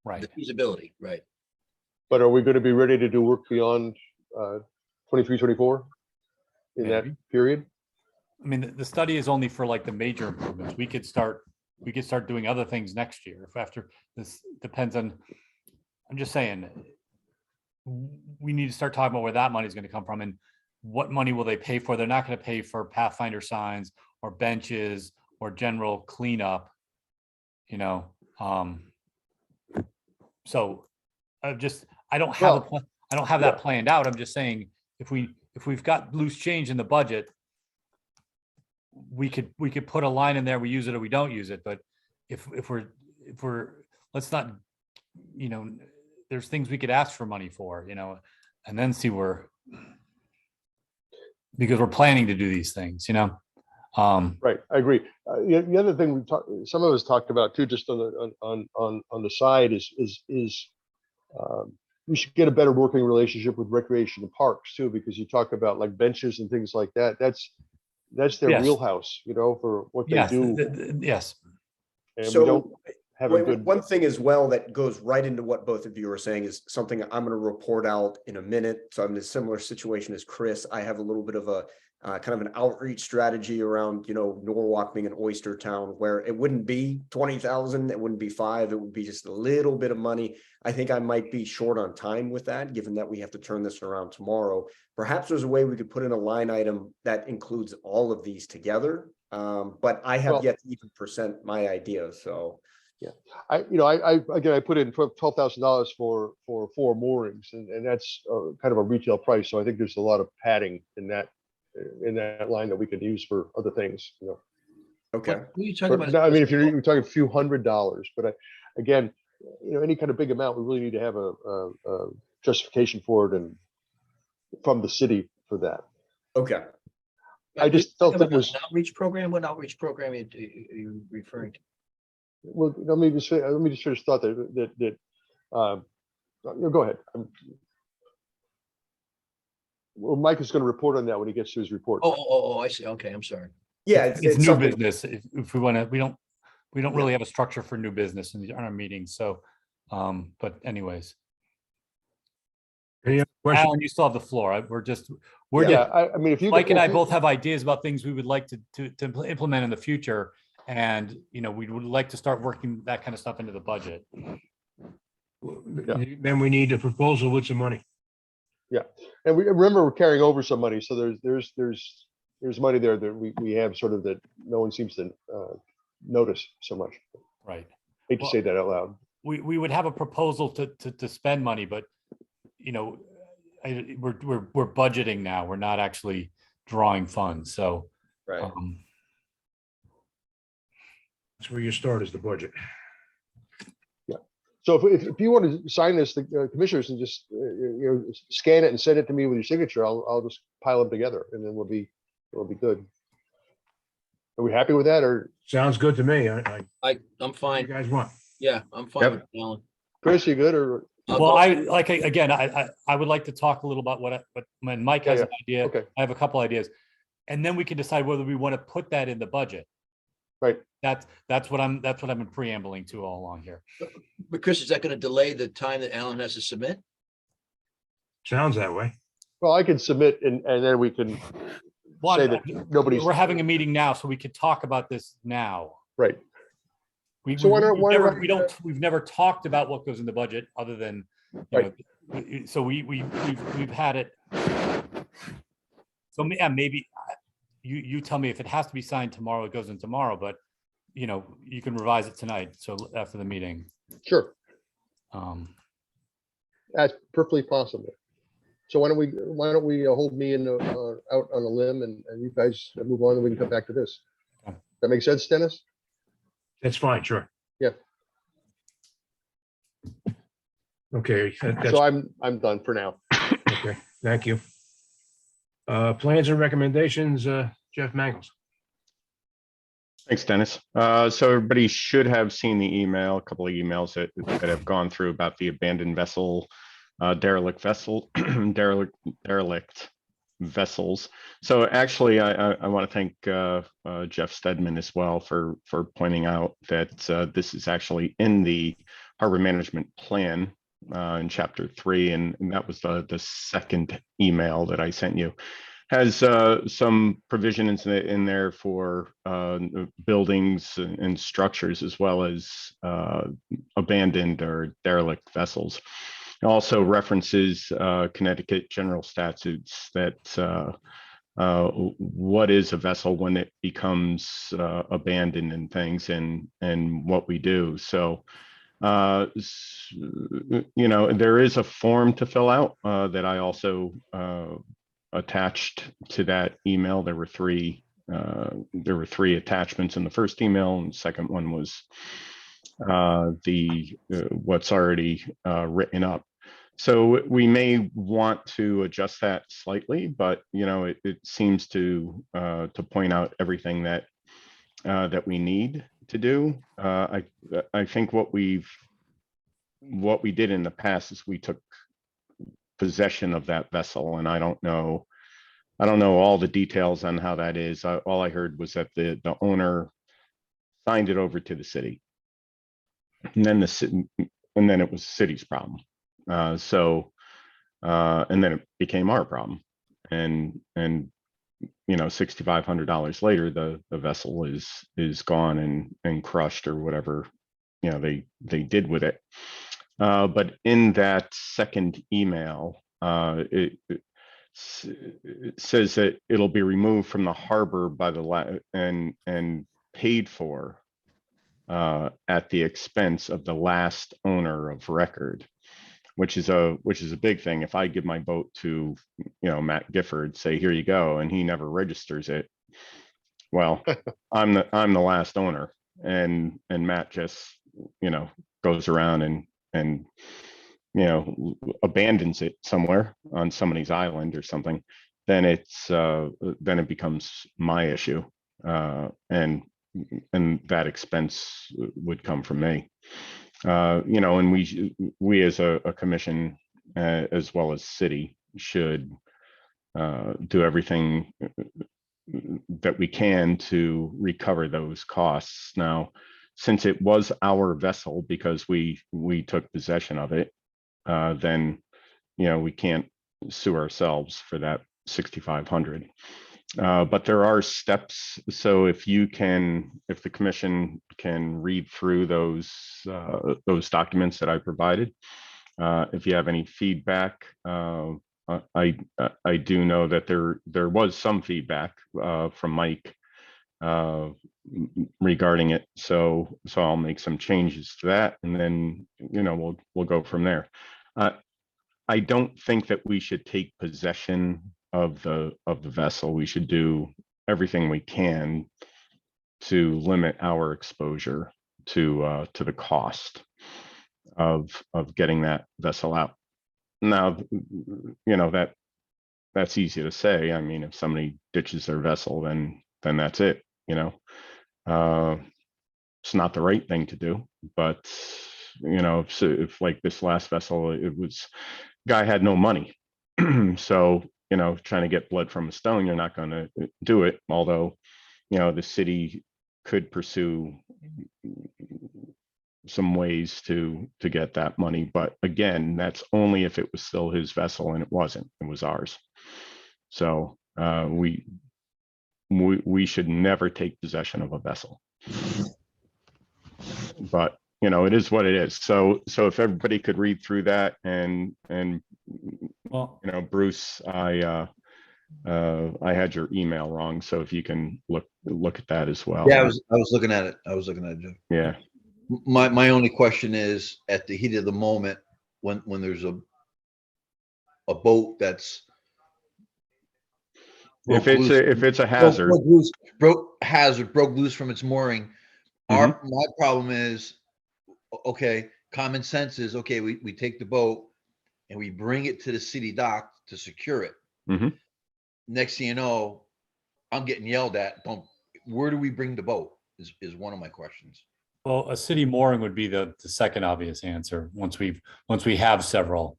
Right. the feasibility, right? But are we going to be ready to do work beyond 23, 24 in that period? I mean, the study is only for like the major improvements. We could start doing other things next year if after this depends on, I'm just saying, we need to start talking about where that money is going to come from and what money will they pay for? They're not going to pay for Pathfinder signs or benches or general cleanup, so I don't have that planned out. I'm just saying if we've got loose change in the budget, we could put a line in there, we use it or we don't use it. But if we're let's not, there's things we could ask for money for, and then see because we're planning to do these things, Right, I agree. The other thing some of us talked about too, just on the side is we should get a better working relationship with recreation and parks too, because you talk about like benches and things like that. That's their Yes. wheelhouse, for what they yes, do. yes. And So, we don't have a good. One thing as well that goes right into what both of you are saying is something I'm going to report out in a minute. So I'm in a similar situation as Chris. I have a little bit of a kind of an outreach strategy around, Norwalk being an oyster town, where it wouldn't be 20,000, it wouldn't be 5, it would be just a little bit of money. I think I might be short on time with that, given that we have to turn this around tomorrow. Perhaps there's a way we could put in a line item that includes all of these together. But I have yet to even present my idea. So yeah, I put in $12,000 for 4 moorings, and that's kind of a retail price. So I think there's a lot of padding in that line that we could use for other things. Okay. What are you talking about? I mean, if you're talking a few $100s, but again, any kind of big amount, we really need to have a justification for it and from the city for that. Okay. I just felt it was an outreach program. What outreach program are you referring to? Well, let me just finish thought that go ahead. Well, Mike is going to report on that when he gets to his report. Oh, I see. Okay, I'm sorry. Yeah, it's new something. Business. If we want to, we don't really have a structure for new business in our meetings. So, but anyways. Alan, you still have the floor. I mean, if you Mike and I both have ideas about things we would like to implement in the future, and we would like to start working that kind of stuff into the budget. Then we need a proposal with some money. Yeah, and we remember we're carrying over some money, so there's money there that we have sort of that no one seems to notice so much. Right. Hate to Well, say that out loud. We would have a proposal to spend money, but you know, we're budgeting now. We're not actually drawing funds. So Right. That's where you start is the budget. Yeah. So if you want to sign this, the commissioners, and just scan it and send it to me with your signature, I'll just pile them together, and then it'll be good. Are we happy with that, or Sounds good to me. I'm what fine. you guys want? Yeah, I'm fine Yep. with it, Alan. Chris, you good, or? well, I would like to talk a little about what when Mike has an idea. Okay. I have a couple ideas, and then we can decide whether we want to put that in the budget. Right. That's what I've been preambling to all along here. But Chris, is that going to delay the time that Alan has to submit? Sounds that way. Well, I can submit, and then we can Well, say that nobody's. We're having a meeting now, so we could talk about this now. Right. We've never talked about what goes in the budget other than, so we've had it. So yeah, maybe you tell me if it has to be signed tomorrow, it goes in tomorrow, but you can revise it tonight. So after the meeting. Sure. That's perfectly possible. So why don't we hold me out on a limb, and you guys move on, and we can come back to this. Okay. That makes sense, Dennis? That's fine, sure. Yeah. Okay. So I'm done for now. Okay, thank you. Plans and recommendations, Jeff Mangles. Thanks, Dennis. So everybody should have seen the email, a couple of emails that have gone through about the abandoned vessel, derelict vessels. So actually, I want to thank Jeff Stedman as well for pointing out that this is actually in the harbor management plan in chapter 3, and that was the second email that I sent you. Has some provisions in there for buildings and structures, as well as abandoned or derelict vessels. It also references Connecticut general statutes that what is a vessel when it becomes abandoned and things, and what we do. So there is a form to fill out that I also attached to that email. There were three attachments in the first email, and the second one was what's already written up. So we may want to adjust that slightly, but it seems to point out everything that we need to do. I think what we did in the past is we took possession of that vessel, and I don't know all the details on how that is. All I heard was that the owner signed it over to the city, and then it was the city's problem. And then it became our problem, and $6,500 later, the vessel is gone and crushed, or whatever they did with it. But in that second email, it says that it'll be removed from the harbor by and paid for at the expense of the last owner of record, which is a big thing. If I give my boat to Matt Gifford, say, here you go, and he never registers it, well, I'm the last owner, and Matt just goes around and abandons it somewhere on somebody's island or something, then it becomes my issue, and that expense would come from me. And we as a commission, as well as city, should do everything that we can to recover those costs. Now, since it was our vessel because we took possession of it, then we can't sue ourselves for that $6,500. But there are steps. So if the commission can read through those documents that I provided, if you have any feedback, I do know that there was some feedback from Mike regarding it. So I'll make some changes to that, and then we'll go from there. I don't think that we should take possession of the vessel. We should do everything we can to limit our exposure to the cost of getting that vessel out. Now, that's easy to say. I mean, if somebody ditches their vessel, then that's it. It's not the right thing to do, but if like this last vessel, it was guy had no money, so trying to get blood from a stone, you're not going to do it. Although the city could pursue some ways to get that money, but again, that's only if it was still his vessel, and it wasn't. It was ours. So we should never take possession of a vessel. But it is what it is. So if everybody could read through that, and Well, Bruce, I had your email wrong, so if you can look at that as well. Yeah, I was looking at it. Jeff. Yeah. My only question is, at the heat of the moment, when there's a boat that's if it's a hazard, broke loose from its mooring. My problem is, okay, common sense is, okay, we take the boat and we bring it to the city dock to secure it. Next thing you know, I'm getting yelled at. Where do we bring the boat is one of my questions. Well, a city mooring would be the second obvious answer once we have several.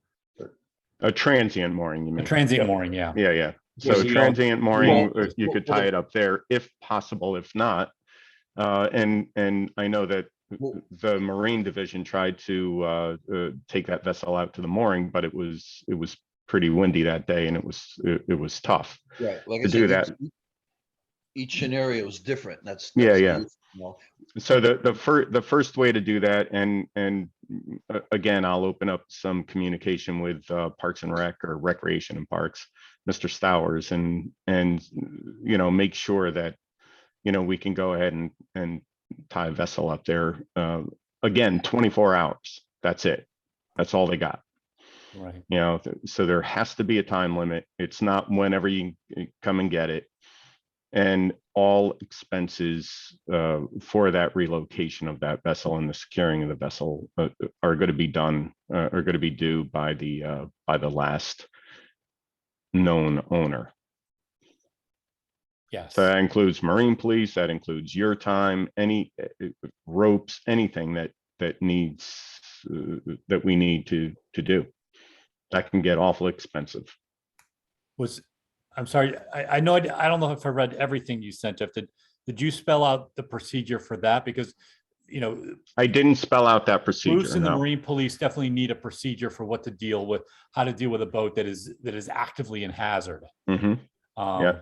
A transient mooring, you mean? A transient mooring, yeah. Yeah. So transient mooring, you could tie it up there if possible. If not, and I know that the Marine Division tried to take that vessel out to the mooring, but it was pretty windy that day, and it was tough. Right, like to do that. Each scenario is different. That's yeah. So the first way to do that, and again, I'll open up some communication with Parks and Rec, or Recreation and Parks, Mr. Stowers, and make sure that we can go ahead and tie a vessel up there. Again, 24 hours. That's it. That's all they got. Right. So there has to be a time limit. It's not whenever you come and get it. And all expenses for that relocation of that vessel and the securing of the vessel are going to be due by the last known owner. Yes. So that includes Marine Police. That includes your time, any ropes, anything that needs that we need to do. That can get awful expensive. I'm sorry. I know. I don't know if I read everything you sent, Jeff. Did you spell out the procedure for that? Because, I didn't spell out that procedure. Bruce and the Marine Police definitely need a procedure for how to deal with a boat that is actively in hazard. Yeah.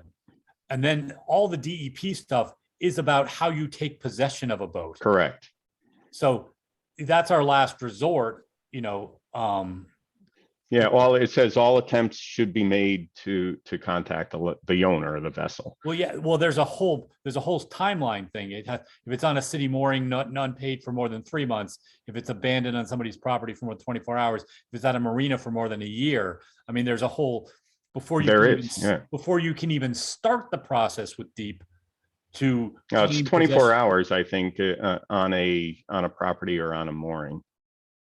And then all the DEP stuff is about how you take possession of a boat. Correct. So that's our last resort. Yeah, it says all attempts should be made to contact the owner of the vessel. Well, yeah. Well, there's a whole timeline thing. If it's on a city mooring, not unpaid for more than 3 months, if it's abandoned on somebody's property for more than 24 hours, if it's at a marina for more than a year. I mean, there's a whole before you can even start the process with DEEP. It's 24 hours, I think, on a property or on a mooring.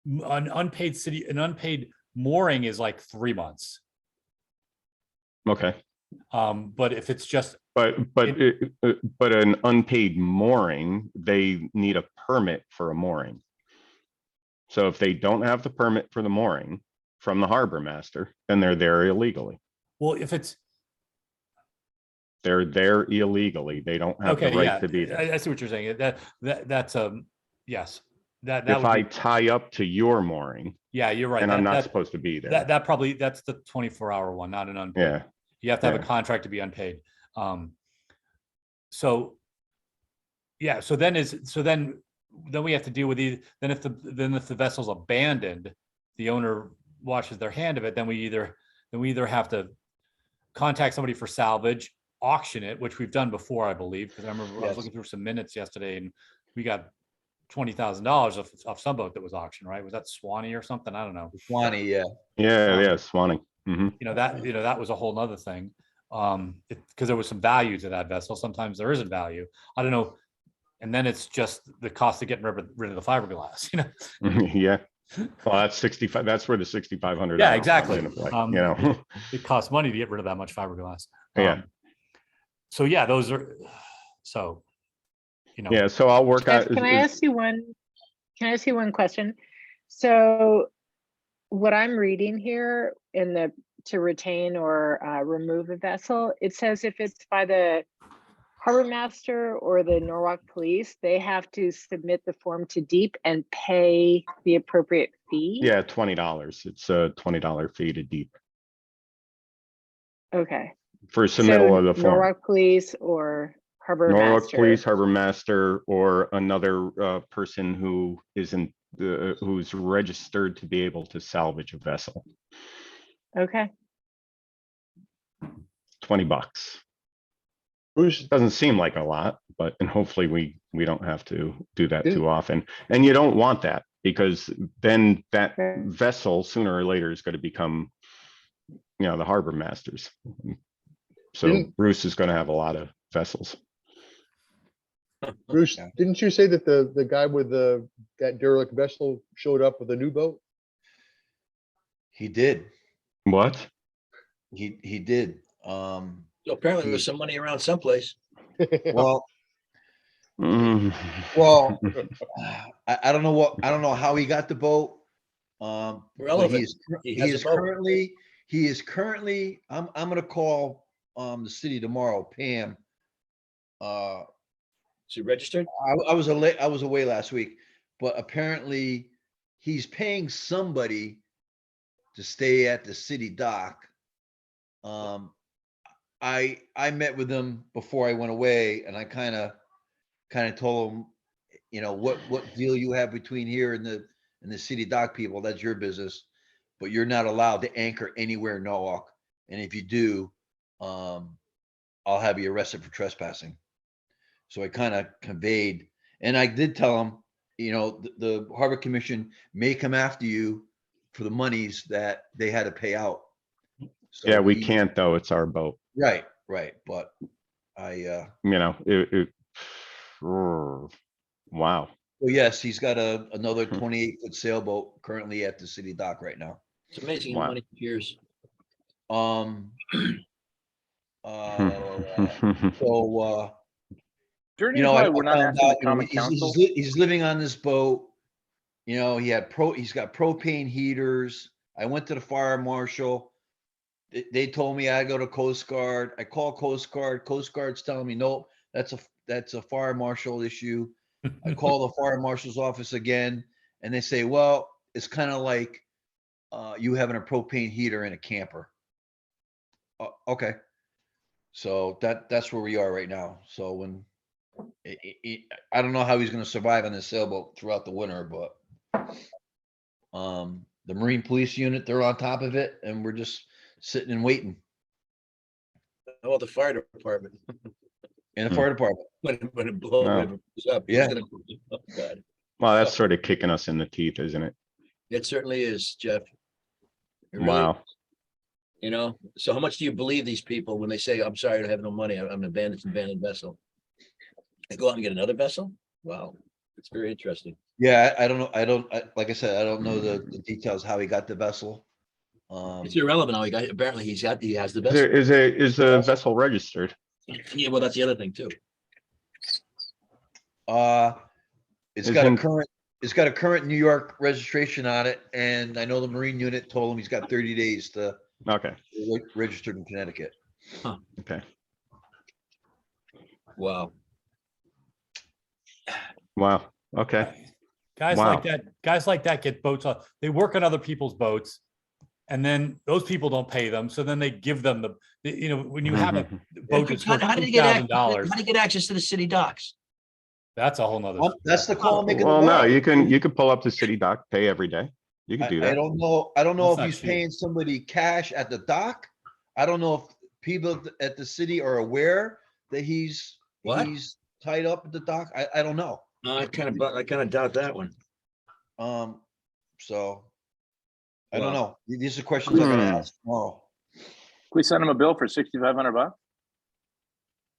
An unpaid mooring is like 3 months. Okay. But if it's just but an unpaid mooring, they need a permit for a mooring. So if they don't have the permit for the mooring from the harbor master, then they're there illegally. Well, they're there illegally. They don't have the right to be there. I see what you're saying. That's yes. If I tie up to your mooring, yeah, you're right. And I'm not supposed to be there. That's the 24-hour one, not an unpaid. Yeah. You have to have a contract to be unpaid. So then we have to deal with if the vessel's abandoned, the owner washes their hand of it, then we either then we either have to contact somebody for salvage, auction it, which we've done before, I believe, because I remember I was Yes. looking through some minutes yesterday and we got $20,000 off some boat that was auctioned, right? Was that Swanee or something? I don't know. Swanee, yeah. Yeah, Swanning. That was a whole nother thing. Because there was some value to that vessel. Sometimes there isn't value. I don't know. And then it's just the cost of getting rid of the fiberglass, Yeah. Well, that's 65. That's where the 6,500. Yeah, exactly. It costs money to get rid of that much fiberglass. Yeah. So yeah, those are, so, Yeah, so I'll work Jeff, out. can I ask you one question? So what I'm reading here to retain or remove a vessel, it says if it's by the harbor master or the Norwalk police, they have to submit the form to DEEP and pay the appropriate fee. Yeah, $20. It's a $20 fee to DEEP Okay. for submittal of the form. Norwalk police or harbor Norwalk master. police, harbor master, or another person who isn't who's registered to be able to salvage a vessel. Okay. $20. Which doesn't seem like a lot, but and hopefully we don't have to do that too often. And you don't want that, because then that vessel sooner or later is going to become, the harbor masters. So Bruce is going to have a lot of vessels. Bruce, didn't you say that the guy with that derelict vessel showed up with a new boat? He did. What? He did. So apparently there's some money around someplace. Well, Mm. well, I don't know how he got the boat. But Relevant. He has a boat. he is currently, I'm gonna call the city tomorrow, Pam. Is he registered? I was away last week, but apparently he's paying somebody to stay at the city dock. I met with him before I went away, and I kind of told him, what deal you have between here and the city dock people, that's your business, but you're not allowed to anchor anywhere in Norwalk. And if you do, I'll have you arrested for trespassing. So I kind of conveyed, and I did tell him, the Harbor Commission may come after you for the monies that they had to pay out. So Yeah, we can't though. It's our boat. Right. But Wow. Well, yes, he's got another 28-foot sailboat currently at the city dock right now. It's amazing how money appears. During I we're not found asking out, the common council. he's living on this boat. He's got propane heaters. I went to the fire marshal. They told me I go to Coast Guard. I call Coast Guard. Coast Guard's telling me, nope, that's a fire marshal issue. I call the fire marshal's office again, and they say, well, it's kind of like you having a propane heater in a camper. Okay. So that's where we are right now. So when I don't know how he's going to survive on this sailboat throughout the winter, but the Marine Police unit, they're on top of it, and we're just sitting and waiting. How about the fire department? And the fire department. When it blows up, Yeah. Oh, God. Well, that's sort of kicking us in the teeth, isn't it? It certainly is, Jeff. It really Wow. is. So how much do you believe these people when they say, I'm sorry, I don't have no money, I'm an abandoned vessel? They go out and get another vessel? Wow, it's very interesting. Yeah, I don't know. Like I said, I don't know the details how he got the vessel. It's irrelevant how he got, apparently he has the vessel. Is the vessel registered? Yeah, well, that's the other thing too. It's got a current New York registration on it, and I know the Marine unit told him he's got 30 days to register in Connecticut. Huh. Okay. Wow. Wow. Okay. Guys like that get boats on. They work on other people's boats, and then those people don't pay them. So then they give them when you have a boat that's worth How did he get $2,000. How do you get access to the city docks? That's a whole nother. That's the call. Well, no, you can pull up the city dock, pay every day. You can do I that. don't know. I don't know That's if not he's cheap. paying somebody cash at the dock. I don't know if people at the city are aware that he's What? tied up at the dock. I don't know. I kind of doubt that one. So I don't Wow. know. These are questions I gotta ask tomorrow. Can we send him a bill for $6,500?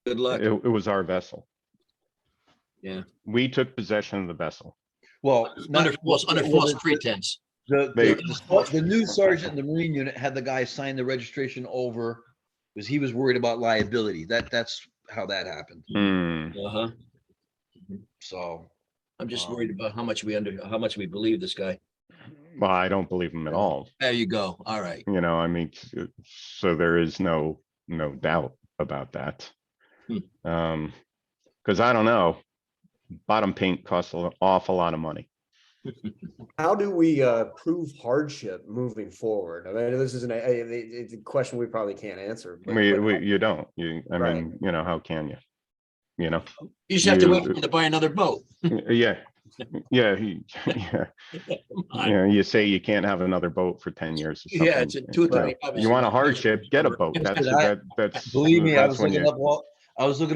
Good luck. It was our vessel. Yeah. We took possession of the vessel. Well, Under false pretense. The new sergeant in the Marine unit had the guy sign the registration over because he was worried about liability. That's how that happened. Uh-huh. So I'm just worried about how much we believe this guy. Well, I don't believe him at all. There you go. All right. You know, I mean, so there is no doubt about that. Because I don't know, bottom paint costs an awful lot of money. How do we prove hardship moving forward? I mean, this is it's a question we probably can't answer. You don't. I Right. mean, you know, how can you? You know, You just have to wait for him to buy another boat. Yeah. Yeah. Yeah. You say you can't have another boat for 10 years or something. Yeah, it's a You want a hardship, get a boat. That's believe me, I that's was when looking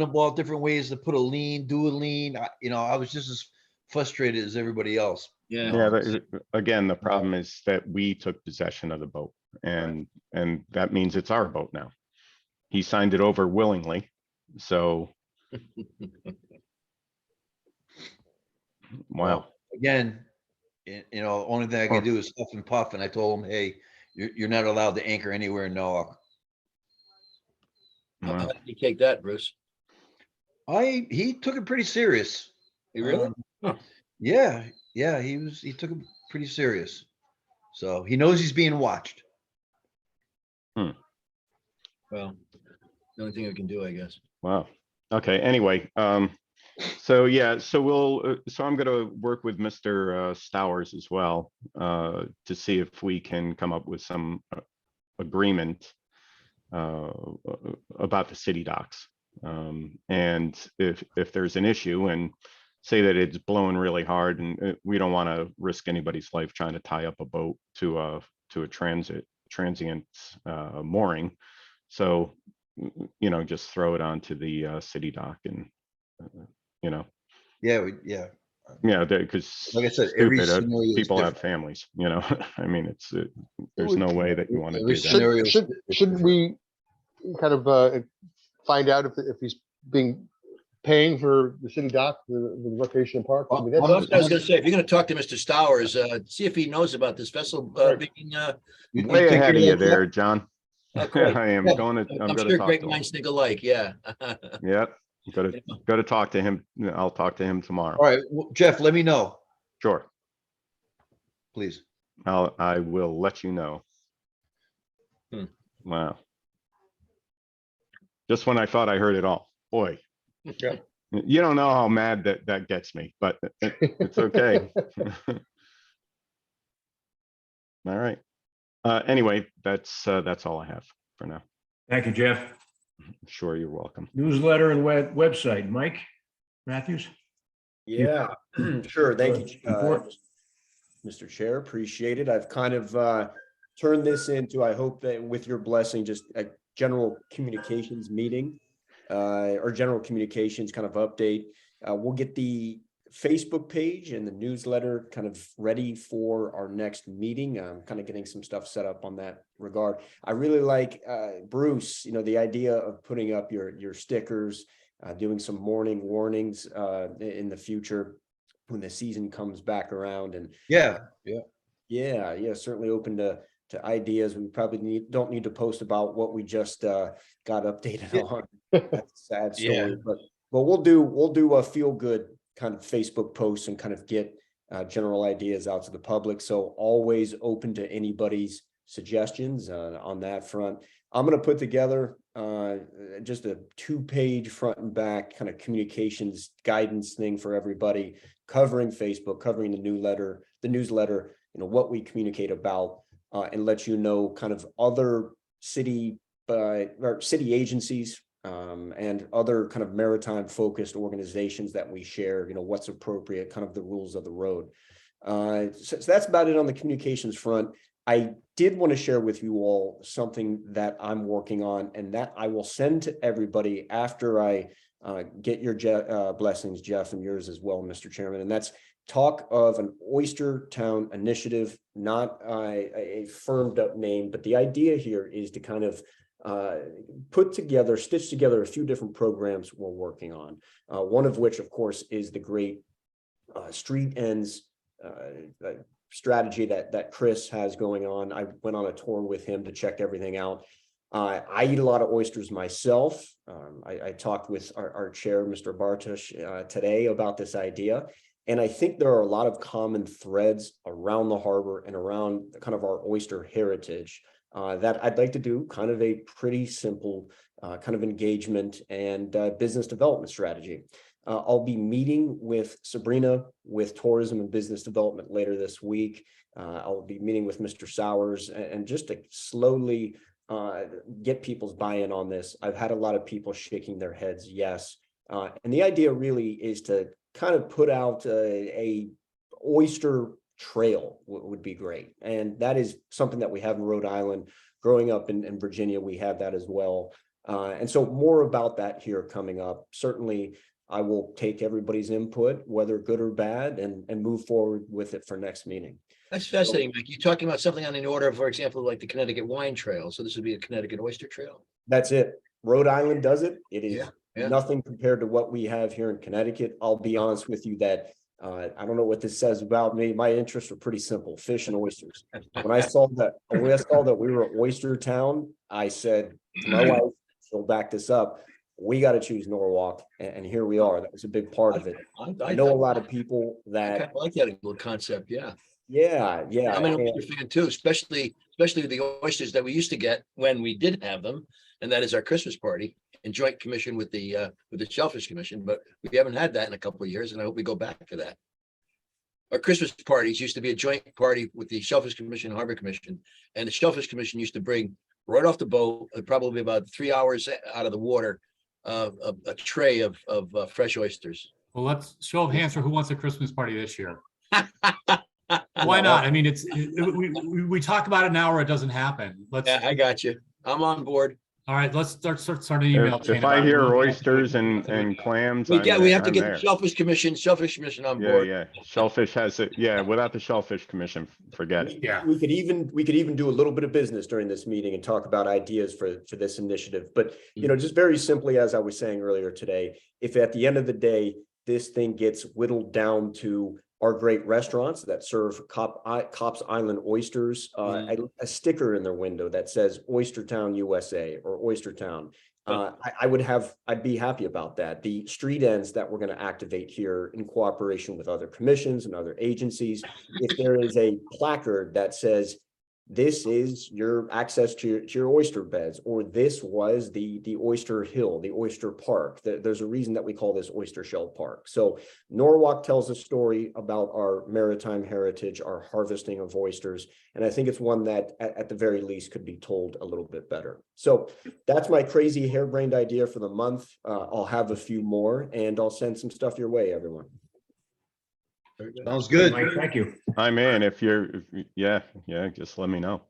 you. up all different ways to put a lien, do a lien. I was just as frustrated as everybody else. Yeah. Again, the problem is that we took possession of the boat, and that means it's our boat now. He signed it over willingly, so. Wow. Again, only thing I can do is huff and puff. And I told him, hey, you're not allowed to anchor anywhere in Norwalk. How did you take that, Bruce? He took it pretty serious. He really? Yeah. He took it pretty serious. So he knows he's being watched. Well, the only thing we can do, I guess. Wow. Okay. Anyway, so yeah, so I'm going to work with Mr. Stowers as well to see if we can come up with some agreement about the city docks. And if there's an issue, and say that it's blowing really hard, and we don't want to risk anybody's life trying to tie up a boat to a transient mooring. So, just throw it onto the city dock, and Yeah. Because like I said, people have families. I mean, there's no way that you want to do that. Shouldn't we kind of find out if he's paying for the city dock, the recreation park? I mean, I was going to say, if you're going to talk to Mr. Stowers, see if he knows about this vessel being. Way ahead of you there, John. Okay. I am going to. I'm sure great minds think alike. Yeah. Yep. Got to talk to him. I'll talk to him tomorrow. All right, Jeff, let me know. Sure. Please. I will let you know. Wow. Just when I thought I heard it all, boy. Yeah. You don't know how mad that gets me, but it's okay. All right. Anyway, that's all I have for now. Thank you, Jeff. Sure, you're welcome. Newsletter and website, Mike Matthews? Yeah, sure. Thank you, Report. Mr. Chair. Appreciate it. I've kind of turned this into, I hope that with your blessing, just a general communications meeting or general communications kind of update. We'll get the Facebook page and the newsletter kind of ready for our next meeting. I'm kind of getting some stuff set up on that regard. I really like Bruce, the idea of putting up your stickers, doing some morning warnings in the future when the season comes back around. And yeah, certainly open to ideas. We probably don't need to post about what we just got updated on. That's a sad story, but we'll do a feel good kind of Facebook posts and kind of get general ideas out to the public. So always open to anybody's suggestions on that front. I'm going to put together just a 2-page front and back kind of communications guidance thing for everybody, covering Facebook, covering the newsletter, what we communicate about, and let you know kind of other city or city agencies and other kind of maritime focused organizations that we share, what's appropriate, kind of the rules of the road. So that's about it on the communications front. I did want to share with you all something that I'm working on, and that I will send to everybody after I get your blessings, Jeff, and yours as well, Mr. Chairman. And that's talk of an Oyster Town initiative, not a firmed up name, but the idea here is to kind of stitch together a few different programs we're working on. One of which, of course, is the great street ends strategy that Chris has going on. I went on a tour with him to check everything out. I eat a lot of oysters myself. I talked with our chair, Mr. Bartosh, today about this idea. And I think there are a lot of common threads around the harbor and around kind of our oyster heritage that I'd like to do kind of a pretty simple kind of engagement and business development strategy. I'll be meeting with Sabrina with tourism and business development later this week. I'll be meeting with Mr. Sowers and just to slowly get people's buy-in on this. I've had a lot of people shaking their heads yes. And the idea really is to kind of put out a oyster trail would be great. And that is something that we have in Rhode Island. Growing up in Virginia, we have that as well. And so more about that here coming up. Certainly, I will take everybody's input, whether good or bad, and move forward with it for next meeting. That's fascinating, Mike. You're talking about something on the order of, for example, like the Connecticut Wine Trail. So this would be a Connecticut Oyster Trail. That's it. Rhode Island does it. It is Yeah. nothing compared to what we have here in Connecticut. I'll be honest with you that I don't know what this says about me. My interests are pretty simple: fish and oysters. When I saw that we were an oyster town, I said to my wife, she'll back this up, we got to choose Norwalk, and here we are. That was a big part of it. I know a lot of people that I like that little concept. Yeah. Yeah. I'm an oyster fan too, especially the oysters that we used to get when we did have them, and that is our Christmas party in joint commission with the Shellfish Commission. But we haven't had that in a couple of years, and I hope we go back to that. Our Christmas parties used to be a joint party with the Shellfish Commission and Harbor Commission, and the Shellfish Commission used to bring right off the boat, probably about 3 hours out of the water, a tray of fresh oysters. Well, let's show of hands for who wants a Christmas party this year. Why not? I mean, we talk about it now or it doesn't happen. Yeah, I got you. I'm on board. All right, let's start an email chain. If I hear oysters and clams, we have to I'm get there. the Shellfish Commission on board. Yeah. Shellfish has it. Yeah, without the Shellfish Commission, forget it. Yeah. We could even do a little bit of business during this meeting and talk about ideas for this initiative. But just very simply, as I was saying earlier today, if at the end of the day this thing gets whittled down to our great restaurants that serve Cops Island oysters, a sticker in their window that says Oyster Town USA or Oyster Town. I'd be happy about that. The street ends that we're going to activate here in cooperation with other commissions and other agencies, if there is a placard that says, this is your access to your oyster beds, or this was the Oyster Hill, the Oyster Park. There's a reason that we call this Oyster Shell Park. So Norwalk tells a story about our maritime heritage, our harvesting of oysters, and I think it's one that at the very least could be told a little bit better. So that's my crazy harebrained idea for the month. I'll have a few more, and I'll send some stuff your way, everyone. Sounds good. Mike, thank you. I'm in. Yeah, just let me know.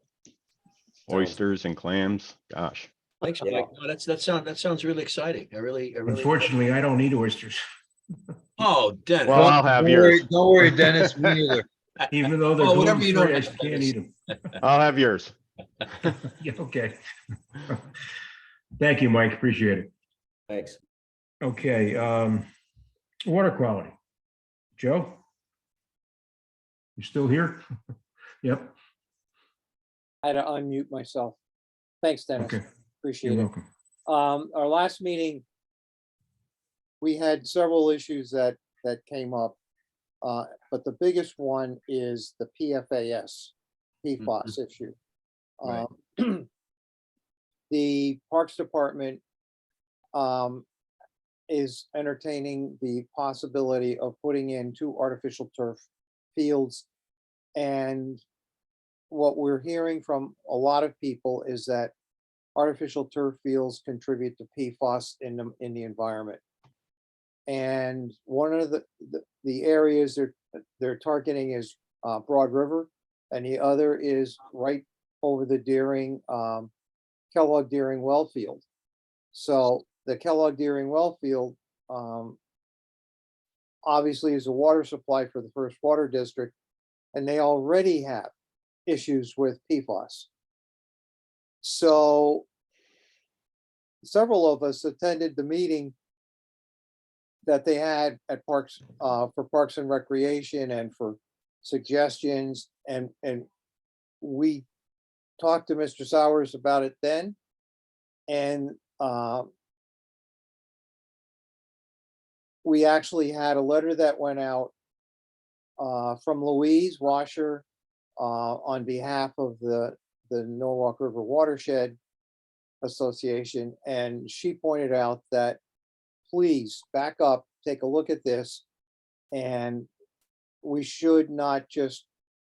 Oysters and clams, gosh. Thanks, Mike. No, that sounds really exciting. I really. Unfortunately, I don't eat oysters. Oh, Dennis. Well, I'll have yours. Don't worry, Dennis. Me neither. Even though they're whatever you gluten-free, I don't can't eat them. I'll have yours. Yeah, okay. Thank you, Mike. Appreciate it. Thanks. Okay, water quality. Joe? You still here? Yep. I had to unmute myself. Thanks, Dennis. Okay. Appreciate You're it. welcome. Our last meeting, we had several issues that came up. But the biggest one is the PFAS, PFAS issue. Right. The Parks Department is entertaining the possibility of putting in 2 artificial turf fields. And what we're hearing from a lot of people is that artificial turf fields contribute to PFAS in the environment. And one of the areas they're targeting is Broad River, and the other is right over the Deering, Kellogg Deering well field. So the Kellogg Deering well field obviously is a water supply for the First Water District, and they already have issues with PFAS. So several of us attended the meeting that they had at Parks, for Parks and Recreation and for suggestions, and we talked to Mr. Sowers about it then, and we actually had a letter that went out from Louise Washer on behalf of the Norwalk River Watershed Association, and she pointed out that please back up, take a look at this, and we should not just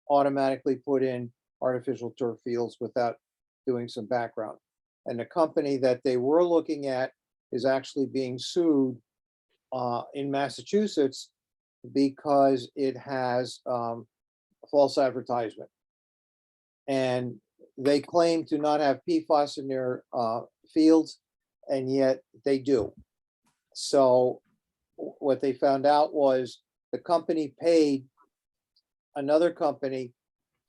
automatically put in artificial turf fields without doing some background. And the company that they were looking at is actually being sued in Massachusetts because it has false advertisement. And they claim to not have PFAS in their fields, and yet they do. So what they found out was the company paid another company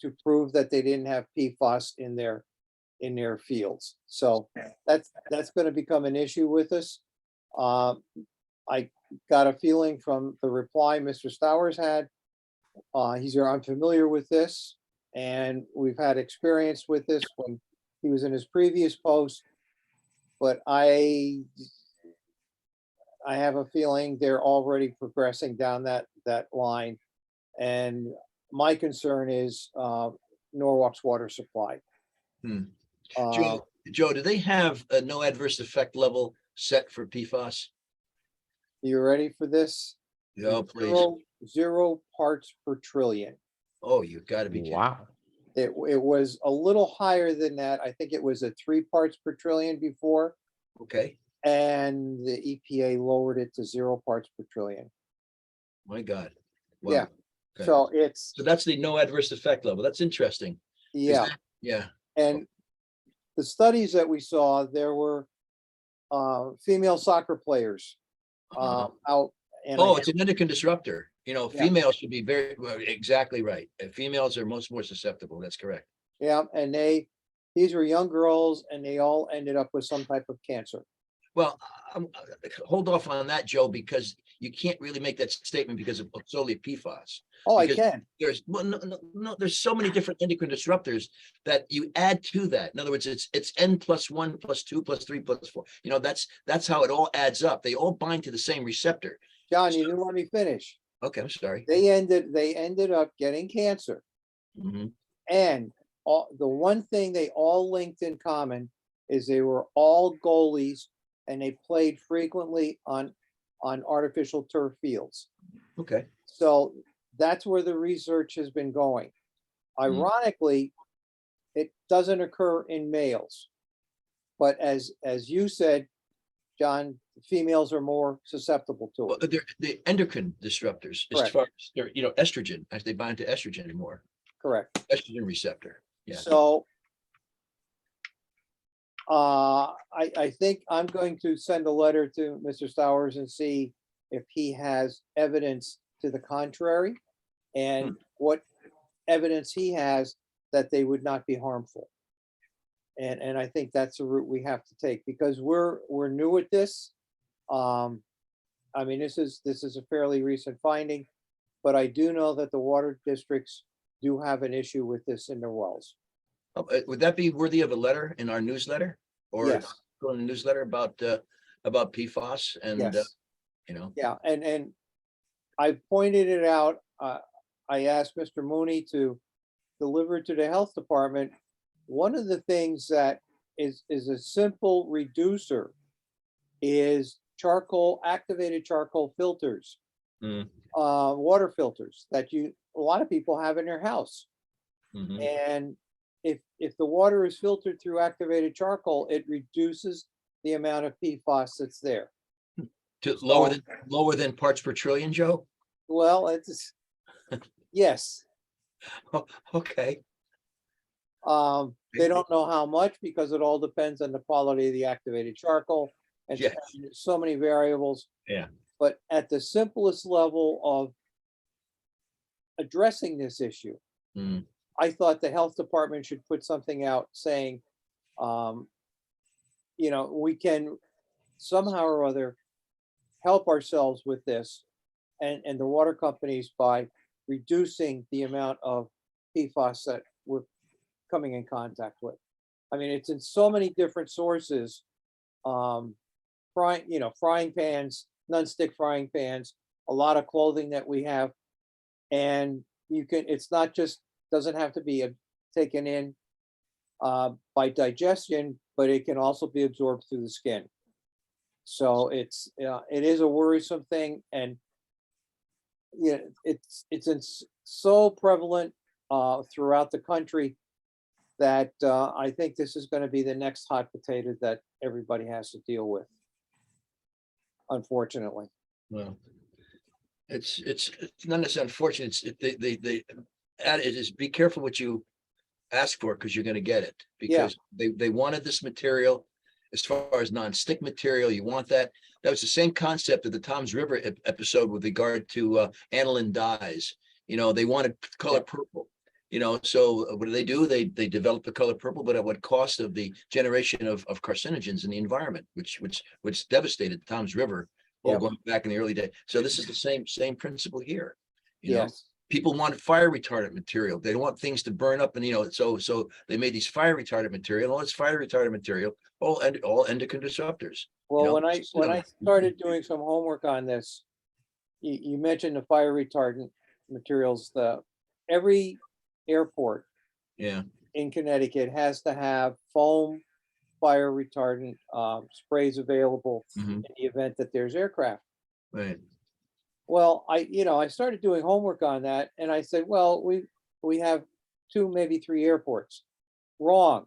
to prove that they didn't have PFAS in their fields. So that's going to become an issue with us. I got a feeling from the reply Mr. Stowers had. He's here, I'm familiar with this, and we've had experience with this when he was in his previous post, but I have a feeling they're already progressing down that line. And my concern is Norwalk's water supply. Joe, do they have a no adverse effect level set for PFAS? You ready for this? Yeah, please. Zero parts per trillion. Oh, you gotta be kidding. Wow. It was a little higher than that. I think it was at 3 parts per trillion before. Okay, And the EPA lowered it to 0 parts per trillion. my God. Yeah. Wow. Okay. So So that's the no adverse effect level. That's interesting. 'Cause yeah. Yeah. And the studies that we saw, there were female soccer players out. And Oh, it's an endocrine disrupter. You know, Yeah. females should be very, well, exactly right. Females are more susceptible. That's correct. Yeah, and these were young girls, and they all ended up with some type of cancer. Well, hold off on that, Joe, because you can't really make that statement because of solely PFAS. Oh, I Because can. There's, well, no, there's so many different endocrine disruptors that you add to that. In other words, it's N plus 1 plus 2 plus 3 plus 4. You know, that's how it all adds up. They all bind to the same receptor. John, you didn't let me finish. Okay, I'm sorry. They ended up getting cancer. Mhm. And the one thing they all linked in common is they were all goalies, and they played frequently on artificial turf fields. Okay. So that's where the research has been going. Ironically, it doesn't occur in males. But as you said, John, females are more susceptible to Well, it. they're the endocrine disruptors as Correct. far as they're, you know, estrogen, as they bind to estrogen more. Correct. Estrogen receptor. Yeah. So I think I'm going to send a letter to Mr. Stowers and see if he has evidence to the contrary, and what evidence he has that they would not be harmful. And I think that's the route we have to take, because we're new at this. I mean, this is a fairly recent finding, but I do know that the water districts do have an issue with this in their wells. Would that be worthy of a letter in our newsletter? Or Yes. go in the newsletter about PFAS and, Yes. you know? Yeah, and I pointed it out. I asked Mr. Mooney to deliver it to the health department. One of the things that is a simple reducer is activated charcoal filters, water filters that a lot of people have in their house. And if the water is filtered through activated charcoal, it reduces the amount of PFAS that's there. To lower than parts per trillion, Joe? Well, it's yes. Okay, They don't know how much because it all depends on the quality of the activated charcoal and Yes. so many variables. yeah. But at the simplest level of addressing this issue, Mm. I thought the health department should put something out saying, we can somehow or other help ourselves with this and the water companies by reducing the amount of PFAS that we're coming in contact with. I mean, it's in so many different sources. Frying pans, nonstick frying pans, a lot of clothing that we have. And it's not just, doesn't have to be taken in by digestion, but it can also be absorbed through the skin. So it is a worrisome thing, and it's so prevalent throughout the country that I think this is going to be the next hot potato that everybody has to deal with, unfortunately. Well, it's none of this unfortunate. They add it is be careful what you ask for because you're going to get it, because they wanted this material as far as non-stick material. You want that. That was the same concept of the Tom's River episode with regard to aniline dyes. They wanted color purple. So what do? They developed the color purple, but at what cost of the generation of carcinogens in the environment, which devastated Tom's River going back in the early days. So this is the same principle here. Yes. People wanted fire retardant material. They don't want things to burn up, and so they made these fire retardant material. All this fire retardant material, all endocrine disruptors. Well, when I started doing some homework on this, you mentioned the fire retardant materials. Every airport in Connecticut has to have foam fire retardant sprays available in the event that there's aircraft. Right. Well, I started doing homework on that, and I said, well, we have 2, maybe 3 airports. Wrong.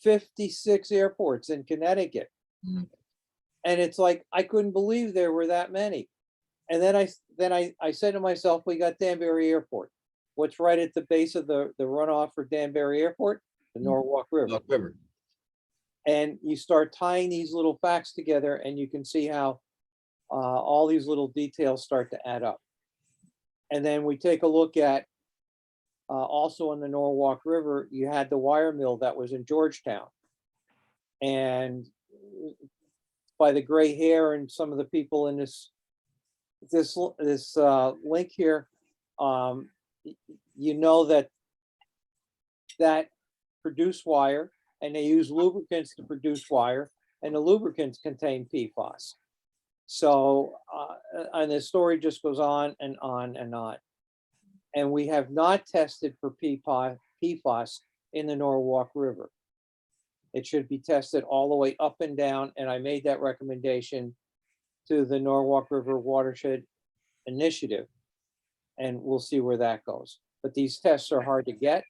56 airports in Connecticut. And it's like, I couldn't believe there were that many. And then I said to myself, we got Danbury Airport. What's right at the base of the runoff for Danbury Airport? The Norwalk River. And you start tying these little facts together, and you can see how all these little details start to add up. And then we take a look at also in the Norwalk River, you had the wire mill that was in Georgetown. And by the gray hair and some of the people in this link here, that produce wire, and they use lubricants to produce wire, and the lubricants contain PFAS. So, and the story just goes on and on and on. And we have not tested for PFAS in the Norwalk River. It should be tested all the way up and down, and I made that recommendation to the Norwalk River Watershed Initiative, and we'll see where that goes. But these tests are hard to get.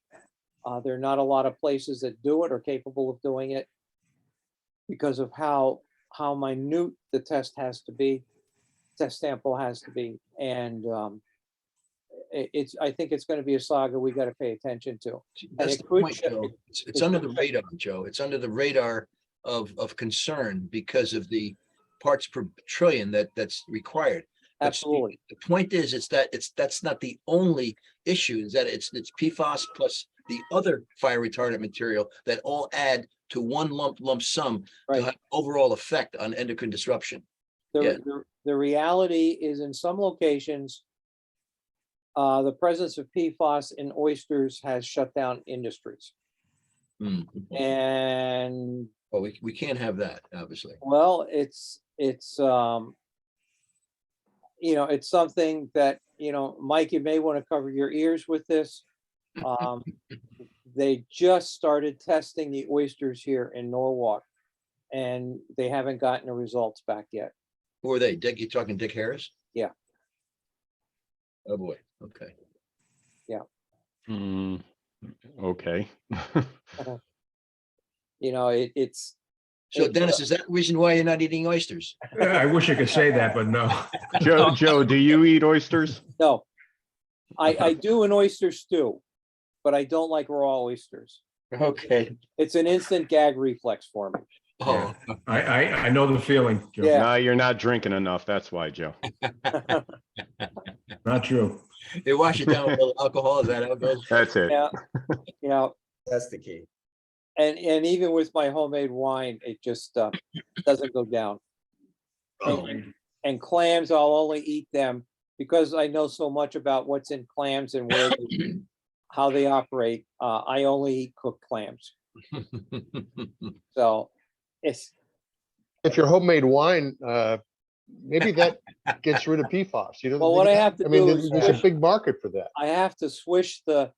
There are not a lot of places that do it or capable of doing it because of how minute the test sample has to be. And I think it's going to be a saga we got to pay attention to. That's the point, Joe. It's under the radar, Joe. It's under the radar of concern because of the parts per trillion that's required. But Absolutely. The point is, that's not the only issue. Is that it's PFAS plus the other fire retardant material that all add to one lump sum to have overall effect on endocrine disruption. The reality is, in some locations, the presence of PFAS in oysters has shut down industries. And well, we can't have that, obviously. Well, it's something that, Mike, you may want to cover your ears with this. They just started testing the oysters here in Norwalk, and they haven't gotten the results back yet. Who are they? Dick, you talking Dick Harris? Yeah. Oh boy. Okay. Yeah. Okay. It's. So Dennis, is that the reason why you're not eating oysters? I wish I could say that, but no. Joe, do you eat oysters? No. I do an oyster stew, but I don't like raw oysters. Okay. It's an instant gag reflex for me. Oh, I know the feeling, Joe. Yeah. No, you're not drinking enough. That's why, Joe. Not true. they wash it down with a little alcohol. Is that how it goes? That's it. Yeah, you know, That's the key. and even with my homemade wine, it just doesn't go down. Oh, And clams, I'll only eat them because I know so much about what's in clams and where how they operate. I only eat cooked clams. So it's If your homemade wine, maybe that gets rid of PFAS. You know, Well, what I have to I mean, do is there's a swish- big market for that. I have to swish the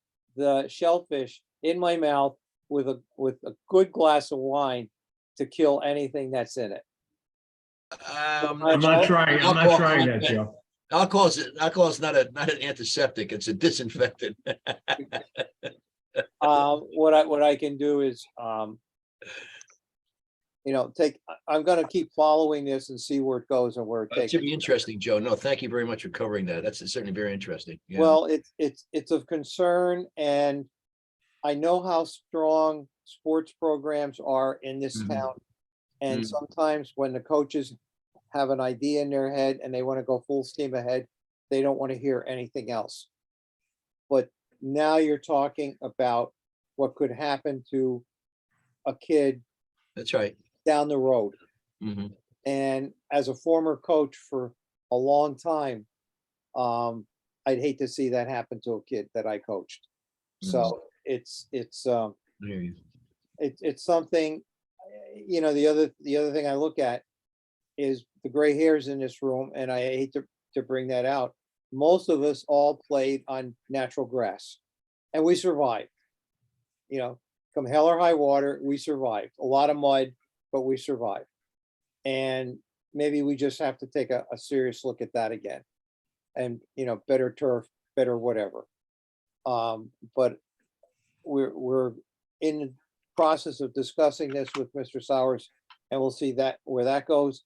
shellfish in my mouth with a good glass of wine to kill anything that's in it. I'm not trying that, Joe. Alcohol is not an antiseptic. It's a disinfectant. What I can do is, I'm gonna keep following this and see where it goes and where it It takes. should be interesting, Joe. No, thank you very much for covering that. That's certainly very interesting. Yeah. Well, it's of concern, and I know how strong sports programs are in this Mhm. town. And Mhm. sometimes when the coaches have an idea in their head and they want to go full steam ahead, they don't want to hear anything else. But now you're talking about what could happen to a kid That's right. down the road. Mhm. And as a former coach for a long time, I'd hate to see that happen to a kid that I coached. So it's I hear you. it's something, the other thing I look at is the gray hairs in this room, and I hate to bring that out. Most of us all played on natural grass, and we survived. Come hell or high water, we survived. A lot of mud, but we survived. And maybe we just have to take a serious look at that again. And better turf, better whatever. But we're in the process of discussing this with Mr. Sowers, and we'll see where that goes.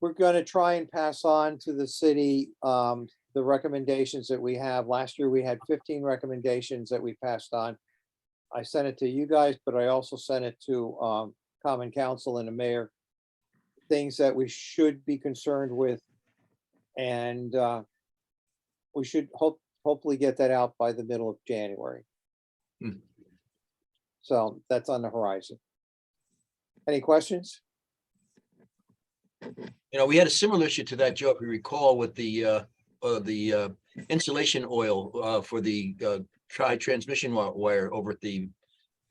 We're gonna try and pass on to the city the recommendations that we have. Last year, we had 15 recommendations that we passed on. I sent it to you guys, but I also sent it to Common Council and the mayor. Things that we should be concerned with, and we should hopefully get that out by the middle of January. Hmm. So that's on the horizon. Any questions? We had a similar issue to that, Joe, if you recall, with the insulation oil for the transmission wire over at the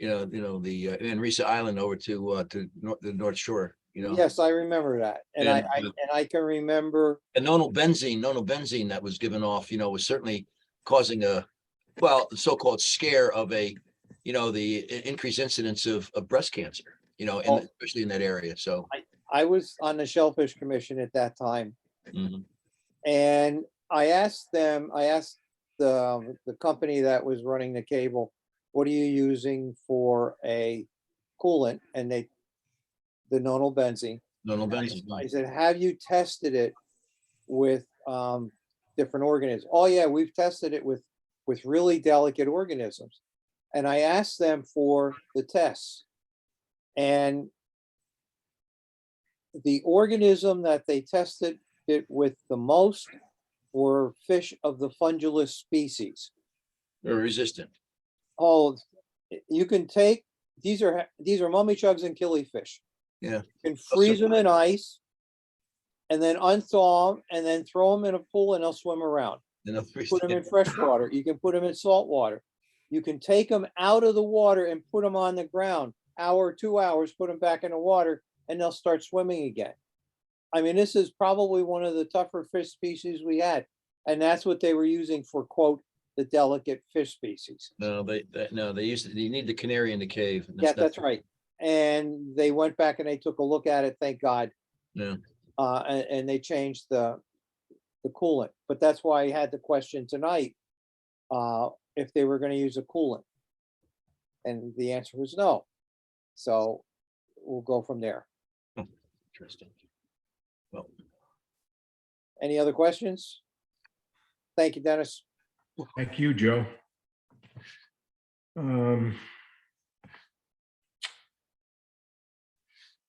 Manresa Island over to the North Shore. Yes, I remember that, and I can remember. And nonylbenzene that was given off, was certainly causing the so-called scare of the increased incidence of breast cancer, especially in that area. So I was on the Shellfish Commission at that time. Mhm. And I asked the company that was running the cable, what are you using for a coolant? And the nonylbenzene. I said, have you tested it with different organisms? Oh yeah, we've tested it with really delicate organisms. And I asked them for the tests. And the organism that they tested it with the most were fish of the fungulus species. They're resistant. Oh, you can take, these are mummy chugs and killifish. Yeah. You can freeze them in ice and then unthaw them and then throw them in a pool and they'll swim around. Put them in fresh water. You can put them in salt water. You can take them out of the water and put them on the ground, hour, 2 hours, put them back in the water, and they'll start swimming again. I mean, this is probably one of the tougher fish species we had. And that's what they were using for, quote, the delicate fish species. No, they you need the canary in the cave. Yeah, that's right. And they went back and they took a look at it, thank God. Yeah. And they changed the coolant. But that's why I had the question tonight, if they were going to use a coolant. And the answer was no. So we'll go from there. Interesting. Well, any other questions? Thank you, Dennis. Thank you, Joe.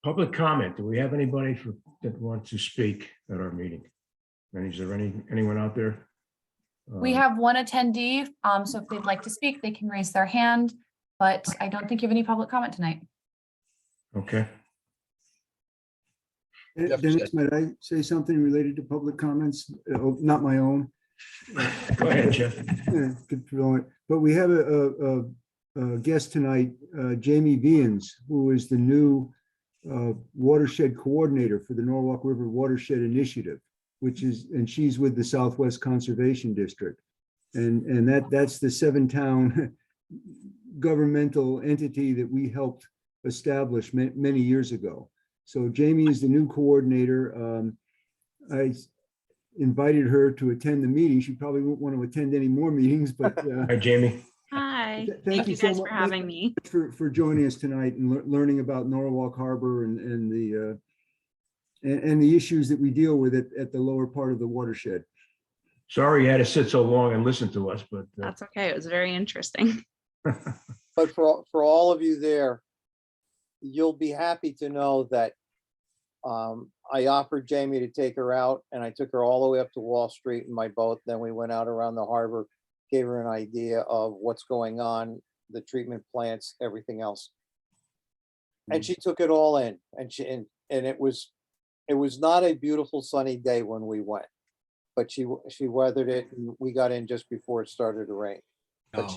Public comment. Do we have anybody that wants to speak at our meeting? And is there anyone out there? We have one attendee, so if they'd like to speak, they can raise their hand, but I don't think you have any public comment tonight. Okay. Dennis, might I say something related to public comments? Not my own. Go ahead, Jeff. Could throw it. But we have a guest tonight, Jamie Vians, who is the new watershed coordinator for the Norwalk River Watershed Initiative, and she's with the Southwest Conservation District. And that's the 7-town governmental entity that we helped establish many years ago. So Jamie is the new coordinator. I invited her to attend the meeting. She probably won't want to attend any more meetings, but hi, Jamie. Hi. Thank you so guys much for having me. for joining us tonight and learning about Norwalk Harbor and the issues that we deal with at the lower part of the watershed. Sorry you had to sit so long and listen to us, but That's okay. It was very interesting. But for all of you there, you'll be happy to know that I offered Jamie to take her out, and I took her all the way up to Wall Street in my boat. Then we went out around the harbor, gave her an idea of what's going on, the treatment plants, everything else. And she took it all in, and it was not a beautiful sunny day when we went, but she weathered it, and we got in just before it started to rain. But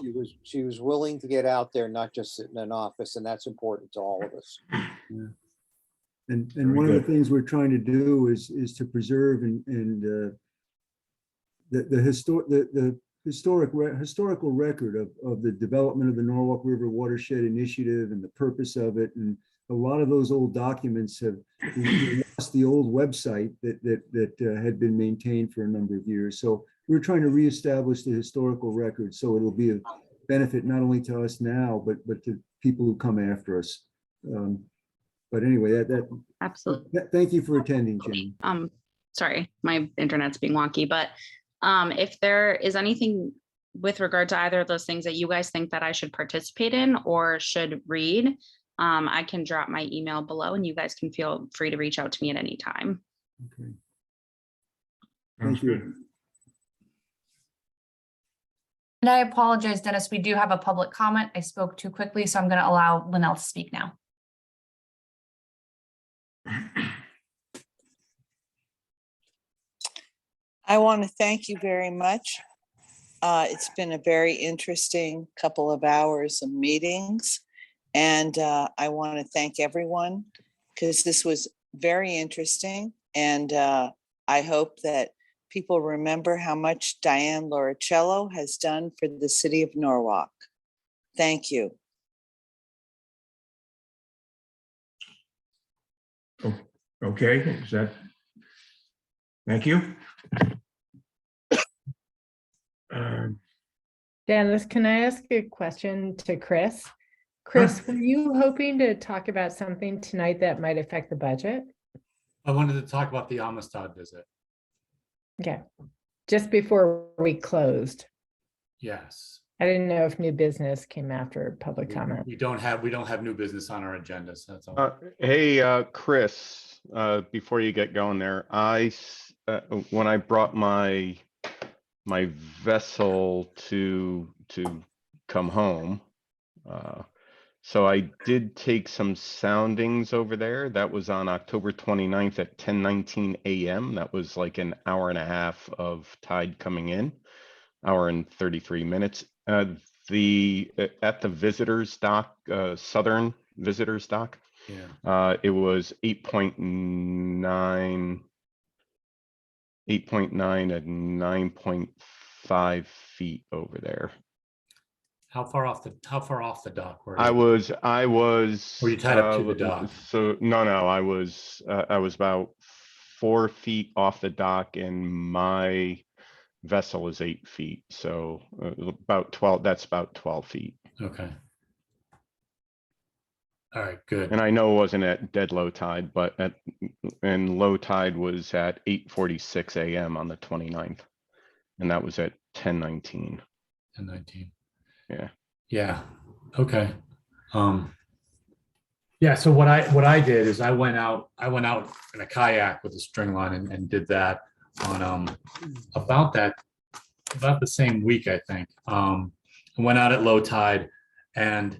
she was willing to get out there, not just sit in an office, and that's important to all of us. Yeah. And one of the things we're trying to do is to preserve the historical record of the development of the Norwalk River Watershed Initiative and the purpose of it. And a lot of those old documents have lost the old website that had been maintained for a number of years. So we're trying to reestablish the historical record so it'll be a benefit not only to us now, but to people who come after us. But anyway, absolutely. Thank you for attending, Jane. Sorry, my internet's being wonky, but if there is anything with regard to either of those things that you guys think that I should participate in or should read, I can drop my email below and you guys can feel free to reach out to me at any time. Okay. Thank you. And I apologize, Dennis, we do have a public comment. I spoke too quickly, so I'm going to allow Linnell to speak now. I want to thank you very much. It's been a very interesting couple of hours of meetings. And I want to thank everyone because this was very interesting. And I hope that people remember how much Diane Loricello has done for the city of Norwalk. Thank you. Okay, is that? Thank you. Dennis, can I ask a question to Chris? Chris, were you hoping to talk about something tonight that might affect the budget? I wanted to talk about the Amistad visit. Okay, just before we closed. Yes. I didn't know if new business came after public comment. We don't have new business on our agenda, so that's all. Hey, Chris, before you get going there, when I brought my vessel to come home, so I did take some soundings over there. That was on October 29th at 10:19 a.m. That was like an hour and a half of tide coming in, hour and 33 minutes. At the visitors dock, southern visitors dock, yeah, it was 8.9 at 9.5 feet over there. How far off the dock were you? I was. Were you tied up to the dock? So no, I was about 4 feet off the dock, and my vessel is 8 feet. So about 12. That's about 12 feet. Okay. All right, good. And I know it wasn't at dead low tide, but low tide was at 8:46 a.m. on the 29th, and that was at 1019. 1019. Yeah. Yeah, okay. Yeah, so what I did is I went out in a kayak with a string line and did that on about the same week, I think. I went out at low tide, and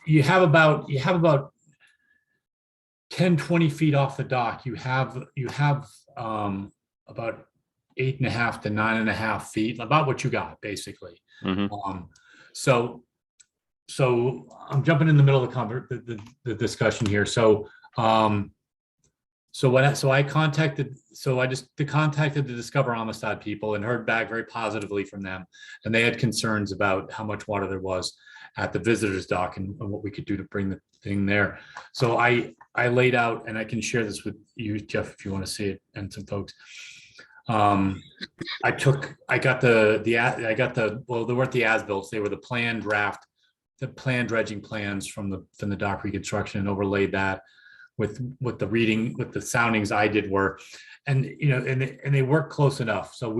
you have about 10, 20 feet off the dock. You have about 8.5 to 9.5 feet, about what you got basically. So I'm jumping in the middle of the discussion here. So I contacted the Discover Amistad people and heard back very positively from them. And they had concerns about how much water there was at the visitors dock and what we could do to bring the thing there. So I laid out, and I can share this with you, Jeff, if you want to see it, and some folks. Well, they weren't the as-built, they were the planned draft, the planned dredging plans from the dock reconstruction, and overlaid that with the soundings I did were, and they work close enough. So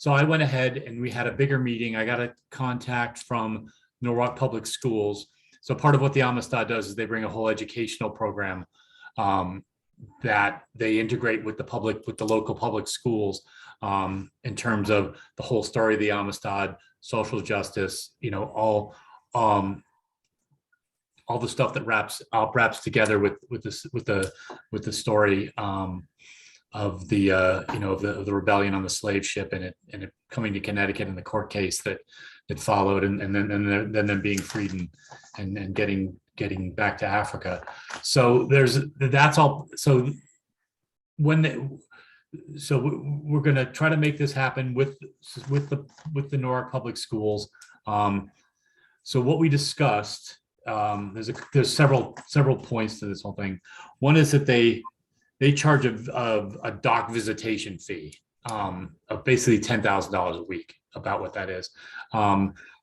I went ahead and we had a bigger meeting. I got a contact from Norwalk Public Schools. So part of what the Amistad does is they bring a whole educational program that they integrate with the local public schools in terms of the whole story of the Amistad, social justice, all the stuff that wraps together with the story of the rebellion on the slave ship and it coming to Connecticut and the court case that followed, and then them being freed and getting back to Africa. So that's all. So we're going to try to make this happen with the Norwalk Public Schools. So what we discussed, there's several points to this whole thing. One is that they charge a dock visitation fee of basically $10,000 a week, about what that is.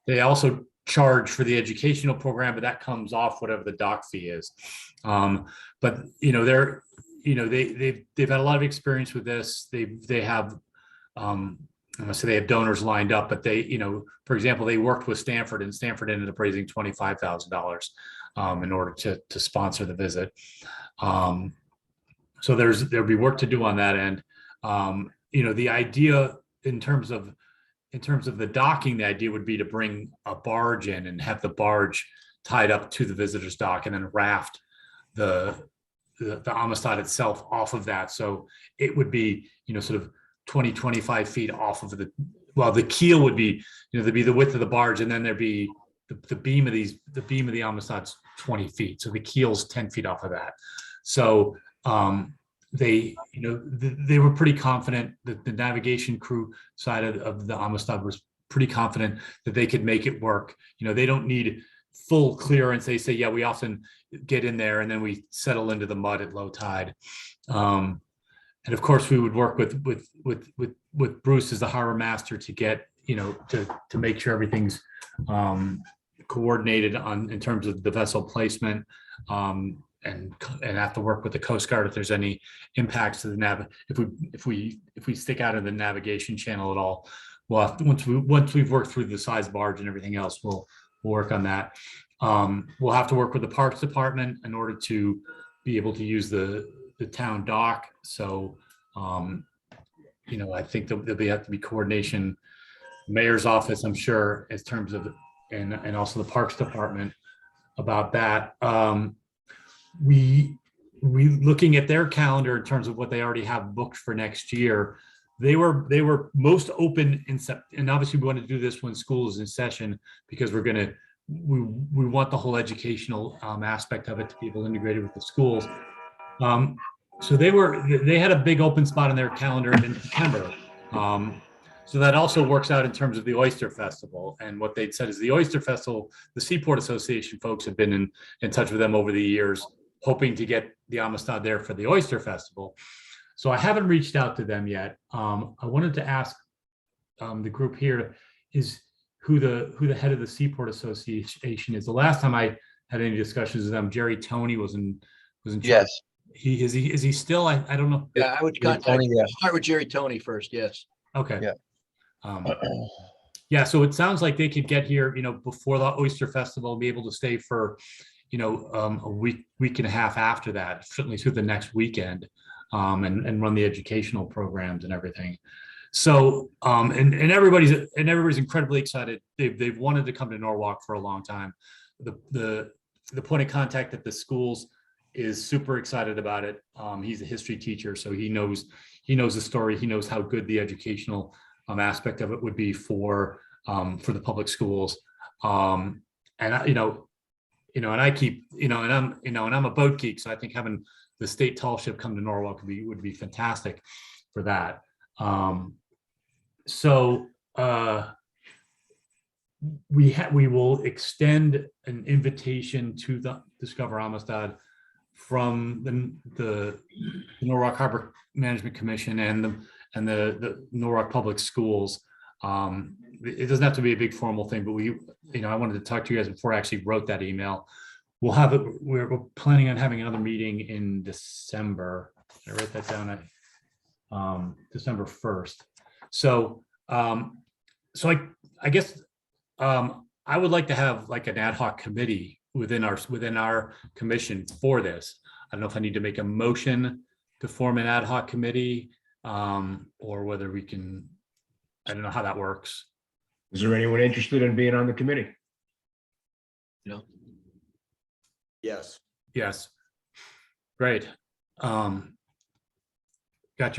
They also charge for the educational program, but that comes off whatever the dock fee is. But they've had a lot of experience with this. They have I must say they have donors lined up, but for example, they worked with Stanford, and Stanford ended up raising $25,000 in order to sponsor the visit. So there'll be work to do on that end. The idea in terms of the docking, the idea would be to bring a barge in and have the barge tied up to the visitors dock, and then raft the Amistad itself off of that. So it would be, sort of 20, 25 feet off of the keel would be, there'd be the width of the barge, and then there'd be the beam of the Amistad's 20 feet. So the keel's 10 feet off of that. So they were pretty confident that the navigation crew side of the Amistad was pretty confident that they could make it work. They don't need full clearance. They say, yeah, we often get in there and then we settle into the mud at low tide. And of course, we would work with Bruce as the harbor master to get, to make sure everything's coordinated in terms of the vessel placement, and have to work with the Coast Guard if there's any impacts to the if we stick out of the navigation channel at all. Well, once we've worked through the size barge and everything else, we'll work on that. We'll have to work with the Parks Department in order to be able to use the town dock. So, I think there'll have to be coordination, mayor's office, I'm sure, in terms of, and also the Parks Department about that. We looking at their calendar in terms of what they already have booked for next year. They were most open and obviously we want to do this when school is in session, because we want the whole educational aspect of it to be able to integrate with the schools. So they had a big open spot in their calendar in September. So that also works out in terms of the Oyster Festival. And what they'd said is the Oyster Festival, the Seaport Association folks have been in touch with them over the years, hoping to get the Amistad there for the Oyster Festival. So I haven't reached out to them yet. I wanted to ask the group here is who the head of the Seaport Association is. The last time I had any discussions with them, Jerry Tony was in charge. Yes. Is he still? I don't know. Yeah, I would start with Jerry Tony first. Yes. Okay. Yeah. Yeah, so it sounds like they could get here, before the Oyster Festival, be able to stay for, a week and a half after that, certainly through the next weekend, and run the educational programs and everything. So, and everybody's incredibly excited. They've wanted to come to Norwalk for a long time. The point of contact at the schools is super excited about it. He's a history teacher, so he knows the story. He knows how good the educational aspect of it would be for the public schools. And and I keep, and I'm a boat geek, so I think having the state tall ship come to Norwalk would be fantastic for that. So we will extend an invitation to the Discover Amistad from the Norwalk Harbor Management Commission and the Norwalk Public Schools. It doesn't have to be a big formal thing, but I wanted to talk to you guys before I actually wrote that email. We're planning on having another meeting in December. Did I write that down? December 1st. So, I guess I would like to have like an ad hoc committee within our commission for this. I don't know if I need to make a motion to form an ad hoc committee, or whether we can. I don't know how that works. Is there anyone interested in being on the committee? No. Yes. Yes. Great. Gotcha,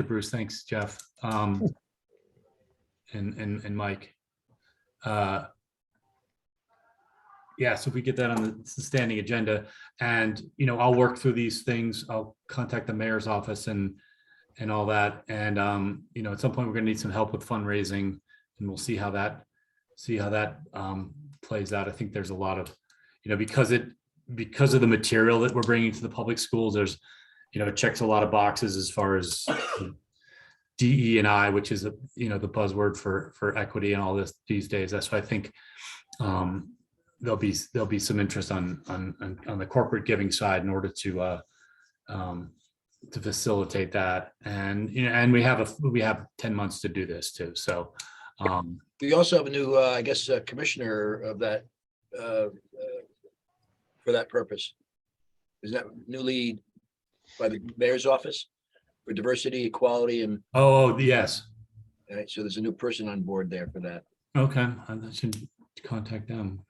Bruce. Thanks, Jeff. And Mike. Yeah, so if we get that on the standing agenda, and I'll work through these things. I'll contact the mayor's office and all that. And at some point we're gonna need some help with fundraising, and we'll see how that plays out. I think there's a lot of, because of the material that we're bringing to the public schools, there's, it checks a lot of boxes as far as DE&I, which is the buzzword for equity and all this these days. That's why I think there'll be some interest on the corporate giving side in order to facilitate that. And we have 10 months to do this too. So We also have a new, I guess, commissioner of that, for that purpose. Is that newly by the mayor's office for diversity, equality, and? Oh, yes. All right, so there's a new person on board there for that. Okay, I should contact them.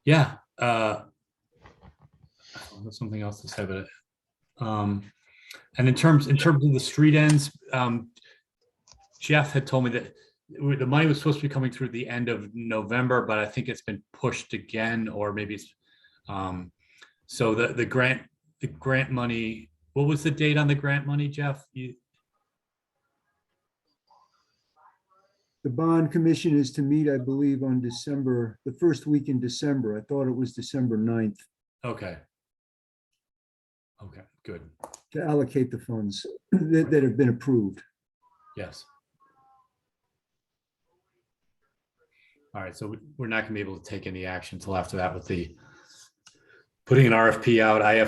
Yeah. There's something else to say about it. And in terms of the street ends, Jeff had told me that the money was supposed to be coming through the end of November, but I think it's been pushed again, or maybe it's so the grant money. What was the date on the grant money, Jeff? The bond commission is to meet, I believe, on the first week in December. I thought it was December 9th. Okay. Okay, good. To allocate the funds that have been approved. Yes. All right, so we're not gonna be able to take any action until after that with the putting an RFP out. I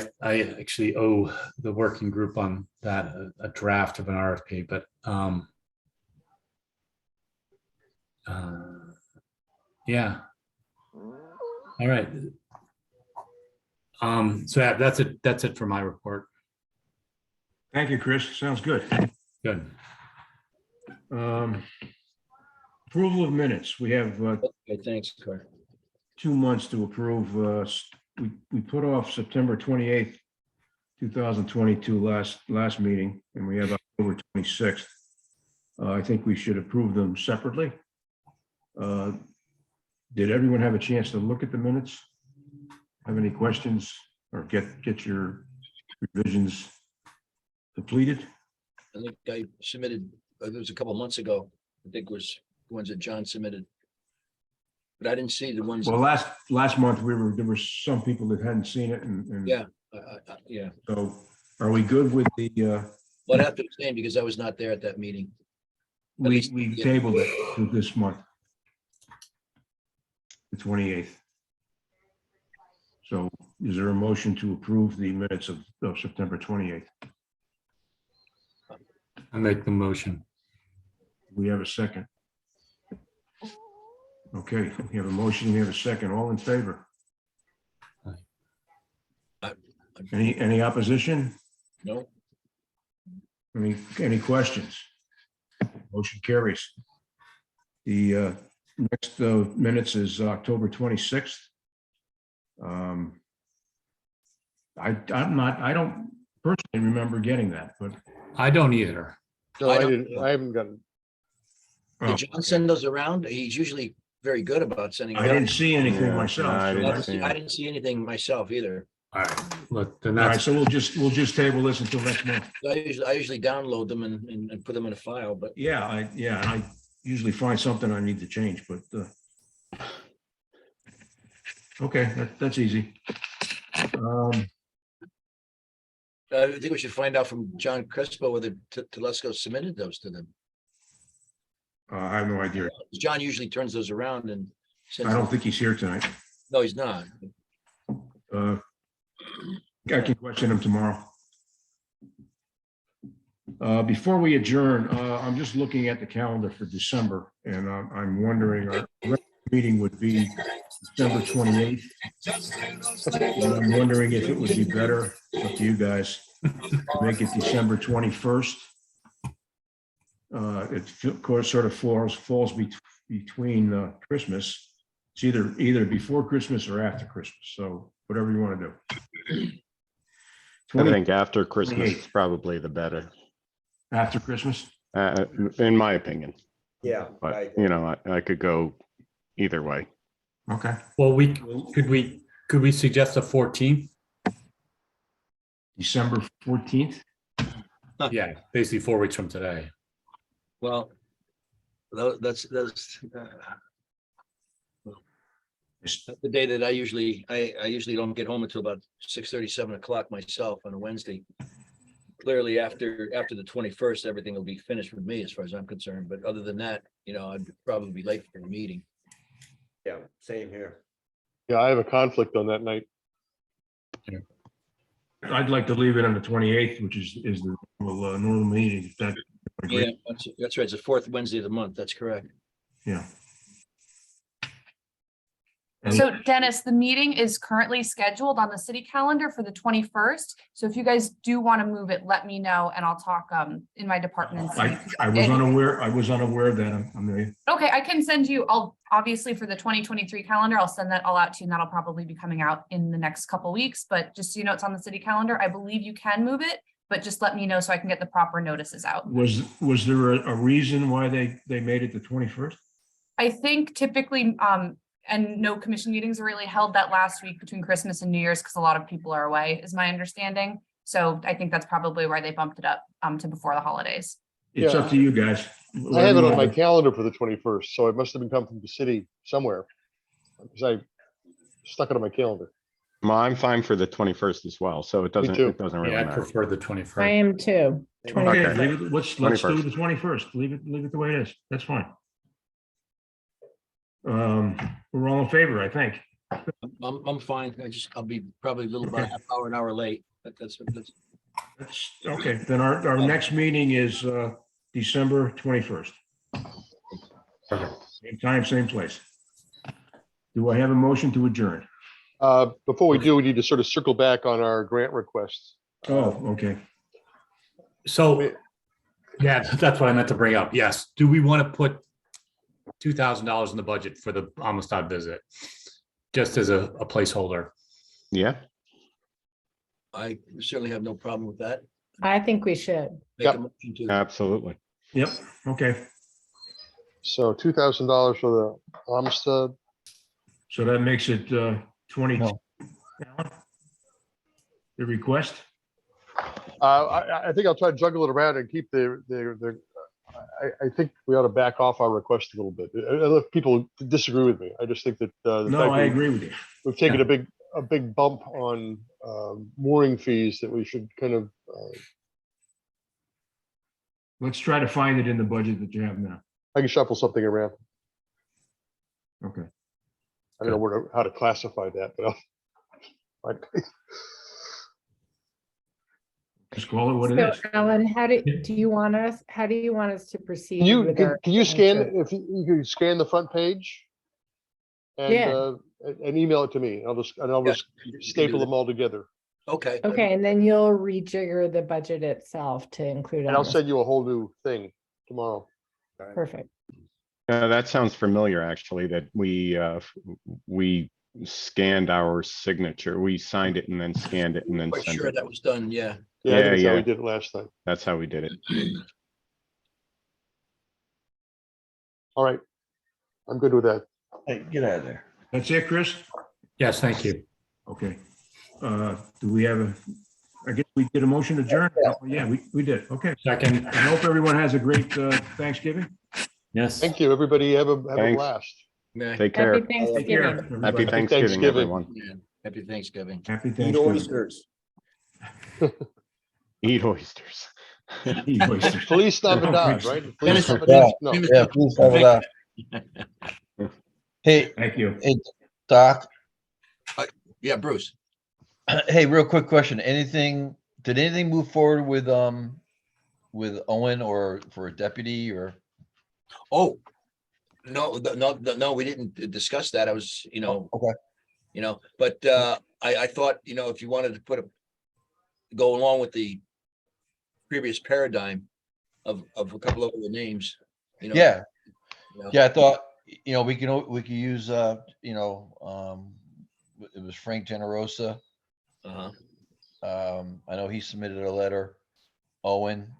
actually owe the working group on that a draft of an RFP, but yeah. All right. So yeah, that's it for my report. Thank you, Chris. Sounds good. Good. Approval of minutes. We have Okay, thanks, Carter. 2 months to approve. We put off September 28th, 2022 last meeting, and we have October 26th. I think we should approve them separately. Did everyone have a chance to look at the minutes? Have any questions or get your revisions completed? I think I submitted, it was a couple months ago. I think it was the ones that John submitted. But I didn't see the ones. Well, last month there were some people that hadn't seen it, and Yeah, yeah. So are we good with the? Well, I have to abstain because I was not there at that meeting. We tabled it to this month, the 28th. So is there a motion to approve the minutes of September 28th? I make the motion. We have a second. Okay, we have a motion, we have a second. All in favor? Any opposition? No. Any questions? Motion carries. The next minutes is October 26th. I'm not, I don't personally remember getting that, but I don't either. No, I I don't- didn't, I haven't gotten, Did John send those around? He's usually very good about sending. I them out. didn't see anything Yeah, myself. no, I so didn't I- see I didn't see anything myself either. All right, look, then All right, that's, so we'll just table this until next month. I usually download them and put them in a file, but Yeah, I usually find something I need to change, but okay, that's easy. I think we should find out from John Crespo whether Telesco submitted those to them. I have no idea. John usually turns those around and I sends. don't think he's here tonight. No, he's not. I can question him tomorrow. Before we adjourn, I'm just looking at the calendar for December, and I'm wondering, our next meeting would be December 28th. And I'm wondering if it would be better, up to you guys, to make it December 21st. It of course sort of falls between Christmas. It's either before Christmas or after Christmas, so whatever you want to do. I think after Christmas 28th. is probably the better, After Christmas? in my opinion. Yeah. But, you know, I could go either way. Okay. well, could we suggest the 14th? December 14th? Yeah, basically 4 weeks from today. Well, that's the day that I usually don't get home until about 6:30, 7 o'clock myself on a Wednesday. Clearly, after the 21st, everything will be finished with me as far as I'm concerned. But other than that, you know, I'd probably be late for the meeting. Yeah, same here. yeah, I have a conflict on that night. I'd like to leave it on the 28th, which is the normal meeting. If that, Yeah, that's right. It's the fourth Wednesday of the month. That's correct. yeah. So Dennis, the meeting is currently scheduled on the city calendar for the 21st. So if you guys do want to move it, let me know and I'll talk in my department. And see. I was unaware of that. Okay, I can send you, I'll obviously for the 2023 calendar, I'll send that all out to you and that'll probably be coming out in the next couple weeks. But just so you know, it's on the city calendar. I believe you can move it, but just let me know so I can get the proper notices out. Was there a reason why they made it the 21st? I think typically, and no commission meetings are really held that last week between Christmas and New Year's because a lot of people are away, is my understanding. So I think that's probably why they bumped it up to before the holidays. It's up to you guys. I have it on my calendar for the 21st, so it must have been come from the city somewhere. Because I stuck it on my calendar. Well, I'm fine for the 21st as well, so it doesn't too. really Yeah, I matter. prefer the 21st. I am too. Okay, let's do 21st. the 21st. Leave it the way it is. That's fine. We're all in favor, I think. I'm fine. I'll be probably a little about a half hour, an hour late. That's That's okay. Then our next meeting is December 21st. Same time, same place. Do I have a motion to adjourn? Before we do, we need to sort of circle back on our grant requests. Oh, okay. So, yeah, that's what I meant to bring up. Yes. Do we want to put $2,000 in the budget for the Amistad visit? Just as a placeholder. Yeah. I certainly have no problem with that. I think we should. Make a motion to. Absolutely. Yep, okay. So $2,000 for the Amistad. So that makes it 20. No. The request? I think I'll try to juggle it around and keep I think we ought to back off our request a little bit. If people disagree with me, I just think that. No, I agree with you. We've taken a big bump on mooring fees that we should kind of. Let's try to find it in the budget that you have now. I can shuffle something around. Okay. I don't know how to classify that, but Right. Just call it what it So is. Alan, how do you want us, how do you want us to proceed? Can you, with can our can you scan, signature? if you can scan the front page? And, Yeah. and email it to me. I'll just Yeah, staple them all together. Okay. Okay, and then you'll rejigger the budget itself to include. And on I'll this. send you a whole new thing tomorrow. Perfect. That sounds familiar, actually, that we scanned our signature. We signed it and then scanned it and then Quite sent sure it. that was done, yeah. Yeah, I think that's how we Yeah. did it last time. That's how we did it. All right. I'm good with that. Hey, get out of there. That's it, Chris? Yes, thank you. Okay. Do we have I guess we did a motion to adjourn? Yeah, we did. Okay. Second. I hope everyone has a great Thanksgiving. Yes. Thank you, everybody. Have a Thanks. blast. Yeah. Take care. Happy Take care. Thanksgiving. Happy everybody. Thanksgiving, Thanksgiving. everyone. Yeah. Happy Thanksgiving. Happy Eat Thanksgiving. oysters. Eat oysters. Eat oysters. Police Don't Navidad, preach. right? Police Dennis- Navidad. No. Yeah, please have it up. Hey, Thank you. hey, Doc, Yeah, Bruce. hey, real quick question. Did anything move forward with Owen or for a deputy or? Oh, no, we didn't discuss that. I was, Okay. But I thought, if you wanted to go along with the previous paradigm of a couple of other names, Yeah, you know. yeah, I thought, we could use, it was Frank Generosa. Uh-huh. I know he submitted a letter, Owen,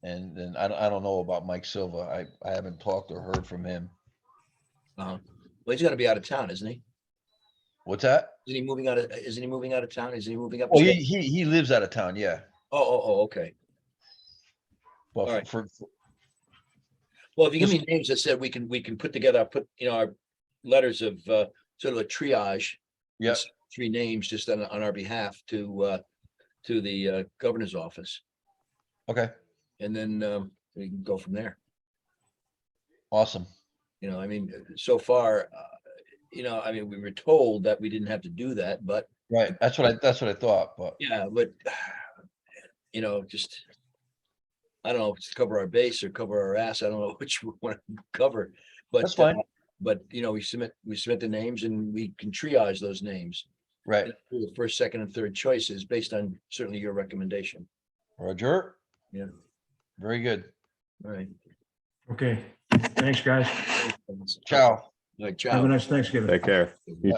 and then I don't know about Mike Silva. I haven't talked or heard from him. Well, he's gonna be out of town, isn't he? What's that? Isn't he moving out of town? Is he moving up? Well, state? he lives out of town, yeah. Oh, okay. But All right. for Well, if you give me names that said we can put together, our letters of sort of a triage. Yeah. It's 3 names just on our behalf to the governor's office, Okay, and then we can go from there. awesome. So far, we were told that we didn't have to do that, but Right, that's what I thought, but yeah, but just I don't know if it's to cover our base or cover our ass. I don't know which we want to cover, but that's fine. But we submit the names and we can triage those names. Right, The first, second, and third choices based on certainly your recommendation. Roger. Yeah. Very good. All right. Okay. Thanks, guys. Ciao. All right, Have a ciao. nice Thanksgiving. Take care. You